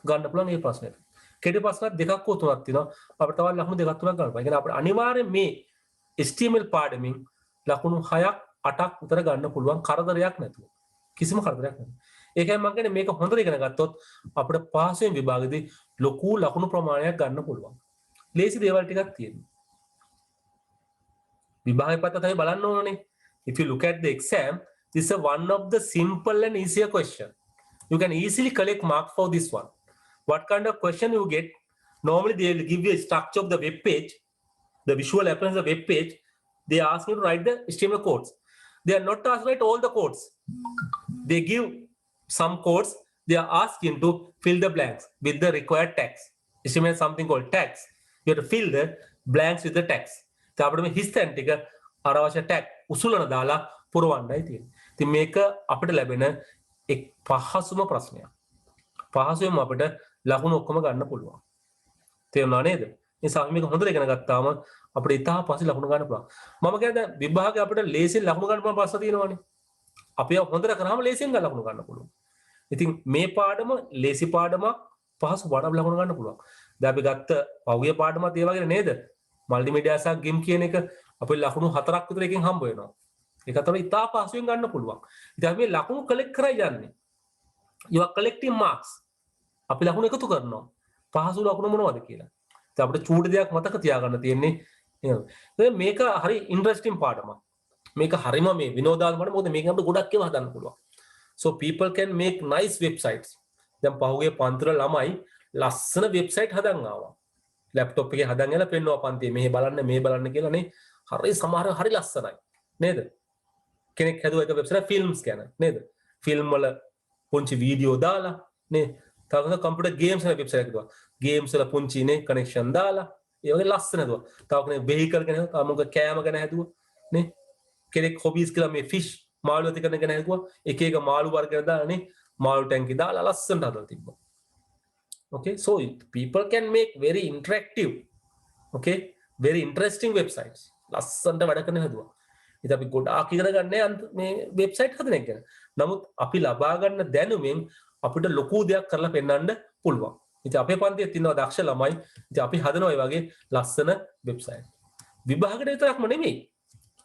Speaker 1: ගන්න පුළුවන් මේ ප්‍රශ්නෙට. කෙටි ප්‍රශ්නත් දෙකක් හෝ තුනක් තියෙනවා. අපිට තවත් ලකුණු දෙකක් තුනක් ගන්න පුළුවන්. ඒ කියන්නේ අපිට අනිවාර්යයෙන් මේ HTML පාඩමින් ලකුණු 6ක් 8ක් උතර ගන්න පුළුවන් කරදරයක් නැතුව. කිසිම කරදරයක් නැතුව. ඒකයි මම කියන්නේ මේක හොඳට ඉගෙන ගත්තොත් අපිට පහසුවෙන් විභාගෙදී ලොකු ලකුණු ප්‍රමාණයක් ගන්න පුළුවන්. ලේසි දේවල් ටිකක් තියෙනවා. විභාගය පැත්ත තමයි බලන්න ඕනේ. If you look at the exam, this is one of the simple and easier question. You can easily collect marks for this one. What kind of question you get? Normally they will give you a structure of the web page, the visual appearance of the web page. They ask you to write the HTML codes. They are not asked to write all the codes. They give some codes. They are asking to fill the blanks with the required tags. HTML has something called tags. You have to fill the blanks with the tags. So අපිට මේ හිස්තැන් ටික අරවශ්‍ය tag උසුලන දාලා පුරවන්නයි තියෙන්නේ. ඉතින් මේක අපිට ලැබෙන එක් පහසුම ප්‍රශ්නයක්. පහසුවෙන්ම අපිට ලකුණු ඔක්කොම ගන්න පුළුවන්. තේරුණා නේද? නිසා මේක හොඳට ඉගෙන ගත්තාම අපිට ඉතාල පස්සේ ලකුණු ගන්න පුළුවන්. මම කියන්නේ දැන් විභාගයේ අපිට ලේසියෙන් ලකුණු ගන්න පුළුවන් ප්‍රශ්න තියෙනවානේ. අපි හොඳට කරාම ලේසියෙන් ලකුණු ගන්න පුළුවන්. ඉතින් මේ පාඩම ලේසි පාඩමක් පහසු පාඩමක් ලකුණු ගන්න පුළුවන්. දැන් අපි ගත්ත පහුගිය පාඩමත් ඒ වගේ නේද? මල්ටිමීඩියා සහ ගේම් කියන එක අපේ ලකුණු 4ක් විතර එකෙන් හම්බ වෙනවා. ඒක තමයි ඉතා පහසුවෙන් ගන්න පුළුවන්. ඉතින් අපි මේ ලකුණු කලෙක්ට් කරලා යන්නේ. you are collecting marks. අපි ලකුණු එකතු කරනවා. පහසු ලකුණු මොනවද කියලා. ඉතින් අපිට චූටි දෙයක් මතක තියාගන්න තියෙන්නේ මේක හරි ඉන්ටරෙස්ටිං පාඩමක්. මේක හරිම මේ විනෝදාත්මක මොකද මේකෙන් අපිට ගොඩක් ඒවා හදන්න පුළුවන්. so people can make nice websites. දැන් පහුගිය පන්තිවල ළමයි ලස්සන වෙබ්සයිට් හදන් ආවා. ලැප්ටොප් එකේ හදන් යලා පෙන්නවා පන්තියේ මෙහෙ බලන්න මේ බලන්න කියලා නේ. හරි සමහර හරි ලස්සනයි. නේද? කෙනෙක් හදුවා එක වෙබ්සයිට් ෆිල්ම්ස් ගැන නේද? ෆිල්ම් වල පුංචි වීඩියෝ දාලා නේ. තව කම්පියුටර් ගේම්ස් වල වෙබ්සයිට් එකක් හදුවා. ගේම්ස් වල පුංචි නේ කනෙක්ෂන් දාලා ඒ වගේ ලස්සන හදුවා. තව කෙනෙක් වෙහිකල් ගැන හදුවා. තව මොකද කෑම ගැන හදුවා නේ. කෙනෙක් හොබීස් කියලා මේ ෆිෂ් මාළු ඇති කරන ගැන හදුවා. එක එක මාළු වර්ග ගැන දාලා නේ. මාළු ටැංකි දාලා ලස්සනට හදලා තිබ්බා. Okay, so people can make very interactive, okay, very interesting websites. ලස්සනට වැඩ කරන හදුවා. ඉතින් අපි ගොඩාක් ඉගෙන ගන්න මේ වෙබ්සයිට් හදන එක ගැන. නමුත් අපි ලබා ගන්න දැනුමෙන් අපිට ලොකු දෙයක් කරලා පෙන්වන්න පුළුවන්. ඉතින් අපේ පන්තියේ තියෙනවා දක්ෂ ළමයි. ඉතින් අපි හදනවා මේ වගේ ලස්සන වෙබ්සයිට්. විභාගයට විතරක්ම නෙමෙයි.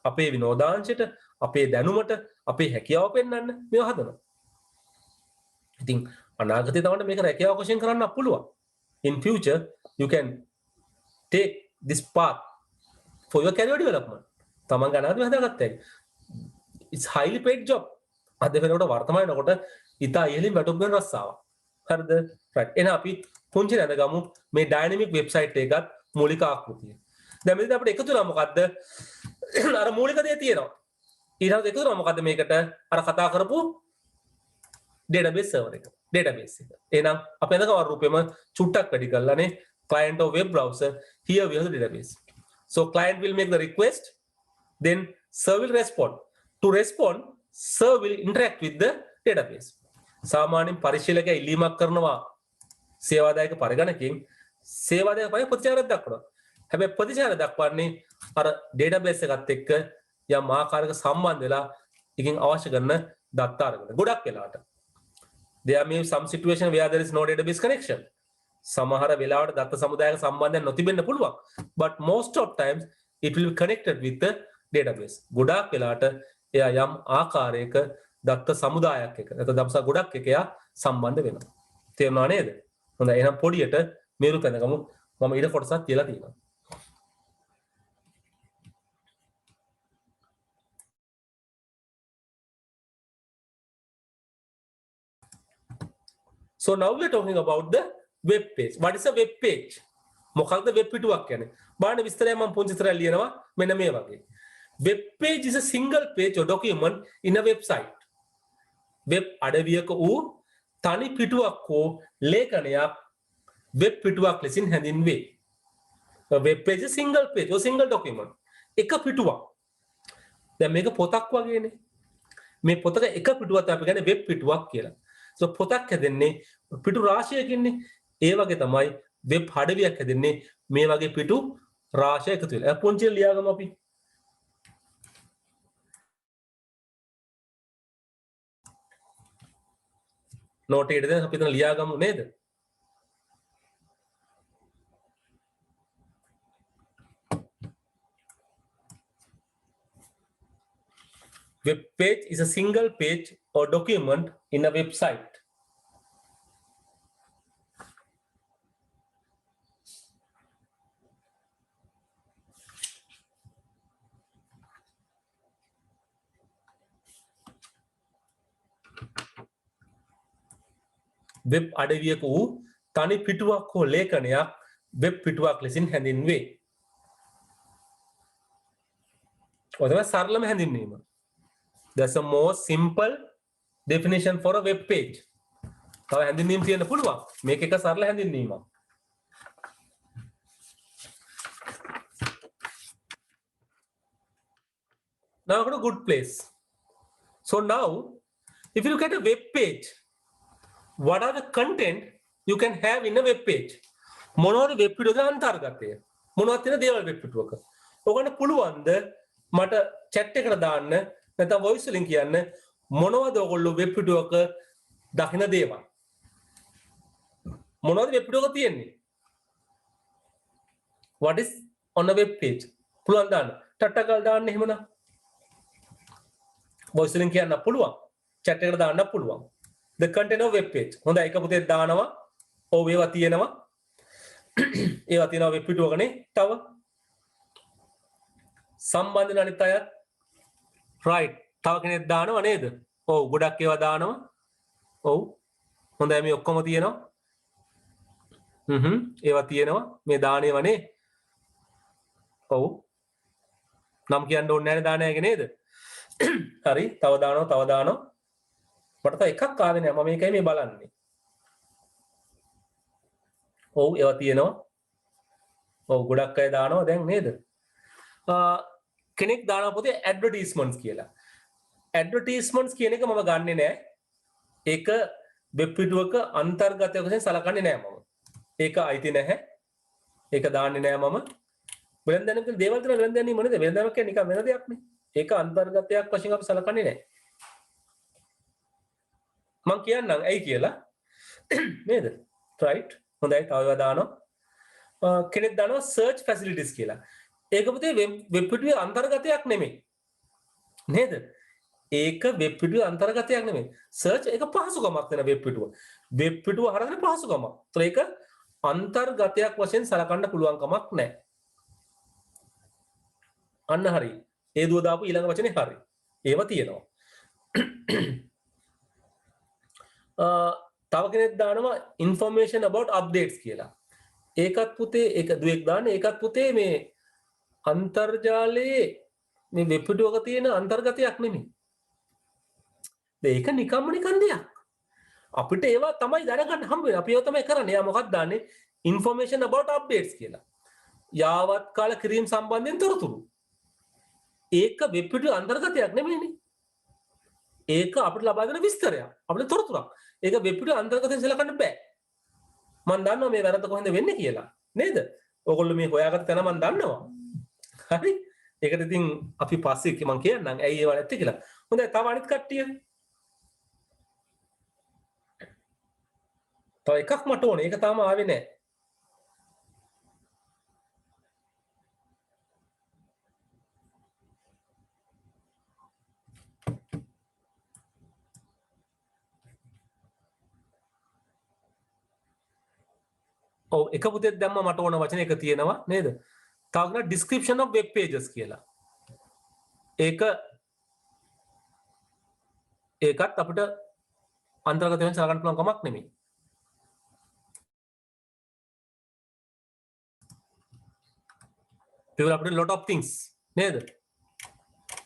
Speaker 1: අපේ විනෝදාංශයට, අපේ දැනුමට, අපේ හැකියාව පෙන්වන්න මේවා හදනවා. ඉතින් අනාගතේ තමයි මේක රැකියාව වශයෙන් කරන්න පුළුවන්. In future you can take this path for your career development. තමන් ගන්නත් හදාගත්තා. It's highly paid job. අද වෙනකොට වර්තමානයේකොට ඉතා ඉහළින් වැටුප් ගන්න රස්සාවක්. හරිද? right. එහෙනම් අපි පුංචි නේද ගමු මේ ඩයිනමික් වෙබ්සයිට් එකත් මූලික ආකෘතිය. දැන් මෙතන අපිට එකතු වෙනවා මොකද්ද? අර මූලික දේ තියෙනවා. ඊළඟට එකතු වෙනවා මොකද්ද මේකට? අර කතා කරපු database server එක. database එක. එහෙනම් අපි එතන රූපෙම චුට්ටක් වැඩි කරලානේ client or web browser. Here we have the database. So client will make the request, then server will respond. To respond, server will interact with the database. සාමාන්‍යයෙන් පරිශීලකයා ඉල්ලීමක් කරනවා සේවාදායක පරිගණකයෙන් සේවාදායක පරිගණක ප්‍රතිචාරයක් දක්වනවා. හැබැයි ප්‍රතිචාරය දක්වන්නේ අර database එකත් එක්ක යම් ආකාරයක සම්බන්ධ වෙලා එකකින් අවශ්‍ය කරන දත්ත අරගෙන. ගොඩක් වෙලාවට there may be some situation where there is no database connection. සමහර වෙලාවට දත්ත සමුදායක සම්බන්ධයක් නොතිබෙන්න පුළුවන්. But most of times it will be connected with the database. ගොඩක් වෙලාවට එයා යම් ආකාරයක දත්ත සමුදායක් එක්ක නැත්නම් දවස ගොඩක් එක්ක එයා සම්බන්ධ වෙනවා. තේරුණා නේද? හොඳයි. එහෙනම් පොඩියට මේරු තැනකමු මම ඊට කොටසක් කියලා තියෙනවා. So now we are talking about the web page. What is a web page? මොකක්ද වෙබ් පිටුවක් කියන්නේ? බලන්න විස්තරය මම පුංචි විස්තරයක් ලියනවා මෙන්න මේ වගේ. Web page is a single page or document in a website. Web අඩවියක වූ තනි පිටුවක් හෝ ලේඛනයක් වෙබ් පිටුවක් ලෙසින් හැඳින්වේ. Web page single page or single document. එක පිටුවක්. දැන් මේක පොතක් වගේනේ. මේ පොතක එක පිටුවක් අපි කියන්නේ වෙබ් පිටුවක් කියලා. so පොතක් හැදෙන්නේ පිටු රාශියකින්නේ. ඒ වගේ තමයි වෙබ් අඩවියක් හැදෙන්නේ මේ වගේ පිටු රාශිය එකතු වෙලා. පොන්චිය ලියාගමු අපි. නෝට් එකේද අපි එතන ලියාගමු නේද? Web page is a single page or document in a website. Web අඩවියක වූ තනි පිටුවක් හෝ ලේඛනයක් වෙබ් පිටුවක් ලෙසින් හැඳින්වේ. ඔය තමයි සරලම හැඳින්වීම. That's a more simple definition for a web page. තව හැඳින්වීම තියෙන්න පුළුවන්. මේක එක සරල හැඳින්වීමක්. Now go to good place. So now if you look at a web page, what are the content you can have in a web page? මොනවද web පිටුවක අන්තර්ගතය? මොනවද තියෙන දේවල් වෙබ් පිටුවක? ඔයගොල්ලන්ට පුළුවන්ද මට chat එකට දාන්න නැත්නම් voice වලින් කියන්න මොනවද ඔයගොල්ලෝ වෙබ් පිටුවක දකින්න දේවල්? මොනවද වෙබ් පිටුවක තියෙන්නේ? What is on a web page? පුළුවන් දාන්න. ටට්ටකල් දාන්න එහෙමනම්. voice වලින් කියන්න පුළුවන්. chat එකට දාන්න පුළුවන්. The content of web page. හොඳයි එක පුතේ දානවා. ඔව් ඒවා තියෙනවා. ඒවා තියෙනවා වෙබ් පිටුවකනේ. තව සම්බන්ධ වෙන අනිත් අයත් right. තව කෙනෙක් දානවා නේද? ඔව් ගොඩක් ඒවා දානවා. ඔව්. හොඳයි මේ ඔක්කොම තියෙනවා. ඒවා තියෙනවා. මේ දාන ඒවානේ. ඔව්. නම් කියන්න ඕනේ නැහැ දාන අයගේ නේද? හරි. තව දානවා. මට තව එකක් ආවේ නෑ මම මේකයි මේ බලන්නේ. ඔව් ඒවා තියෙනවා. ඔව් ගොඩක් අය දානවා දැන් නේද? කෙනෙක් දානවා පොතේ ඇඩ්වර්ටයිස්මන්ට්ස් කියලා. ඇඩ්වර්ටයිස්මන්ට්ස් කියන එක මම ගන්නෙ නෑ. ඒක වෙබ් පිටුවක අන්තර්ගතයක් වශයෙන් සලකන්නේ නෑ මම. ඒක අයිති නැහැ. ඒක දාන්නේ නෑ මම. වෙනදැනක දේවල් තියෙන වෙනදැනීම නේද? වෙනදැනක කියන්නේ නිකන් වෙන දෙයක් නේ. ඒක අන්තර්ගතයක් වශයෙන් අපි සලකන්නේ නෑ. මං කියන්නම් ඇයි කියලා නේද? right. හොඳයි තව ඒවා දානවා. කෙනෙක් දානවා search facilities කියලා. ඒක පුතේ වෙබ් පිටුවේ අන්තර්ගතයක් නෙමෙයි. නේද? ඒක වෙබ් පිටුවේ අන්තර්ගතයක් නෙමෙයි. search ඒක පහසුකමක් වෙන වෙබ් පිටුව. වෙබ් පිටුව හරහා පහසුකමක්. ඒතර ඒක අන්තර්ගතයක් වශයෙන් සලකන්න පුළුවන් කමක් නැහැ. අන්න හරි. ඒ දුව දාපු ඊළඟ වචනේ හරි. ඒව තියෙනවා. තව කෙනෙක් දානවා information about updates කියලා. ඒකත් පුතේ ඒක දුවෙක් දාන්න ඒකත් පුතේ මේ අන්තර්ජාලයේ මේ වෙබ් පිටුවක තියෙන අන්තර්ගතයක් නෙමෙයි. ඒක නිකන් දෙයක්. අපිට ඒවා තමයි දැනගන්න හම්බ වෙන්නේ. අපි ඒවා තමයි කරන්නේ. යා මොකක්ද දාන්නේ? information about updates කියලා. යාවත් කාල කිරීම සම්බන්ධයෙන් තොරතුරු. ඒක වෙබ් පිටුවේ අන්තර්ගතයක් නෙමෙයිනේ. ඒක අපිට ලබා දෙන විස්තරයක්. අපිට තොරතුරක්. ඒක වෙබ් පිටුවේ අන්තර්ගතයෙන් සලකන්න බෑ. මම දන්නවා මේ වැරද්ද කොහෙන්ද වෙන්නේ කියලා. නේද? ඕගොල්ලෝ මේ හොයාගත්ත තැන මම දන්නවා. හරි? ඒකට ඉතින් අපි පස්සේ මම කියන්නම් ඇයි ඒව නැත්තේ කියලා. හොඳයි තව අනිත් කට්ටිය. තව එකක් මට ඕනේ. ඒක තාම ආවේ නැහැ. ඔව් එක පුතෙක් දැම්ම මට ඕන වචන එක තියෙනවා නේද? තව කෙනෙක් description of web pages කියලා. ඒකත් අපිට අන්තර්ගත වෙන සලකන්න පුළුවන් කමක් නෙමෙයි. people අපිට lot of things නේද?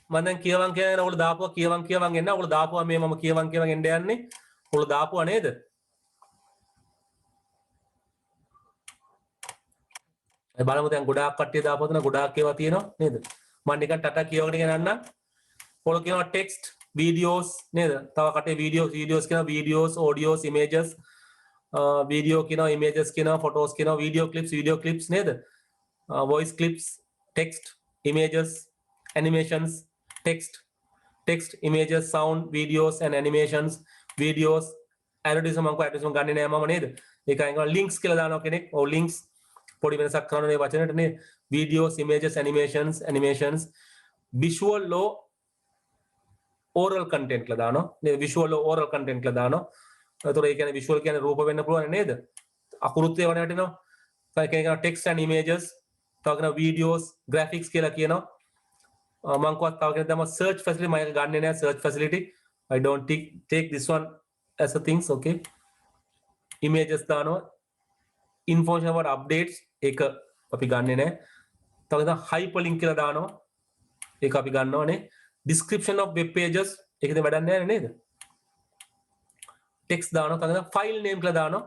Speaker 1: මම දැන් කියවන් ඔයගොල්ලෝ දාපුවා කියවන් එන්න ඔයගොල්ලෝ දාපුවා මේ මම කියවන් එන්න යන්නේ. ඔයගොල්ලෝ දාපුවා නේද? බලමු දැන් ගොඩාක් කට්ටිය දාපොතන ගොඩාක් ඒවා තියෙනවා නේද? මම නිකන් ටට කියවගෙන යනන්නම්. ඔයගොල්ලෝ කියනවා ටෙක්ස්ට්, වීඩියෝස් නේද? තව කටේ වීඩියෝස් කියනවා වීඩියෝස්, ඔඩියෝස්, ඉමේජස්, වීඩියෝ කියනවා, ඉමේජස් කියනවා, ෆොටෝස් කියනවා, වීඩියෝ ක්ලිප්ස් නේද? Voice clips, text, images, animations, text, images, sound, videos and animations, videos, advertisement ගන්නේ නෑ මම නේද? ඒක අයින් කරලා ලින්ක්ස් කියලා දානවා කෙනෙක්. ඔව් ලින්ක්ස් පොඩි වෙනසක් කරනවා මේ වචනෙට නේ. videos, images, animations, visual law, oral content කියලා දානවා. නේද? visual law, oral content කියලා දානවා. ඒතකොට ඒ කියන්නේ visual කියන්නේ රූප වෙන්න පුළුවන් නේද? අකුරුත් ඒවා නැටෙනවා. තව කෙනෙක් text and images, තව කෙනෙක් videos, graphics කියලා කියනවා. මම කොහොමද තව කෙනෙක් තමයි search facility මම ගන්නෙ නෑ search facility. I don't take this one as a things, okay. Images දානවා, information about updates ඒක අපි ගන්නෙ නෑ. තව කෙනෙක් hyperlink කියලා දානවා. ඒක අපි ගන්නවනේ. description of web pages ඒක ඉතින් වැඩක් නෑ නේද? text දානවා, තව කෙනෙක් file name කියලා දානවා.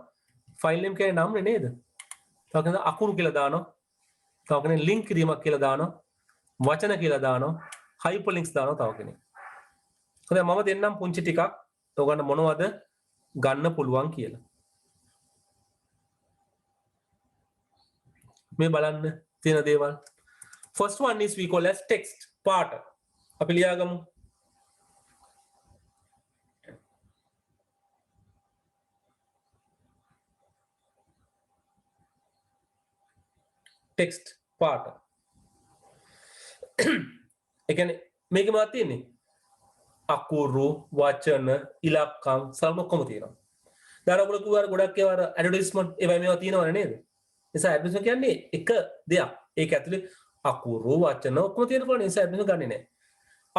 Speaker 1: file name කියන්නේ නම්නේ නේද? තව කෙනෙක් අකුරු කියලා දානවා. තව කෙනෙක් link කිරීමක් කියලා දානවා. වචන කියලා දානවා. hyperlinks දානවා තව කෙනෙක්. හොඳයි මම දෙන්නම් පුංචි ටිකක් ඔයගොල්ලන්ට මොනවද ගන්න පුළුවන් කියලා. මේ බලන්න තියෙන දේවල්. First one is we call as text part. අපි ලියාගමු. text part. ඒ කියන්නේ මේක මොකක්ද තියෙන්නේ? අකුරු, වචන, ඉලක්කම් සම ඔක්කොම තියෙනවා. දැන් ඔයගොල්ලෝ කිව්වා ගොඩක් ඒවා ඇඩ්වර්ටයිස්මන්ට් ඒවා මේවා තියෙනවනේ නේද? නිසා ඇඩ්වර්ටයිස්මන්ට් කියන්නේ එක දෙයක්. ඒක ඇතුලේ අකුරු, වචන ඔක්කොම තියෙන පුළුවන්. නිසා ඇඩ්වර්ටයිස්මන්ට් ගන්නෙ නෑ.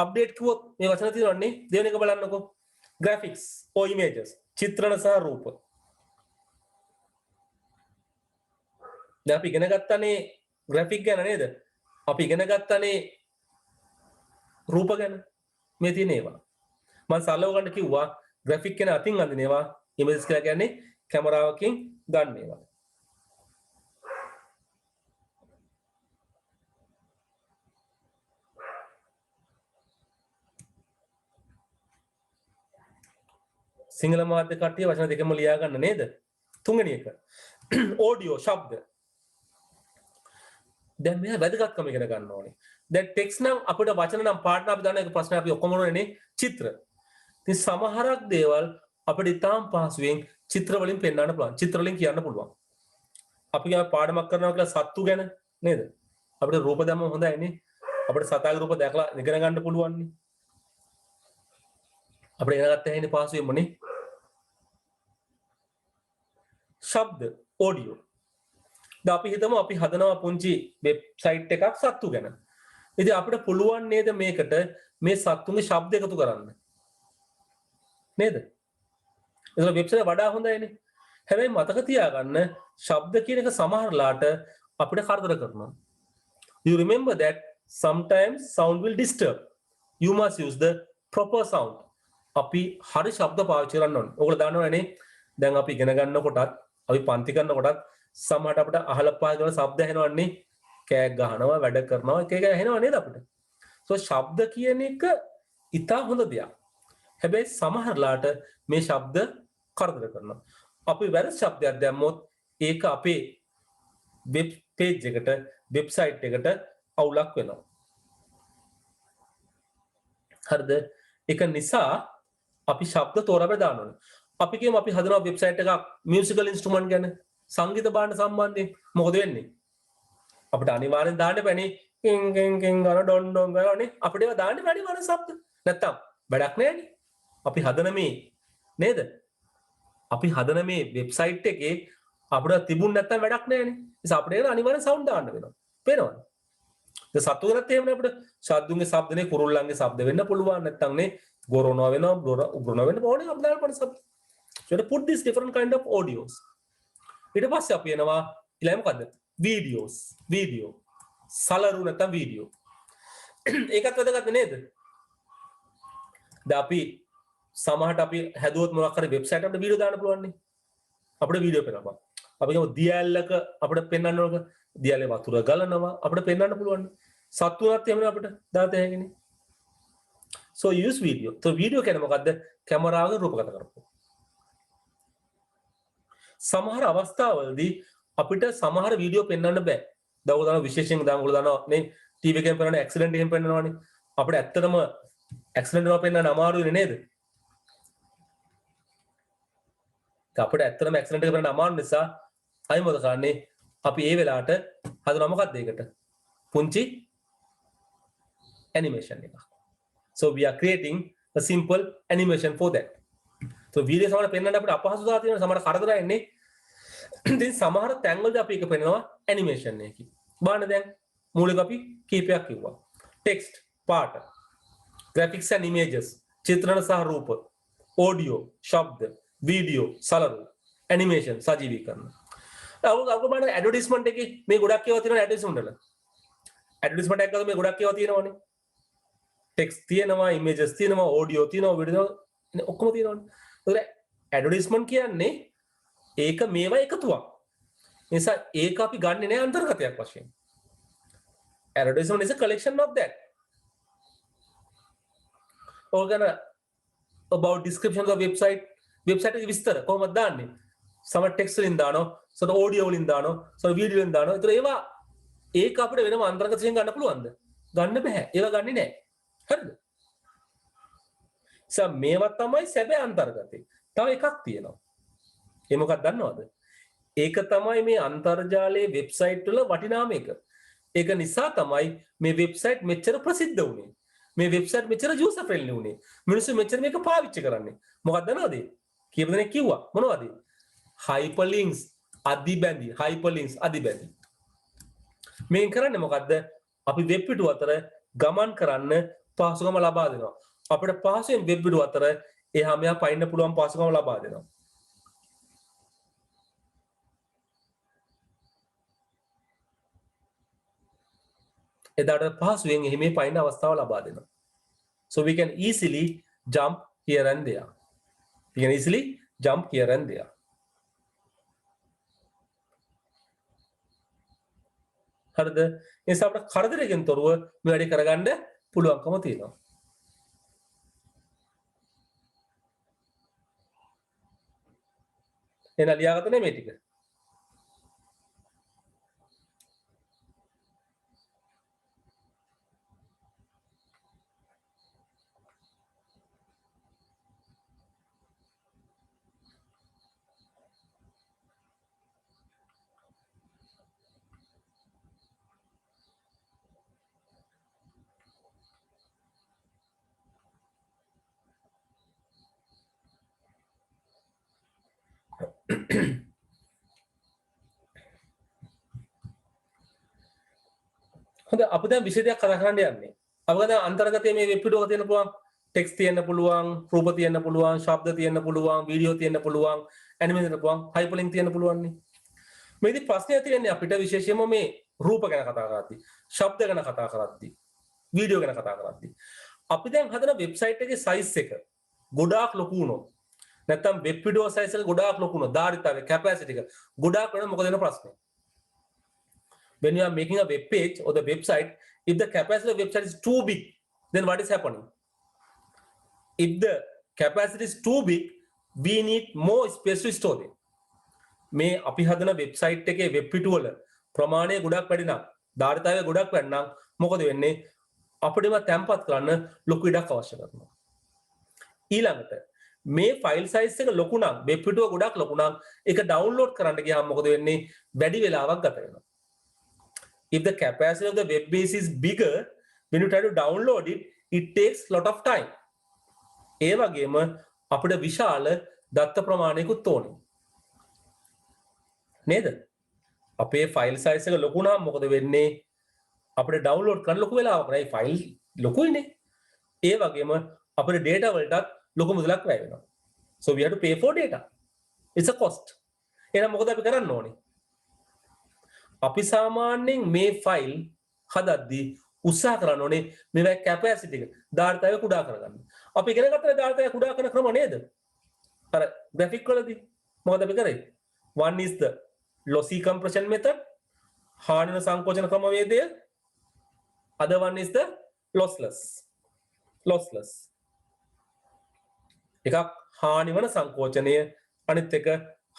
Speaker 1: අප්ඩේට් කිව්වොත් මේ වචන තියෙනවනේ. දෙවෙනි එක බලන්නකෝ. graphics or images, චිත්‍රණ සහ රූප. දැන් අපි ඉගෙන ගත්තනේ graphic ගැන නේද? අපි ඉගෙන ගත්තනේ රූප ගැන. මේ තියෙන ඒවා මම සරලව ගන්න කිව්වා graphic කියන අතින් අඳින ඒවා images කියලා කියන්නේ කැමරාවකින් ගන්න ඒවා. සිංහල මාධ්‍ය කට්ටිය වචන දෙකම ලියා ගන්න නේද? තුන්වෙනි එක audio ශබ්ද. දැන් මෙයා වැදගත්කම ඉගෙන ගන්න ඕනේ. දැන් ටෙක්ස්ට් නම් අපිට වචන නම් පාඩන අපි දන්න එක ප්‍රශ්න අපි ඔක්කොම ඕනේ චිත්‍ර. ඉතින් සමහරක් දේවල් අපිට ඉතාම පහසුවෙන් චිත්‍ර වලින් පෙන්වන්න පුළුවන්. චිත්‍ර වලින් කියන්න පුළුවන්. අපි ගා පාඩමක් කරනවා කියලා සත්තු ගැන නේද? අපිට රූප දැම්ම හොඳයි නේ. අපිට සතාගේ රූප දැකලා ඉගෙන ගන්න පුළුවන් නේ. අපිට ඉගෙන ගත්ත හැයිනේ පහසුවෙන්ම නේ. ශබ්ද audio. දැන් අපි හිතමු අපි හදනවා පුංචි වෙබ්සයිට් එකක් සත්තු ගැන. ඉතින් අපිට පුළුවන් නේද මේකට මේ සත්තුන්ගේ ශබ්ද එකතු කරන්න නේද? ඒක වෙබ්සයිට් වඩා හොඳයිනේ. හැබැයි මතක තියාගන්න ශබ්ද කියන එක සමහරලාට අපිට කරදර කරනවා. You remember that sometimes sound will disturb. You must use the proper sound. අපි හරි ශබ්ද පාවිච්චි කරන්න ඕනේ. ඔයගොල්ලෝ දන්නවනේ දැන් අපි ඉගෙන ගන්නකොටත් අපි පන්ති කරනකොටත් සමහරට අපිට අහල පහල කරන ශබ්ද ඇහෙනවන්නේ. කෑග් ගහනවා වැඩ කරනවා එක එක ඇහෙනව නේද අපිට? So ශබ්ද කියන එක ඉතා හොඳ දෙයක්. හැබැයි සමහරලාට මේ ශබ්ද කරදර කරනවා. අපි වැරදි ශබ්දයක් දැම්මොත් ඒක අපේ වෙබ් පේජ් එකට වෙබ්සයිට් එකට අවුලක් වෙනවා. හරිද? ඒක නිසා අපි ශබ්ද තෝරාගෙන දාන්න ඕනේ. අපි කියමු අපි හදනවා වෙබ්සයිට් එකක් මියුසිකල් ඉන්ස්ට්‍රුමන්ට් ගැන සංගීත භාණ්ඩ සම්බන්ධයෙන් මොකද වෙන්නේ? අපිට අනිවාර්යෙන් දාන්න බෑනේ කින් කින් කින් ගන ඩොන් ඩොන් ගනනේ අපිට ඒවා දාන්න බැරි වන ශබ්ද. නැත්තම් වැඩක් නෑනේ. අපි හදන මේ නේද? අපි හදන මේ වෙබ්සයිට් එකේ අපිට තිබුණ නැත්තම් වැඩක් නෑනේ. ඒ නිසා අපිට ඒක අනිවාර්යෙන් සවුන්ඩ් දාන්න වෙනවා. පේනවද? දැන් සත්තු කරත් එහෙමනේ අපිට ශබ්දුන්ගේ ශබ්දනේ කුරුල්ලන්ගේ ශබ්ද වෙන්න පුළුවන් නැත්තම් නේ ගොරනවා වෙනවා උග්‍රනවා වෙන්න ඕනේ අපි දාන්න පුළුවන් ශබ්ද. So to put this different kind of audios. ඊට පස්සේ අපි එනවා ඊළඟ මොකද්ද? videos. video. සලරු නැත්තම් වීඩියෝ. ඒකත් වැදගත් නේද? දැන් අපි සමහරට අපි හැදුවොත් මොකක් හරි වෙබ්සයිට් එකකට වීඩියෝ දාන්න පුළුවන් නේ. අපිට වීඩියෝ පෙන්නපන්. අපි කියමු දියැලක අපිට පෙන්වන්න ඕනක දියලේ වතුර ගලනවා අපිට පෙන්වන්න පුළුවන්. සත්තුනත් එහෙම අපිට දාත හැකිනේ. So use video. So video කියන්නේ මොකද්ද? කැමරාවක රූපගත කරපො. සමහර අවස්ථාවලදී අපිට සමහර වීඩියෝ පෙන්වන්න බෑ. දවල් විශේෂයෙන් දානගල දානවා නේ ටීවී එකෙන් පෙන්වන ඇක්සිඩන්ට් එහෙම පෙන්වනවානේ. අපිට ඇත්තටම ඇක්සිඩන්ට් එක පෙන්වන්න අමාරුයි නේද? අපිට ඇත්තටම ඇක්සිඩන්ට් එක පෙන්වන්න අමාරු නිසා අයි මොකද කරන්නේ? අපි ඒ වෙලාවට හදනවා මොකක්ද ඒකට? පුංචි animation එකක්. So we are creating a simple animation for that. So video සමහර පෙන්වන්න අපිට අපහසුතාව තියෙනවා සමහර කරදර එන්නේ. ඉතින් සමහර තැන්වලදී අපි එක පෙන්වනවා animation එකකින්. බලන්න දැන් මූලික අපි කීපයක් කිව්වා. text, පාට, graphics and images, චිත්‍රණ සහ රූප, audio, ශබ්ද, video, සලරු, animation, සජීවීකරණ. අවුල් බලන්න ඇඩ්වර්ටයිස්මන්ට් එකේ මේ ගොඩක් ඒවා තියෙනවා ඇඩ්වර්ටයිස්මන්ට් වල. ඇඩ්වර්ටයිස්මන්ට් එකක් ගත්තොත් මේ ගොඩක් ඒවා තියෙනවානේ. text තියෙනවා, images තියෙනවා, audio තියෙනවා, video ඔක්කොම තියෙනවානේ. ඒතර ඇඩ්වර්ටයිස්මන්ට් කියන්නේ ඒක මේවා එකතුවක්. ඒ නිසා ඒක අපි ගන්නෙ නෑ අන්තර්ගතයක් වශයෙන්. Advertisement is a collection of that. Organ about description of website එක විස්තර කොහොමද දාන්නේ? සම ටෙක්ස්ට් වලින් දානවා, සම ඔඩියෝ වලින් දානවා, සම වීඩියෝ වලින් දානවා. ඒතර ඒවා ඒක අපිට වෙනම අන්තර්ගතයෙන් ගන්න පුළුවන්ද? ගන්න බෑ. ඒවා ගන්නෙ නෑ. හරිද? මේවා තමයි සැබෑ අන්තර්ගතය. තව එකක් තියෙනවා. ඒ මොකක්ද දන්නවද? ඒක තමයි මේ අන්තර්ජාලයේ වෙබ්සයිට් වල වටිනාම එක. ඒක නිසා තමයි මේ වෙබ්සයිට් මෙච්චර ප්‍රසිද්ධ වුණේ. මේ වෙබ්සයිට් මෙච්චර යූසර් ෆ්‍රෙන්ඩ්ලි වුණේ. මිනිස්සු මෙච්චර මේක පාවිච්චි කරන්නේ. මොකක්ද දන්නවද? කීප දෙනෙක් කිව්වා. මොනවද? hyperlinks අදිබැඳි hyperlinks අදිබැඳි. මේන් කරන්නේ මොකද්ද? අපි වෙබ් පිටු අතර ගමන් කරන්න පහසුකම ලබා දෙනවා. අපිට පහසුවෙන් වෙබ් පිටු අතර එහා මෙහා පයින්න පුළුවන් පහසුකම ලබා දෙනවා. එදාට පහසුවෙන් එහි මේ පයින්න අවස්ථාව ලබා දෙනවා. So we can easily jump here and there. We can easily jump here and there. හරිද? ඒ නිසා අපිට කරදරයකින් තොරව මේ වැඩේ කරගන්න පුළුවන්කම තියෙනවා. එහෙනම් ලියාගත්තනේ මේ ටික. හොඳ අපි දැන් විෂය දෙකක් කතා කරන්න යන්නේ. අපි දැන් අන්තර්ගතයේ මේ වෙබ් පිටුවක තියෙන පුළුවන් ටෙක්ස්ට් තියෙන්න පුළුවන්, රූප තියෙන්න පුළුවන්, ශබ්ද තියෙන්න පුළුවන්, වීඩියෝ තියෙන්න පුළුවන්, ඇනිමේෂන් තියෙන්න පුළුවන්, හයිපර්ලින්ක් තියෙන්න පුළුවන් නේ. මේකේ ප්‍රශ්නය තියෙන්නේ අපිට විශේෂයෙන්ම මේ රූප ගැන කතා කරද්දී, ශබ්ද ගැන කතා කරද්දී, වීඩියෝ ගැන කතා කරද්දී. අපි දැන් හදන වෙබ්සයිට් එකේ සයිස් එක ගොඩාක් ලොකු වුණොත් නැත්නම් වෙබ් පිටුව සයිස් එක ගොඩාක් ලොකු වුණොත් ධාරිතාවේ කැපැසිටි එක ගොඩාක් වෙන මොකද වෙන ප්‍රශ්නේ? When you are making a web page or the website, if the capacity of the website is too big, then what is happening? If the capacity is too big, we need more space to store them. මේ අපි හදන website එකේ web පිටුවල ප්‍රමාණය ගොඩක් වැඩි නම්, ධාරිතාවය ගොඩක් වැඩි නම් මොකද වෙන්නේ? අපිටම තැම්පත් කරන්න ලොකු ඉඩක් අවශ්‍ය කරනවා. ඊළඟට මේ ෆයිල් සයිස් එක ලොකු නම්, වෙබ් පිටුව ගොඩක් ලොකු නම් ඒක ඩවුන්ලෝඩ් කරන්න ගියාම මොකද වෙන්නේ? වැඩි වෙලාවක් ගත වෙනවා. If the capacity of the web base is bigger, when you try to download it, it takes lot of time. ඒ වගේම අපිට විශාල දත්ත ප්‍රමාණයකුත් ඕනේ. නේද? අපේ ෆයිල් සයිස් එක ලොකු නම් මොකද වෙන්නේ? අපිට ඩවුන්ලෝඩ් කරන්න ලොකු වෙලාවක් නෑ. ෆයිල් ලොකුයිනේ. ඒ වගේම අපේ data වලටත් ලොකු මුදලක් වැය වෙනවා. So we have to pay for data. It's a cost. එහෙනම් මොකද අපි කරන්න ඕනේ? අපි සාමාන්‍යයෙන් මේ ෆයිල් හදද්දී උත්සාහ කරන්න ඕනේ මේවා කැපැසිටි එක ධාරිතාවය කුඩා කරගන්න. අපි ඉගෙන ගත්තා ධාරිතාවය කුඩා කරන ක්‍රම නේද? අර ග්‍රැෆික් වලදී මොකද අපි කරේ? One is the lossy compression method. හානි වෙන සංකෝචන ක්‍රමවේදය. Other one is the lossless. එකක් හානි වන සංකෝචනය, අනිත් එක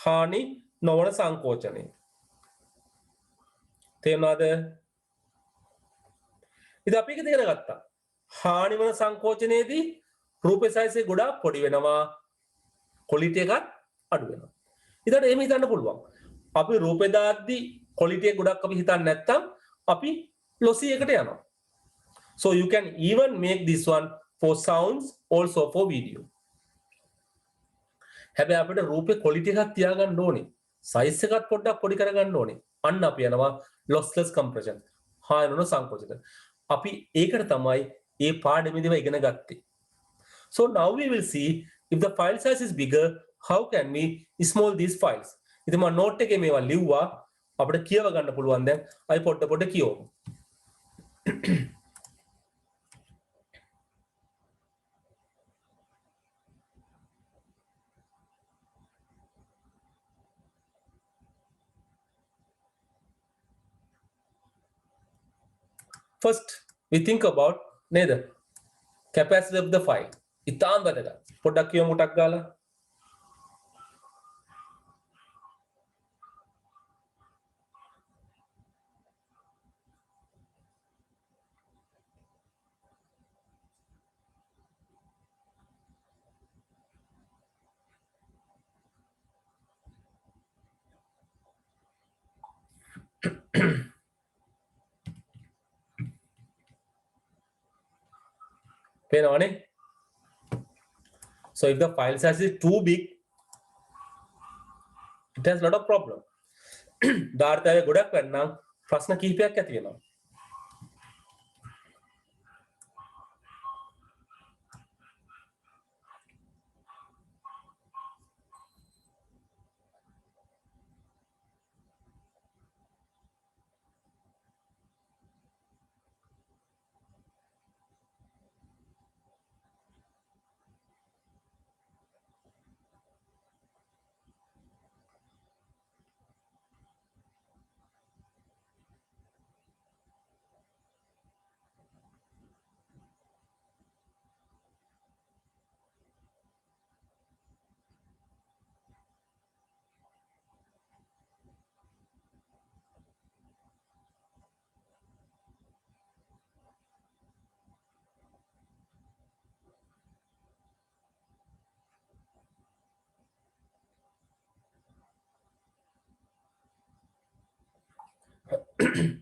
Speaker 1: හානි නොවන සංකෝචනය. තේරුණාද? ඉතින් අපි ඒක ඉගෙන ගත්තා. හානි වන සංකෝචනයේදී රූපේ size එක ගොඩාක් පොඩි වෙනවා, quality එකත් අඩු වෙනවා. ඉතින් එහෙම හිතන්න පුළුවන්. අපි රූපේ දාද්දී quality එක ගොඩක් අපි හිතන්නේ නැත්නම් අපි lossy එකට යනවා. So you can even make this one for sounds, also for video. හැබැයි අපිට රූපේ quality එකක් තියාගන්න ඕනේ. size එකත් පොඩ්ඩක් පොඩි කරගන්න ඕනේ. අන්න අපි යනවා lossless compression. හානි වන සංකෝචන. අපි ඒකට තමයි මේ පාඩමේදීම ඉගෙන ගත්තේ. So now we will see if the file size is bigger, how can we small these files. ඉතින් මම note එකේ මේවා ලිව්වා. අපිට කියව ගන්න පුළුවන් දැන්. අපි පොඩ කියවමු. First, we think about neda capacity of the file. ඉතාම වැදගත්. පොඩ්ඩක් කියමු ටක් ගාලා. පේනවනේ? So if the file size is too big, it has a lot of problem. ධාරිතාවය ගොඩක් වෙන්නම් ප්‍රශ්න කිහිපයක් ඇති වෙනවා.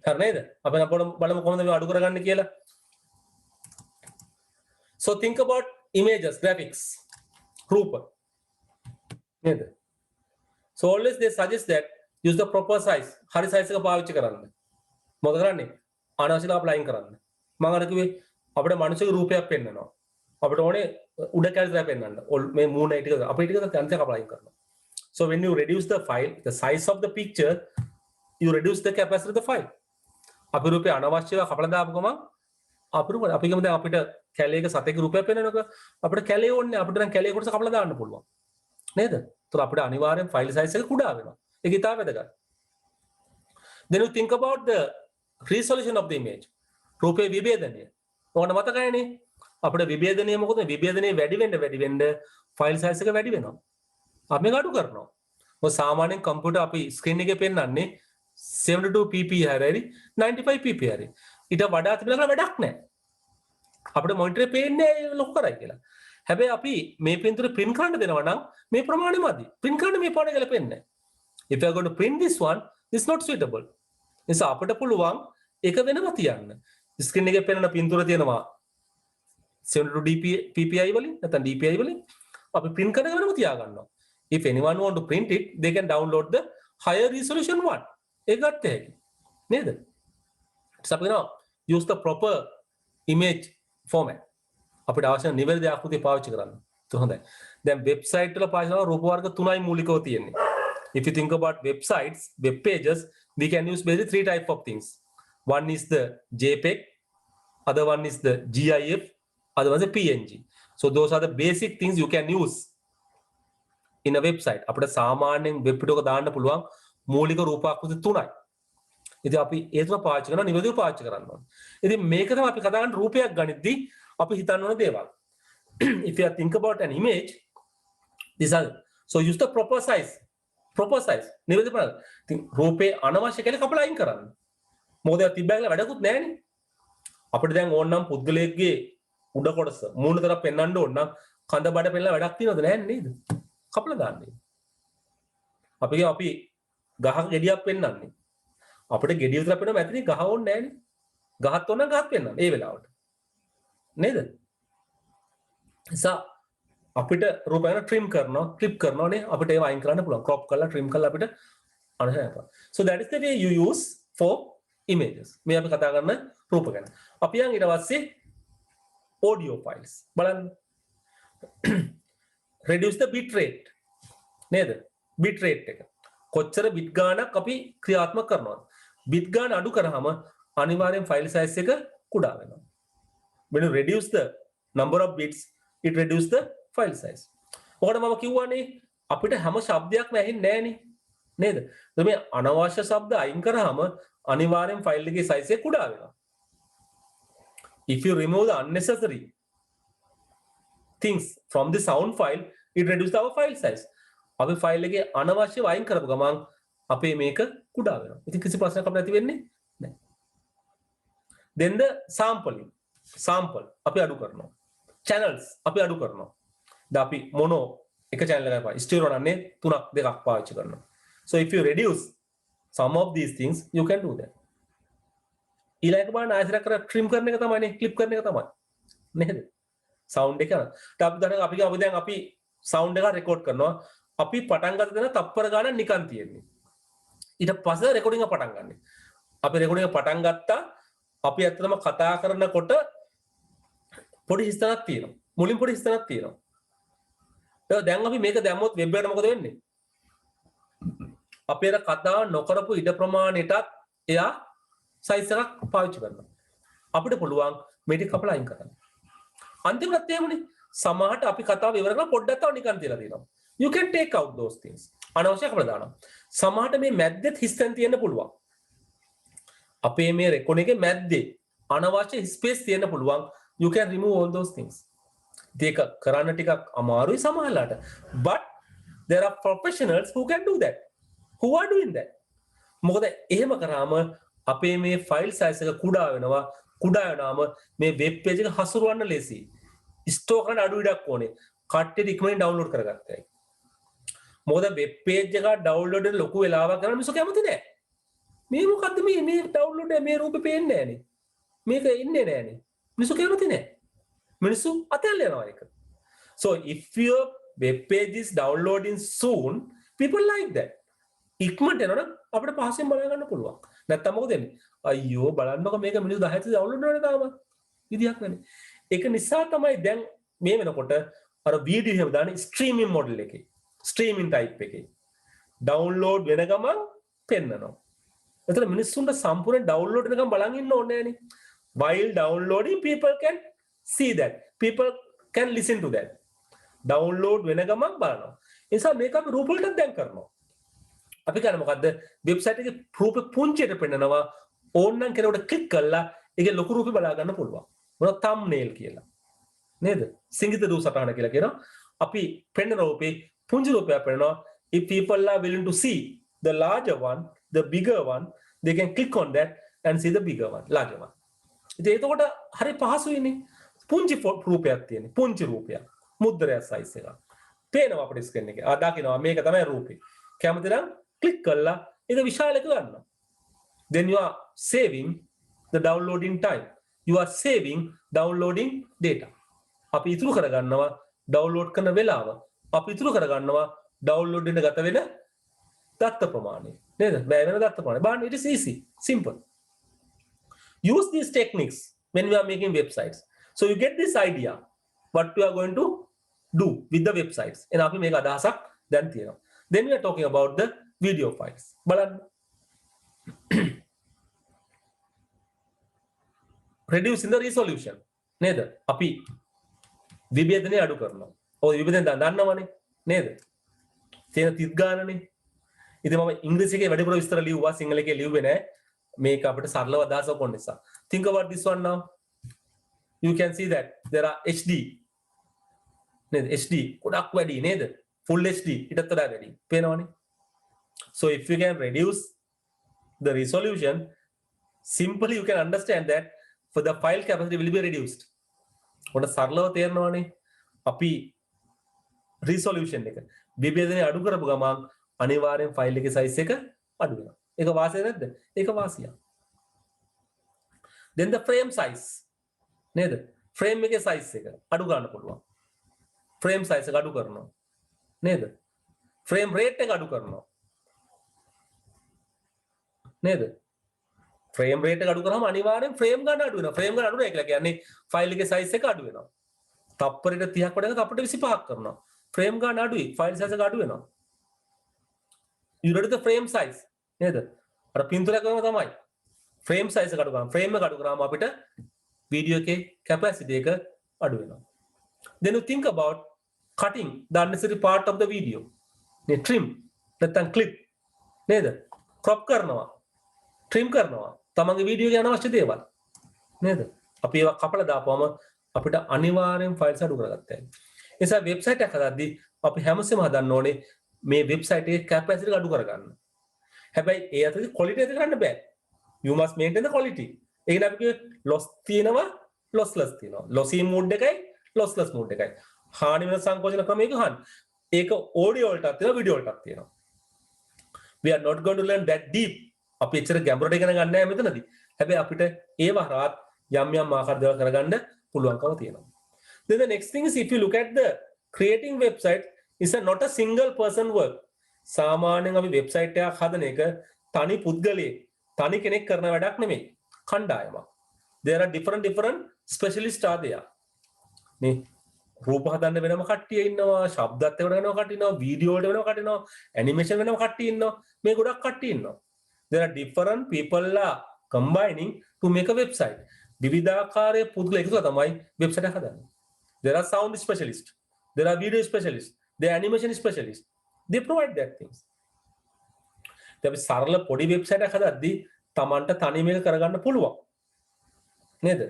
Speaker 1: හරි නේද? අපි බලමු කොහොමද මේ අඩු කරගන්නේ කියලා. So think about images, graphics, රූප නේද? So always they suggest that use the proper size. හරි size එක පාවිච්චි කරන්න. මොකද කරන්නේ? අනවශ්‍ය අප ලයින් කරන්න. මම අර කිව්වේ අපිට මනුෂ්‍යගේ රූපයක් පෙන්වනවා. අපිට ඕනේ උඩ කැලේ පෙන්වන්න. මේ මූණ ඒ ටික අපි ටික තැන්තයක් අප ලයින් කරනවා. So when you reduce the file, the size of the picture, you reduce the capacity of the file. අපි රූපේ අනවශ්‍යව කපලා දාපු ගමන් අපි ගමු දැන් අපිට කැලේක සතෙක් රූපයක් පෙන්වනකොට අපිට කැලේ ඕනේ අපිට නම් කැලේ කොටස කපලා දාන්න පුළුවන් නේද? ඒතර අපිට අනිවාර්යෙන් ෆයිල් සයිස් එක කුඩා වෙනවා. ඒක ඉතාල වැදගත්. Then you think about the resolution of the image. රූපේ විභේදනය. ඕන මතකයිනේ. අපිට විභේදනය මොකද? විභේදනය වැඩි වෙන්න ෆයිල් සයිස් එක වැඩි වෙනවා. අපි මේක අඩු කරනවා. මොකද සාමාන්‍යයෙන් කම්පියුටර් අපි ස්ක්‍රීන් එකේ පෙන්වන්නේ 72 ppi හරි 95 ppi හරි. ඊට වඩා තිබුණා කියලා වැඩක් නැහැ. අපිට මොනිටරේ පේන්නේ ලොකු කරයි කියලා. හැබැයි අපි මේ පින්තූර print කරන්න දෙනවා නම් මේ ප්‍රමාණය මදි. print කරන්න මේ පාඩේ ගලපෙන්නේ නැහැ. If you are going to print this one, this is not suitable. නිසා අපිට පුළුවන් ඒක වෙනම තියන්න. ස්ක්‍රීන් එකේ පෙනෙන පින්තූර තියෙනවා 72 ppi වලින් නැත්නම් dpi වලින් අපි print කරන වෙනම තියා ගන්නවා. If anyone want to print it, they can download the higher resolution one. ඒක ගන්න හැකියි. නේද? So අපි now use the proper image format. අපිට අවශ්‍ය නිවැරදි ආකෘතිය පාවිච්චි කරන්න. හොඳයි. දැන් වෙබ්සයිට් වල පාවිච්චි කරන රූප වර්ග තුනයි මූලිකව තියෙන්නේ. If you think about websites, web pages, we can use basically three type of things. One is the JPEG, other one is the GIF, other one is the PNG. So those are the basic things you can use in a website. අපිට සාමාන්‍යයෙන් web පිටුවක දාන්න පුළුවන් මූලික රූපාකෘති තුනයි. ඉතින් අපි ඒ තුන පාවිච්චි කරනවා නිවැරදිව පාවිච්චි කරන්න ඕනේ. ඉතින් මේක තමයි අපි කතා කරන රූපයක් ගනිද්දී අපි හිතන්න ඕන දේවල්. If you think about an image, these are so use the proper size. Proper size. නිවැරදි බලන්න. ඉතින් රූපේ අනවශ්‍ය කියලා කපලා අයින් කරන්න. මොකද ඒක තිබ්බා කියලා වැඩකුත් නැහැනේ. අපිට දැන් ඕනනම් පුද්ගලයෙක්ගේ උඩ කොටස මූණ තරම් පෙන්වන්න ඕන නම් කඳ බඩ පෙන්නලා වැඩක් තියනවද නැහැ නේද? කපලා දාන්නේ. අපි ගහක ගෙඩියක් පෙන්වන්නේ. අපිට ගෙඩිය විතර පෙන්නම ඇතිනේ ගහ ඕනේ නැහැනේ. ගහත් ඕන නම් ගහත් පෙන්වන්න ඒ වෙලාවට. නේද? අපිට රූප ගැන ට්‍රිම් කරනවා ක්ලිප් කරනවානේ අපිට ඒව අයින් කරන්න පුළුවන් ක්‍රොප් කරලා ට්‍රිම් කරලා අපිට අනහයපා. So that is the way you use for images. මේ අපි කතා කරන රූප ගැන. අපි යන් ඊට පස්සේ audio files බලන්න. reduce the bit rate නේද? bit rate එක. කොච්චර bit ගාණක් අපි ක්‍රියාත්මක කරනවද? bit ගාණ අඩු කරාම අනිවාර්යෙන් file size එක කුඩා වෙනවා. when you reduce the number of bits it reduce the file size. ඔකට මම කිව්වනේ අපිට හැම શબ્දයක්ම ඇහෙන්නේ නැහනේ නේද? මේ අනවශ්‍ය શબ્ද අයින් කරාම අනිවාර්යෙන් ෆයිල් එකේ size එක කුඩා වෙනවා. If you remove the unnecessary things from the sound file it reduce our file size. අපි ෆයිල් එකේ අනවශ්‍යව අයින් කරපු ගමන් අපේ මේක කුඩා වෙනවා. ඉතින් කිසි ප්‍රශ්නයක් අපිට නැති වෙන්නේ නැහැ. Then the sampling. sample අපි අඩු කරනවා. channels අපි අඩු කරනවා. දැන් අපි මොනෝ එක channel එකක් පාවිච්චි ස්ටීරියෝ නන්නේ 3ක් 2ක් පාවිච්චි කරනවා. So if you reduce some of these things you can do that. ඊළඟ බලන්න ආයතනයක් කර trim කරන එක තමයිනේ clip කරන එක තමයි. නේද? sound එක. දැන් අපි sound එක record කරනවා. අපි පටන් ගන්න දෙන තප්පර ගානක් නිකන් තියෙන්නේ. ඊට පස්සේ recording එක පටන් ගන්න. අපි recording එක පටන් ගත්තා. අපි ඇත්තටම කතා කරනකොට පොඩි හිස්තනක් තියෙනවා. මුලින් පොඩි හිස්තනක් තියෙනවා. දැන් අපි මේක දැම්මොත් වෙබ් එකට මොකද වෙන්නේ? අපි අර කතා නොකරපු ඉඩ ප්‍රමාණයටත් එයා සයිස් එකක් පාවිච්චි කරනවා. අපිට පුළුවන් මේක කපලා අයින් කරන්න. අන්තිමට එහෙමනේ. සමහරට අපි කතාව ඉවර කරලා පොඩ්ඩක් තව නිකන් තියලා තියෙනවා. You can take out those things. අනවශ්‍ය කපලා දානවා. සමහරට මේ මැද්දෙත් හිස්තන් තියෙන්න පුළුවන්. අපේ මේ රෙකෝඩින් එකේ මැද්දේ අනවශ්‍ය ස්පේස් තියෙන්න පුළුවන්. You can remove all those things. ඒක කරන්න ටිකක් අමාරුයි සමහරලාට. But there are professionals who can do that. Who are doing that? මොකද එහෙම කරාම අපේ මේ ෆයිල් සයිස් එක කුඩා වෙනවා. කුඩා වෙනාම මේ වෙබ් පේජ් එක හසුරවන්න ලේසියි. ස්ටෝර් කරන්න අඩු ඉඩක් ඕනේ. කට්ටියට ඉක්මනින් ඩවුන්ලෝඩ් කරගත්තයි. මොකද වෙබ් පේජ් එක ඩවුන්ලෝඩ් එක ලොකු වෙලාවක් ගන්න මිනිස්සු කැමති නෑ. මේ මොකද්ද මේ ඩවුන්ලෝඩ් එක මේ රූපේ පේන්නේ නෑනේ. මේක ඉන්නේ නෑනේ. මිනිස්සු කැමති නෑ. මිනිස්සු අතල්ලා යනවා ඒක. So if your web page is downloading soon, people like that. ඉක්මනට එනවනම් අපිට පහසෙන් බලා ගන්න පුළුවන්. නැත්තම් මොකද වෙන්නේ? අයියෝ බලන්නකො මේක මිනිස්සු 10ට download කරනවා තාම. විදියක් නැනේ. ඒක නිසා තමයි දැන් මේ වෙනකොට අර වීඩියෝ එහෙම දාන්නේ ස්ට්‍රීමින් මොඩල් එකේ. ස්ට්‍රීමින් ටයිප් එකේ. ඩවුන්ලෝඩ් වෙන ගමන් පෙන්නනවා. එතන මිනිස්සුන්ට සම්පූර්ණ ඩවුන්ලෝඩ් වෙනකම් බලන් ඉන්න ඕනේ නෑනේ. While downloading people can see that. People can listen to that. Download වෙන ගමන් බලනවා. ඒ නිසා මේක අපි රූප වලට දැන් කරනවා. අපි කරන්නේ මොකද්ද? වෙබ්සයිට් එකේ රූප පුංචියට පෙන්නනවා. ඕනනම් කෙනෙකුට ක්ලික් කරලා ඒකේ ලොකු රූපේ බලා ගන්න පුළුවන්. මොනවා thumbnail කියලා. නේද? සිංගිත දූ සටහන කියලා කියනවා. අපි පෙන්න රූපේ පුංචි රූපයක් පෙන්නනවා. If people are willing to see the larger one, the bigger one, they can click on that and see the bigger one, larger one. ඉතින් එතකොට හරි පහසුයිනේ. පුංචි රූපයක් තියෙන්නේ. පුංචි රූපයක්. මුද්‍රය සයිස් එක. පේනවා අපේ ස්ක්‍රීන් එකේ. දකින්නවා මේක තමයි රූපේ. කැමති නම් ක්ලික් කරලා ඒක විශාල එක ගන්නවා. Then you are saving the downloading time. You are saving downloading data. අපි ඉතුරු කරගන්නවා ඩවුන්ලෝඩ් කරන වෙලාව. අපි ඉතුරු කරගන්නවා ඩවුන්ලෝඩ් වෙන ගත වෙන දත්ත ප්‍රමාණය. නේද? වැය වෙන දත්ත ප්‍රමාණය. බලන්න it is easy, simple. Use these techniques when we are making websites. So you get this idea what you are going to do with the websites. එන අපි මේක අදහසක් දැන් තියෙනවා. Then we are talking about the video files. බලන්න. Reducing the resolution. නේද? අපි විභේදනය අඩු කරනවා. ඔය විභේදනය දන්නවනේ නේද? තියෙන තිත් ගානනේ. ඉතින් මම ඉංග්‍රීසි එකේ වැඩිපුර විස්තර ලිව්වා සිංහල එකේ ලිව්වේ නෑ. මේක අපිට සරලව අදහසක් ඕන නිසා. Think about this one now. You can see that there are HD නේද? HD ගොඩක් වැඩි නේද? Full HD ඊටත් වඩා වැඩි. පේනවනේ. So if you can reduce the resolution, simply you can understand that for the file capacity will be reduced. ඔන්න සරලව තේරෙනවනේ. අපි resolution එක විභේදනය අඩු කරපු ගමන් අනිවාර්යෙන් ෆයිල් එකේ size එක අඩු වෙනවා. ඒක වාසිය නැද්ද? ඒක වාසියක්. Then the frame size නේද? frame එකේ size එක අඩු ගන්න පුළුවන්. frame size එක අඩු කරනවා. නේද? frame rate එක අඩු කරනවා. නේද? frame rate එක අඩු කරාම අනිවාර්යෙන් frame ගන්න අඩු වෙනවා. frame ගන්න අඩු වෙනවා කියලා කියන්නේ ෆයිල් එකේ size එක අඩු වෙනවා. තප්පරයට 30ක් වඩා තප්පරයට 25ක් කරනවා. frame ගන්න අඩුයි. ෆයිල් size එක අඩු වෙනවා. you ready the frame size නේද? අර පින්තූරයක් වගේම තමයි. frame size එක අඩු කරාම frame එක අඩු කරාම අපිට වීඩියෝ එකේ capacity එක අඩු වෙනවා. Then you think about cutting the unnecessary part of the video. නේ trim නැත්නම් clip නේද? crop කරනවා. trim කරනවා. තමන්ගේ වීඩියෝ එකේ අනවශ්‍ය දේවල් නේද? අපි ඒවා කපලා දාපුවම අපිට අනිවාර්යෙන් ෆයිල්ස් අඩු කරගත්තා. ඒ නිසා වෙබ්සයිට් එකක් හදද්දී අපි හැමසෙම හදන්න ඕනේ මේ වෙබ්සයිට් එකේ capacity එක අඩු කරගන්න. හැබැයි ඒ අතරේ quality එක කරන්න බෑ. You must maintain the quality. ඒ කියන්නේ අපි loss තියෙනවා lossless තියෙනවා. lossy mode එකයි lossless mode එකයි. හානි වෙන සංකෝචන ක්‍රමයක හානි. ඒක audio වලටත් තියෙනවා video වලටත් තියෙනවා. We are not going to learn that deep. අපි එච්චර ගැඹුරට ඉගෙන ගන්න නැහැ මෙතනදී. හැබැයි අපිට ඒව හරහාත් යම් යම් ආකාර දේවල් කරගන්න පුළුවන්කම තියෙනවා. Then the next thing is if you look at the creating website is not a single person work. සාමාන්‍යයෙන් අපි වෙබ්සයිට් එකක් හදන එක තනි පුද්ගලයෙක් තනි කෙනෙක් කරන වැඩක් නෙමෙයි. කණ්ඩායමක්. There are different specialists are there. නේ රූප හදන්න වෙනම කට්ටිය ඉන්නවා, ශබ්දත් එක්ක වෙනම කට්ටිය ඉන්නවා, වීඩියෝ වලට වෙනම කට්ටිය ඉන්නවා, ඇනිමේෂන් වෙනම කට්ටිය ඉන්නවා. මේ ගොඩක් කට්ටිය ඉන්නවා. There are different people are combining to make a website. විවිධාකාරයේ පුද්ගල එකතු තමයි වෙබ්සයිට් එක හදන්නේ. There are sound specialists, there are video specialists, there are animation specialists. They provide that things. දැන් අපි සරල පොඩි වෙබ්සයිට් එකක් හදද්දී Tamanට තනි මේක කරගන්න පුළුවන්. නේද?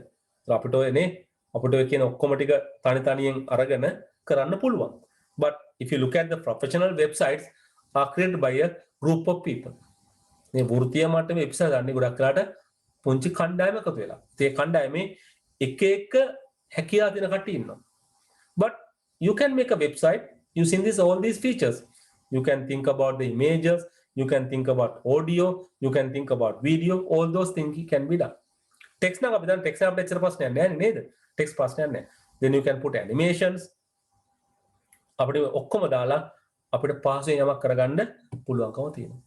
Speaker 1: අපිට ඔය කියන ඔක්කොම ටික තනි තනියෙන් අරගෙන කරන්න පුළුවන්. But if you look at the professional websites are created by a group of people. මේ වෘත්තීය මට්ටමේ වෙබ්සයිට් ගන්න ගොඩක් වෙලාට පුංචි කණ්ඩායමක් එකතු වෙලා. ඒ කණ්ඩායමේ එක එක හැකියාව තියෙන කට්ටිය ඉන්නවා. But you can make a website using all these features. You can think about the images, you can think about audio, you can think about video, all those things can be done. Text නම් අපි දැන් text අපිට එච්චර ප්‍රශ්නයක් නැහැ නේද? Text ප්‍රශ්නයක් නැහැ. Then you can put animations. අපිට ඔක්කොම දාලා අපිට පහසුවෙන් යමක් කරගන්න පුළුවන්කම තියෙනවා.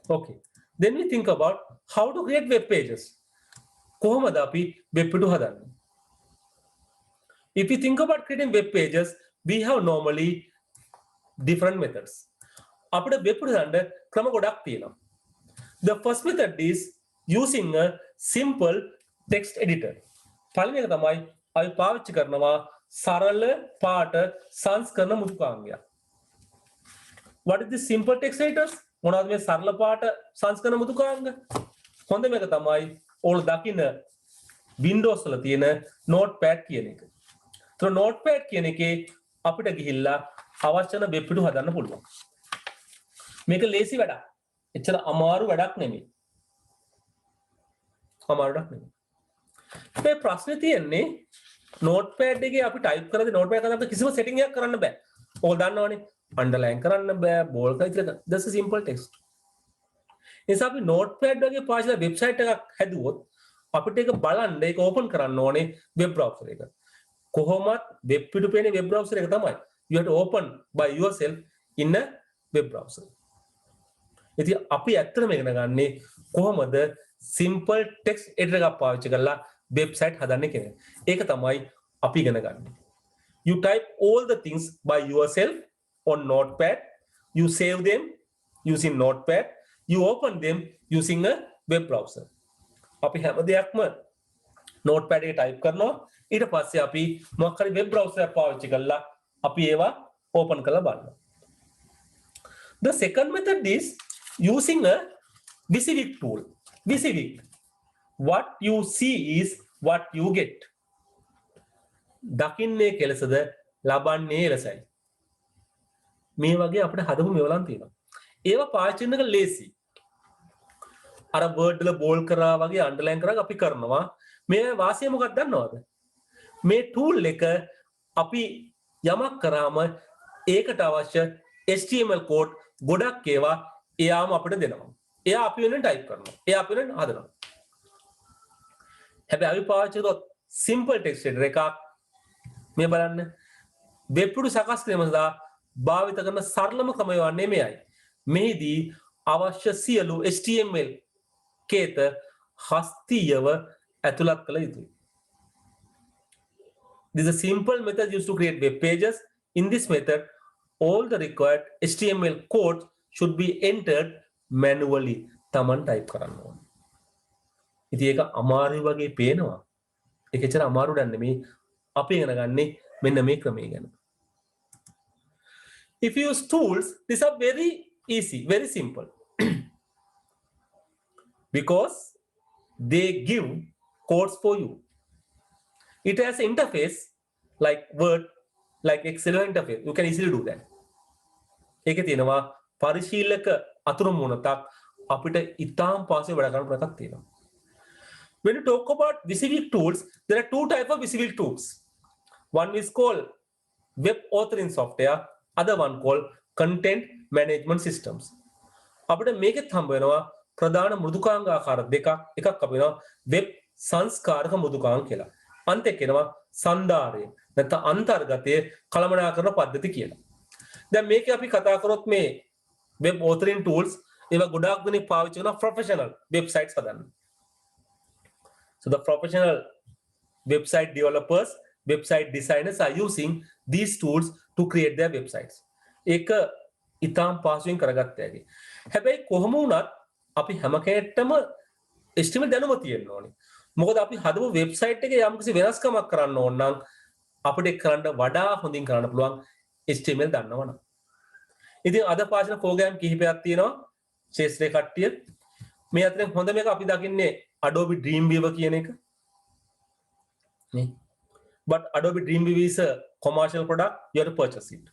Speaker 1: Okay. Then we think about how to create web pages. කොහොමද අපි web පිටු හදන්නේ? If you think about creating web pages, we have normally different methods. අපිට web පිටු හදන්න ක්‍රම ගොඩක් තියෙනවා. The first method is using a simple text editor. පළවෙනි එක තමයි අපි පාවිච්චි කරනවා සරල පාට සංස්කරණ මුදුකාංගය. What is the simple text editors? මොනවද මේ සරල පාට සංස්කරණ මුදුකාංග? හොඳම එක තමයි ඕගොල්ලෝ දකින්න Windows වල තියෙන Notepad කියන එක. ඒතර Notepad කියන එකේ අපිට ගිහිල්ලා අවශ්‍ය වෙන වෙබ් පිටු හදන්න පුළුවන්. මේක ලේසි වැඩක්. එච්චර අමාරු වැඩක් නෙමෙයි. අමාරුවක් නෙමෙයි. මේ ප්‍රශ්නේ තියෙන්නේ Notepad එකේ අපි ටයිප් කරද්දී Notepad එකකට අපිට කිසිම සෙටින්ග් එකක් කරන්න බෑ. ඕගොල්ලෝ දන්නවනේ. underline කරන්න බෑ, bold කරලා that's a simple text. නිසා අපි Notepad වගේ පාවිච්චි වෙබ්සයිට් එකක් හැදුවොත් අපිට ඒක බලන්න ඒක ඕපන් කරන්න ඕනේ වෙබ් බ්‍රවුසර් එක. කොහොමත් වෙබ් පිටු පේන්නේ වෙබ් බ්‍රවුසර් එක තමයි. You have to open by yourself in a web browser. ඉතින් අපි ඇත්තටම ඉගෙන ගන්නේ කොහොමද simple text editor එකක් පාවිච්චි කරලා වෙබ්සයිට් හදන්නේ කියන එක. ඒක තමයි අපි ඉගෙන ගන්නේ. You type all the things by yourself on Notepad. You save them using Notepad. You open them using a web browser. අපි හැම දෙයක්ම Notepad එකේ type කරනවා. ඊට පස්සේ අපි මොකක් හරි web browser එකක් පාවිච්චි කරලා අපි ඒවා open කරලා බලනවා. The second method is using a Visivic tool. Visivic. What you see is what you get. දකින්නේ කෙලසද ලබන්නේ එලසයි. මේ වගේ අපිට හදපු මෙවලම් තියෙනවා. ඒවා පාවිච්චි කරන එක ලේසි. අර වර්ඩ් වල බෝල් කරා වගේ අන්ඩර්ලයින් කරා අපි කරනවා. මේ වාසිය මොකක්ද දන්නවද? මේ ටූල් එක අපි යමක් කරාම ඒකට අවශ්‍ය HTML කෝඩ් ගොඩක් ඒවා එයාම අපිට දෙනවා. එයා අපි වෙනුවෙන් ටයිප් කරනවා. එයා අපි වෙනුවෙන් හදනවා. හැබැයි අපි පාවිච්චි කරොත් සිම්පල් ටෙක්ස්ට් එඩිටර් එකක් මේ බලන්න වෙබ් පුඩු සකස් කිරීම සඳහා භාවිත කරන සරලම ක්‍රමය වන්නේ මෙයයි. මෙහිදී අවශ්‍ය සියලු HTML කේත හස්තියව ඇතුළත් කළ යුතුයි. This is a simple method used to create web pages. In this method, all the required HTML code should be entered manually. තමන් ටයිප් කරන්න ඕනේ. ඉතින් ඒක අමාරුයි වගේ පේනවා. ඒක ඇත්තට අමාරු දෙයක් නෙමෙයි. අපි ඉගෙන ගන්නේ මෙන්න මේ ක්‍රමය ගැන. If you use tools, these are very easy, very simple. Because they give codes for you. It has an interface like Word, like Excel interface. You can easily do that. ඒකේ තියෙනවා පරිශීලක අතුරු මුණතක් අපිට ඉතාම පාසෙ වැඩ කරන්න ප්‍රකක් තියෙනවා. When you talk about Visivic tools, there are two types of Visivic tools. One is called web authoring software, other one called content management systems. අපිට මේකෙත් හම්බ වෙනවා ප්‍රධාන මෘදුකාංග ආකාර දෙකක්. එකක් අපි වෙනවා web සංස්කාරක මෘදුකාංග කියලා. අන්තික වෙනවා සන්දාරය. නැත්නම් අන්තර්ගතයේ කළමනාකරන පද්ධති කියලා. දැන් මේක අපි කතා කරොත් මේ web authoring tools ඒවා ගොඩාක් දෙනෙක් පාවිච්චි කරන professional websites හදන්න. So the professional website developers, website designers are using these tools to create their websites. ඒක ඉතාම පාසුවෙන් කරගත්ත හැකි. හැබැයි කොහොම වුණත් අපි හැම කෙනෙක්ටම HTML දැනුම තියෙන්න ඕනේ. මොකද අපි හදපු වෙබ්සයිට් එකේ යම්කිසි වෙනස්කමක් කරන්න ඕන නම් අපිට කරන්න වඩා හොඳින් කරන්න පුළුවන් HTML දන්නවනම්. ඉතින් අද පාෂන ප්‍රෝග්‍රෑම් කිහිපයක් තියෙනවා ශේෂ්ත්‍රයේ කට්ටිය. මේ අතරින් හොඳම එක අපි දකින්නේ Adobe Dreamweaver කියන එක. නේ. But Adobe Dreamweaver is a commercial product, you have to purchase it.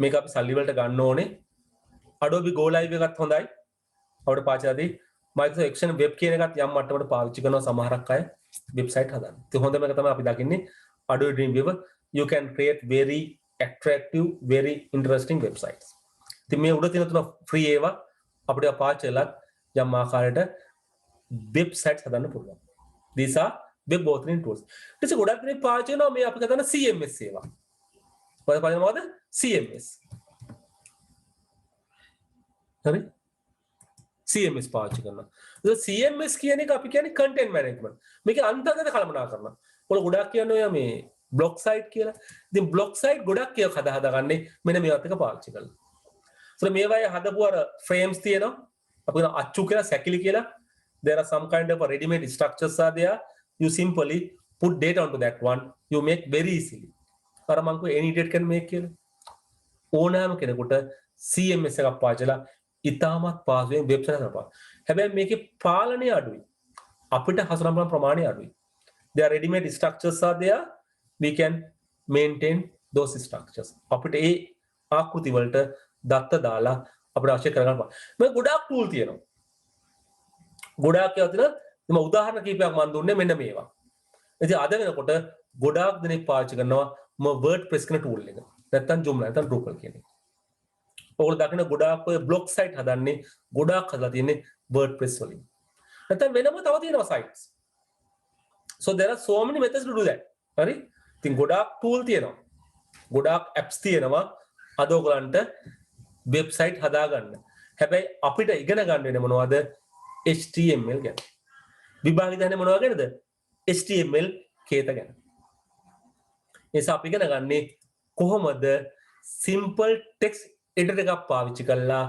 Speaker 1: මේක අපි සල්ලි වලට ගන්න ඕනේ. Adobe Go Live එකත් හොඳයි. අපිට පාවිච්චි Microsoft Action Web කියන එකත් යම් මට්ටමකට පාවිච්චි කරනවා සමහරක් අය වෙබ්සයිට් හදන්න. ඉතින් හොඳම එක තමයි අපි දකින්නේ Adobe Dreamweaver. You can create very attractive, very interesting websites. ඉතින් මේ උඩ තියෙන තුන free ඒවා අපිට පාවිච්චි කරලා යම් ආකාරයකට websites හදන්න පුළුවන්. These are web authoring tools. ඊට පස්සේ ගොඩක් දෙනෙක් පාවිච්චි කරනවා මේ අපි කරන CMS ඒවා. ඔය පාවිච්චි කරනවද? CMS. හරි? CMS පාවිච්චි කරනවා. ඒ CMS කියන එක අපි කියන්නේ content management. මේකේ අන්තර්ගත කළමනාකරන. ඔය ගොඩක් කියන්නේ ඔය මේ blog site කියලා. ඉතින් blog site ගොඩක් එක හදාගන්නේ මෙන්න මේවත් එක පාවිච්චි කරලා. So මේවායේ හදපු අර frames තියෙනවා. අපි කියන අච්චු කියලා සැකිලි කියලා. There are some kind of a ready-made structures are there. You simply put data onto that one. You make very easily. අර මං කිව්වා any date can make කියලා. ඕනෑම කෙනෙකුට CMS එකක් පාවිච්චිලා ඉතාමත් පාසුවෙන් වෙබ්සයිට් හදපුවා. හැබැයි මේකේ පාලනය අඩුයි. අපිට හසුරම් බලන ප්‍රමාණය අඩුයි. There are ready-made structures are there. We can maintain those structures. අපිට ඒ ආකෘති වලට දත්ත දාලා අපිට අවශ්‍ය කරගන්න පුළුවන්. මේ ගොඩාක් tool තියෙනවා. ගොඩාක් ඒවා තියෙනවා. මම උදාහරණ කිහිපයක් මම දුන්නේ මෙන්න මේවා. ඉතින් අද වෙනකොට ගොඩාක් දෙනෙක් පාවිච්චි කරනවා WordPress කියන tool එක. නැත්තම් Joomla නැත්තම් Drupal කියන එක. ඔයගොල්ලෝ දකින ගොඩාක් ඔය blog site හදන්නේ ගොඩාක් හදලා තියෙන්නේ WordPress වලින්. නැත්තම් වෙනම තව තියෙනවා sites. So there are so many methods to do that. හරි? ඉතින් ගොඩාක් tool තියෙනවා. ගොඩාක් apps තියෙනවා අද ඔයගලන්ට website හදාගන්න. හැබැයි අපිට ඉගෙන ගන්න වෙන්නේ මොනවද? HTML ගැන. විභාගෙ දන්නේ මොනවා ගැනද? HTML කේත ගැන. එසා අපි ඉගෙන ගන්නේ කොහොමද simple text editor එකක් පාවිච්චි කරලා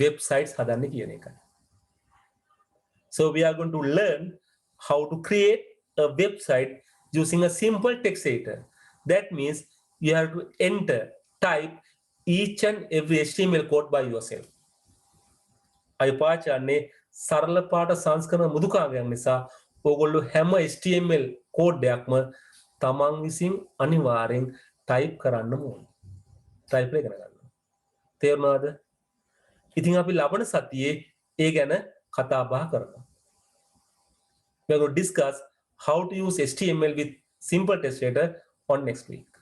Speaker 1: websites හදන්න කියන එකයි. So we are going to learn how to create a website using a simple text editor. That means you have to type each and every HTML code by yourself. අපි පාවිච්චි කරන්නේ සරල පාට සංස්කරණ මෘදුකාංගයක් නිසා ඕගොල්ලෝ හැම HTML කෝඩ් එකක්ම තමන් විසින් අනිවාර්යෙන් ටයිප් කරන්න ඕනේ. ටයිප් එක ඉගෙන ගන්න. තේරුණාද? ඉතින් අපි ලබන සතියේ ඒ ගැන කතා බහ කරනවා. We are going to discuss how to use HTML with simple text editor on next week.